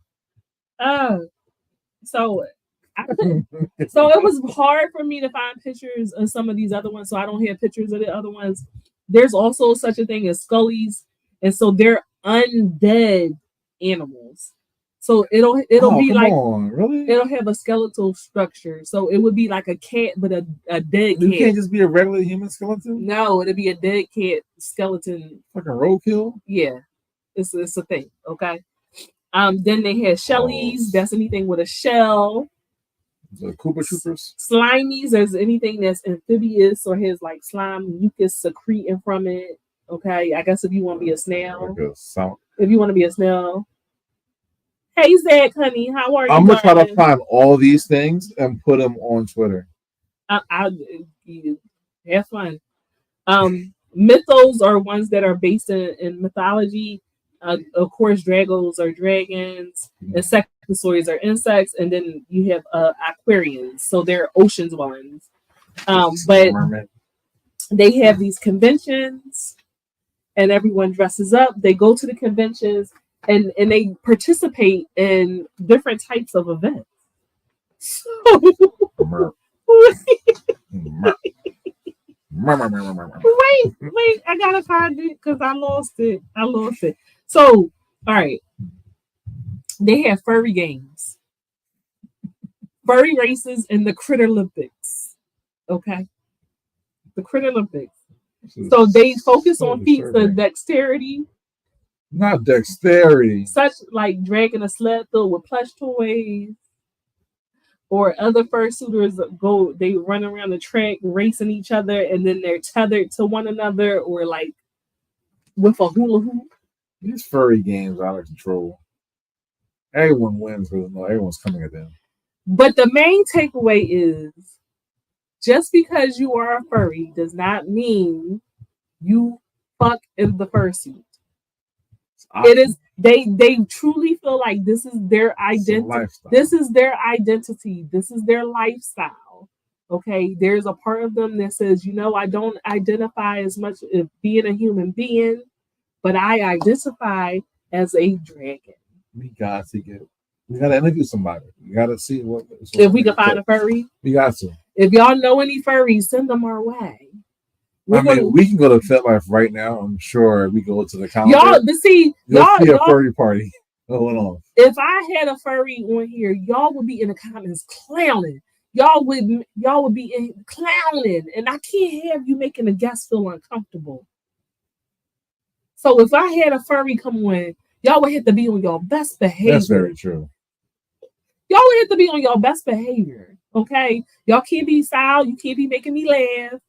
So so it was hard for me to find pictures of some of these other ones. So I don't have pictures of the other ones. There's also such a thing as scullies, and so they're undead animals. So it'll be like really? It'll have a skeletal structure. So it would be like a cat, but a dead cat. You can't just be a regular human skeleton? No, it'll be a dead cat skeleton. Like a roadkill? Yeah. It's a thing. Okay. Then they had shellies. That's anything with a shell. The Koopa Troopers. Slimies is anything that's amphibious or has like slime mucus secreting from it. Okay. I guess if you want to be a snail. If you want to be a snail. Hey Zach, honey, how are you? I'm gonna try to find all these things and put them on Twitter. Have fun. Mythos are ones that are based in mythology. Of course, dragos are dragons. Insectosaurs are insects, and then you have aquarians, so they're oceans ones. But they have these conventions, and everyone dresses up. They go to the conventions. And they participate in different types of events. Wait, I gotta find it because I lost it. So, all right. They have furry games, furry races, and the Critter Olympics. Okay. The Critter Olympics. So they focus on feats of dexterity. Not dexterity. Such like dragging a sled filled with plush toys. Or other fursuiters they run around the track racing each other and then they're tethered to one another or like with a hula hoop. These furry games are out of control. Everyone wins because everyone's coming at them. But the main takeaway is just because you are a furry does not mean you fuck in the fursuit. It is they truly feel like this is their identity. This is their identity. This is their lifestyle. Okay. There's a part of them that says, I don't identify as much as being a human being, but I identify as a dragon. We gotta interview somebody. We gotta see what if we can find a furry. We got to. If y'all know any furries, send them our way. We can go to FetLife right now. I'm sure we go to the calendar. Y'all see a furry party going on. If I had a furry on here, y'all would be in the comments clowning. Y'all would be clowning, and I can't have you making a guest feel uncomfortable. So if I had a furry come on, y'all would have to be on your best behavior. That's very true. Y'all would have to be on your best behavior. Okay, y'all can't be foul. You can't be making me laugh.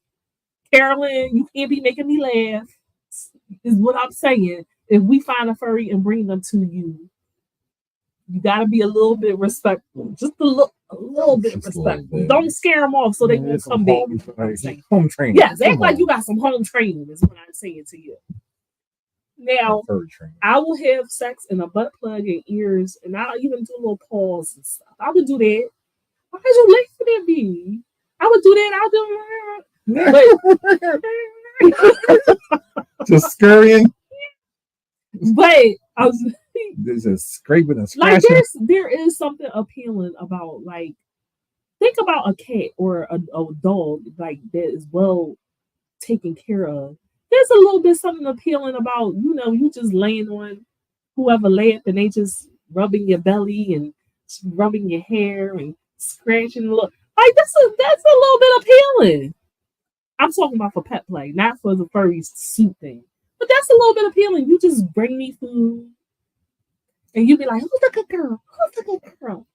Carolyn, you can't be making me laugh, is what I'm saying. If we find a furry and bring them to you, you got to be a little bit respectful. Just a little bit respectful. Don't scare them off so they can come back. Home training. Yes, act like you got some home training is what I'm saying to you. Now, I will have sex in a butt plug and ears, and I'll even do little paws and stuff. I would do that. Why is you late for that, B? I would do that. I'll do that. Just scurrying. But I was there's a scraping and scratching. Like there is something appealing about like think about a cat or a dog like that is well taken care of. There's a little bit something appealing about, you just laying on whoever lap and they just rubbing your belly and rubbing your hair and scratching a little. Like that's a little bit appealing. I'm talking about for pet play, not for the furry suit thing. But that's a little bit appealing. You just bring me food, and you be like, "Who's the good girl? Who's the good girl?"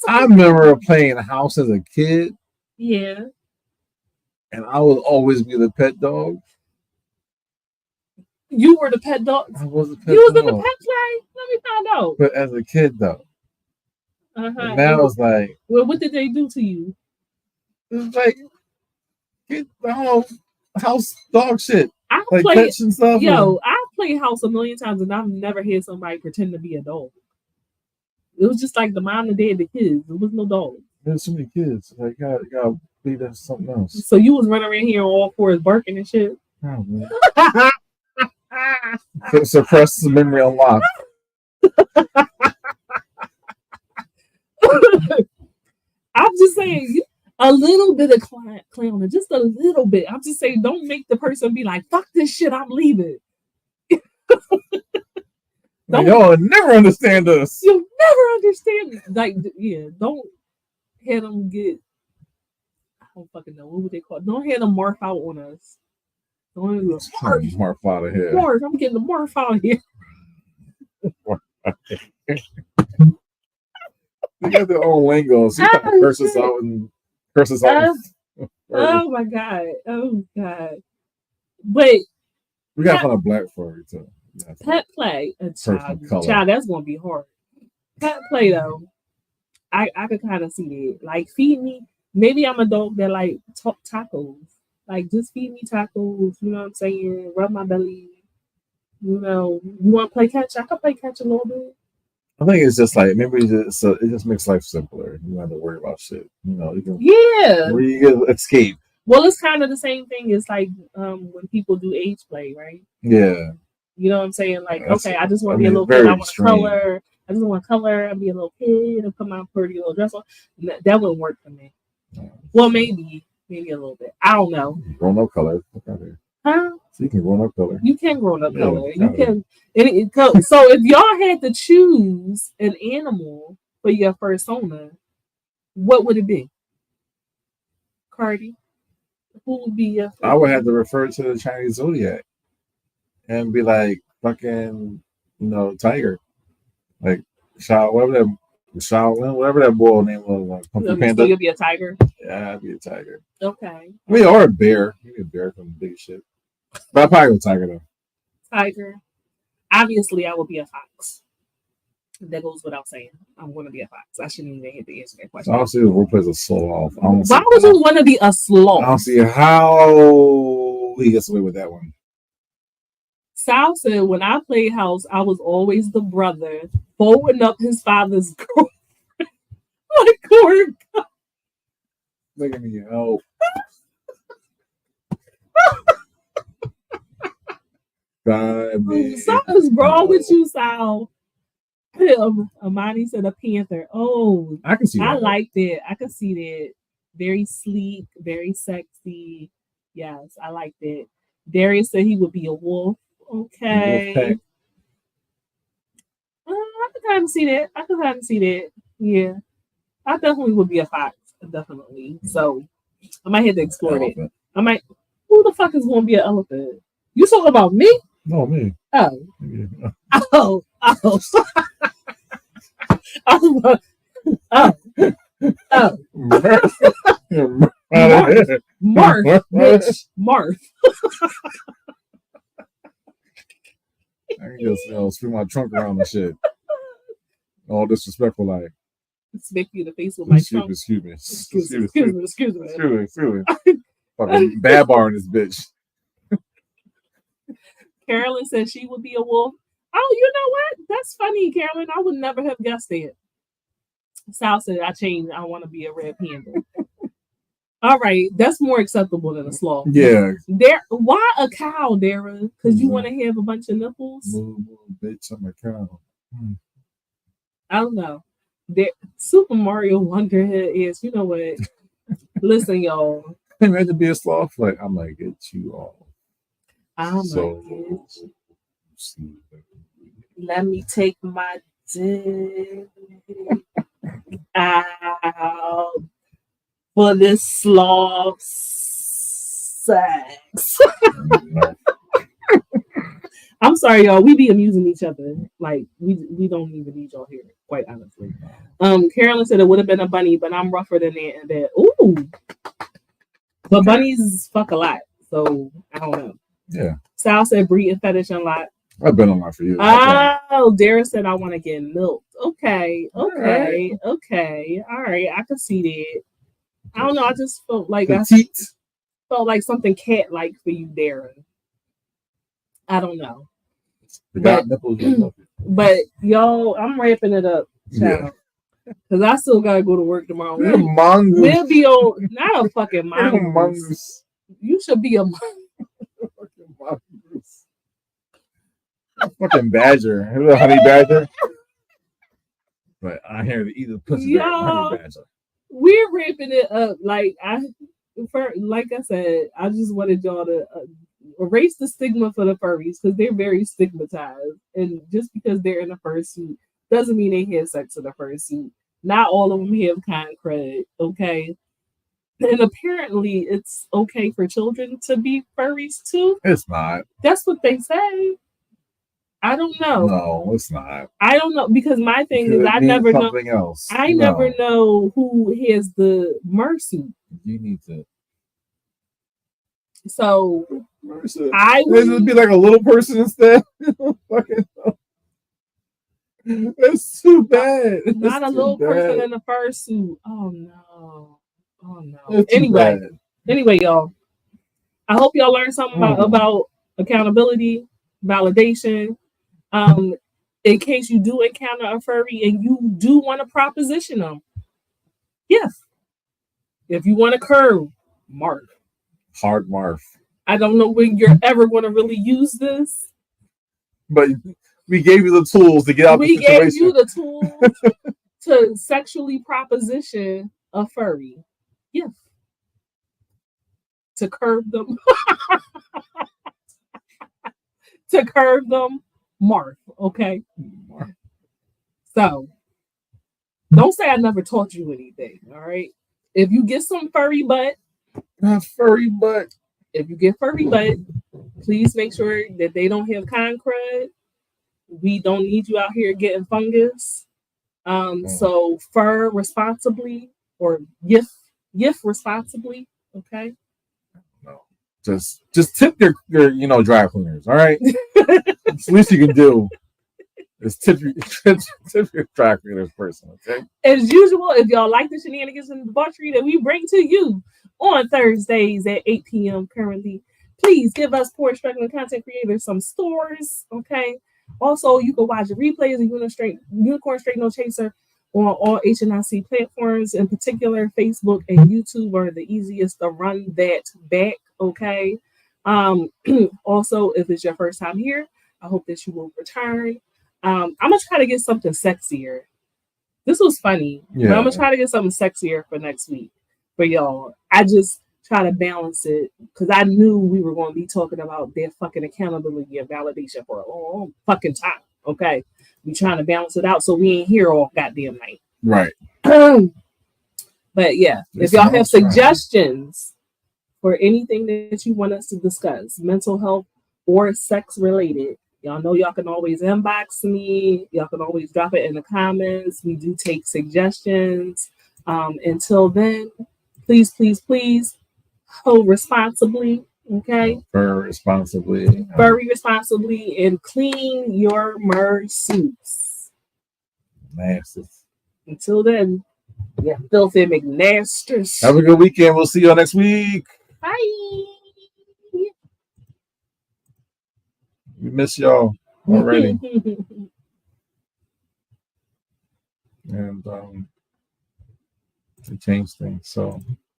I remember playing house as a kid. Yeah. And I would always be the pet dog. You were the pet dog. I was the pet dog. You was in the pet play. Let me find out. But as a kid, though. And now it's like. Well, what did they do to you? It's like, I don't know, house dog shit. I Like play, pets and stuff. I played house a million times and I've never had somebody pretend to be a dog. It was just like the mom, the dad, the kids. There was no dog. There's so many kids. Like, gotta be there something else. So you was running around here on all fours barking and shit. Oh, man. Suppress the memory unlocked. I'm just saying, a little bit of clowning, just a little bit. I'm just saying, don't make the person be like, "Fuck this shit, I'm leaving." Like, y'all never understand us. You'll never understand. Like, yeah, don't have them get. I don't fucking know what would they call it. Don't have them morph out on us. Don't morph out of here. Morph, I'm getting the morph out of here. They got their own lingo. So you got to curse us out and curse us out. Oh my god! Oh god! But we got to find a black furry too. Pet play, child, that's gonna be hard. Pet play though, I could kind of see it. Like feed me. Maybe I'm a dog that like tacos. Like just feed me tacos. You know what I'm saying? Rub my belly. You know, you want to play catch? I can play catch a little bit. I think it's just like maybe it just makes life simpler. You don't have to worry about shit. You know, you can, where you can escape. Well, it's kind of the same thing as like when people do age play, right? Yeah. You know what I'm saying? Like, okay, I just want to be a little kid. I want to color. I just want to color and be a little kid and put my pretty little dress on. That wouldn't work for me. Well, maybe a little bit. I don't know. Grown up color. Look out here. Huh? So you can grown up color. You can grown up color. You can. So if y'all had to choose an animal for your persona, what would it be? Cardi, who would be your? I would have to refer to the Chinese zodiac and be like fucking, tiger, like whatever that boy name was. Like, Panda. So you'll be a tiger. Yeah, I'd be a tiger. Okay. I mean, or a bear. Maybe a bear from the big shit. But I'd probably go tiger though. Tiger. Obviously, I would be a fox. That goes without saying. I'm going to be a fox. I shouldn't even have to answer that question. I don't see the role plays a sloth. Why would you want to be a sloth? I don't see how he gets away with that one. Sal said, when I played house, I was always the brother folding up his father's girlfriend. Like corn. Look at me. Oh. Something's wrong with you, Sal. Amani said a panther. Oh, I can see that. I like that. I can see that. Very sleek, very sexy. Yes, I like that. Darius said he would be a wolf. Okay. I can kind of see that. Yeah. I definitely would be a fox. Definitely. So I might have to explore it. Who the fuck is going to be an elephant? You talking about me? No, me. Oh. Yeah. Oh. Marth, bitch. Marth. I can just swing my trunk around and shit. All disrespectful, like. Smack you in the face with my trunk. Excuse me. Excuse me. Fucking bad bar in this bitch. Carolyn said she would be a wolf. Oh, you know what? That's funny, Carolyn. I would never have guessed that. Sal said I changed. I want to be a red panda. All right, that's more acceptable than a sloth. Yeah. Why a cow, Dara? Because you want to have a bunch of nipples? Bitch, I'm a cow. I don't know. Super Mario Wonderhead is, you know what? Listen, y'all. Imagine to be a sloth. Like, I might get you off. Let me take my dick out for this sloth sex. I'm sorry, y'all. We be amusing each other. Like, we don't even need y'all here, quite honestly. Carolyn said it would have been a bunny, but I'm rougher than that. Ooh. But bunnies fuck a lot, so I don't know. Yeah. Sal said breeding fetish unlocked. I've been on that for years. Oh, Dara said I want to get milked. Okay. All right. I can see that. I don't know. I just felt like Petite. felt like something cat-like for you, Darren. I don't know. Forgot nipples. But y'all, I'm wrapping it up, child. Because I still gotta go to work tomorrow. Mongoose. We'll be on not a fucking mongoose. Mongoose. You should be a Fucking mongoose. Fucking badger. Honey badger. But I hear to eat the pussy bear. Honey badger. We're wrapping it up. Like I said, I just wanted y'all to erase the stigma for the furries because they're very stigmatized. And just because they're in a fursuit doesn't mean they have sex in a fursuit. Not all of them have kind credit, okay? And apparently it's okay for children to be furries too. It's not. That's what they say. I don't know. No, it's not. I don't know because my thing is I never know something else. I never know who has the mersuit. You need to. So Mercy. I would be like a little person instead. Fucking. That's too bad. Not a little person in a fursuit. Oh no. Oh no. Anyway, y'all. I hope y'all learned something about accountability, validation. In case you do encounter a furry and you do want to proposition them. Yes. If you want to curve, mark. Hard mark. I don't know when you're ever going to really use this. But we gave you the tools to get out of the situation. We gave you the tools to sexually proposition a furry. Yes. To curve them. To curve them, mark. Okay? Mark. So, don't say I never taught you anything, all right? If you get some furry butt. If you get furry butt, please make sure that they don't have con crud. We don't need you out here getting fungus. So fur responsibly or yiff responsibly. Okay. No, just tip your dry cleaners. All right. It's the least you can do is tip your dry cleaners person. Okay. As usual, if y'all like the shenanigans and debauchery that we bring to you on Thursdays at 8 p.m. currently, please give us poor struggling content creators some stores. Okay. Also, you can watch the replays of Unicorn Straight No Chaser on all HNIC platforms, in particular Facebook and YouTube are the easiest to run that back. Okay. Also, if it's your first time here, I hope that you will return. I'm gonna try to get something sexier. This was funny, but I'm gonna try to get something sexier for next week for y'all. I just try to balance it because I knew we were going to be talking about their fucking accountability and validation for a long fucking time. Okay, we trying to balance it out so we ain't here all goddamn night. Right. But yeah, if y'all have suggestions for anything that you want us to discuss, mental health or sex related, y'all know y'all can always inbox me. Y'all can always drop it in the comments. We do take suggestions. Until then, please hold responsibly. Okay. Furry responsibly. Furry responsibly and clean your suits. Nasty. Until then, yeah, filthy McNasters. Have a good weekend. We'll see y'all next week. Bye. We miss y'all already. And to change things. So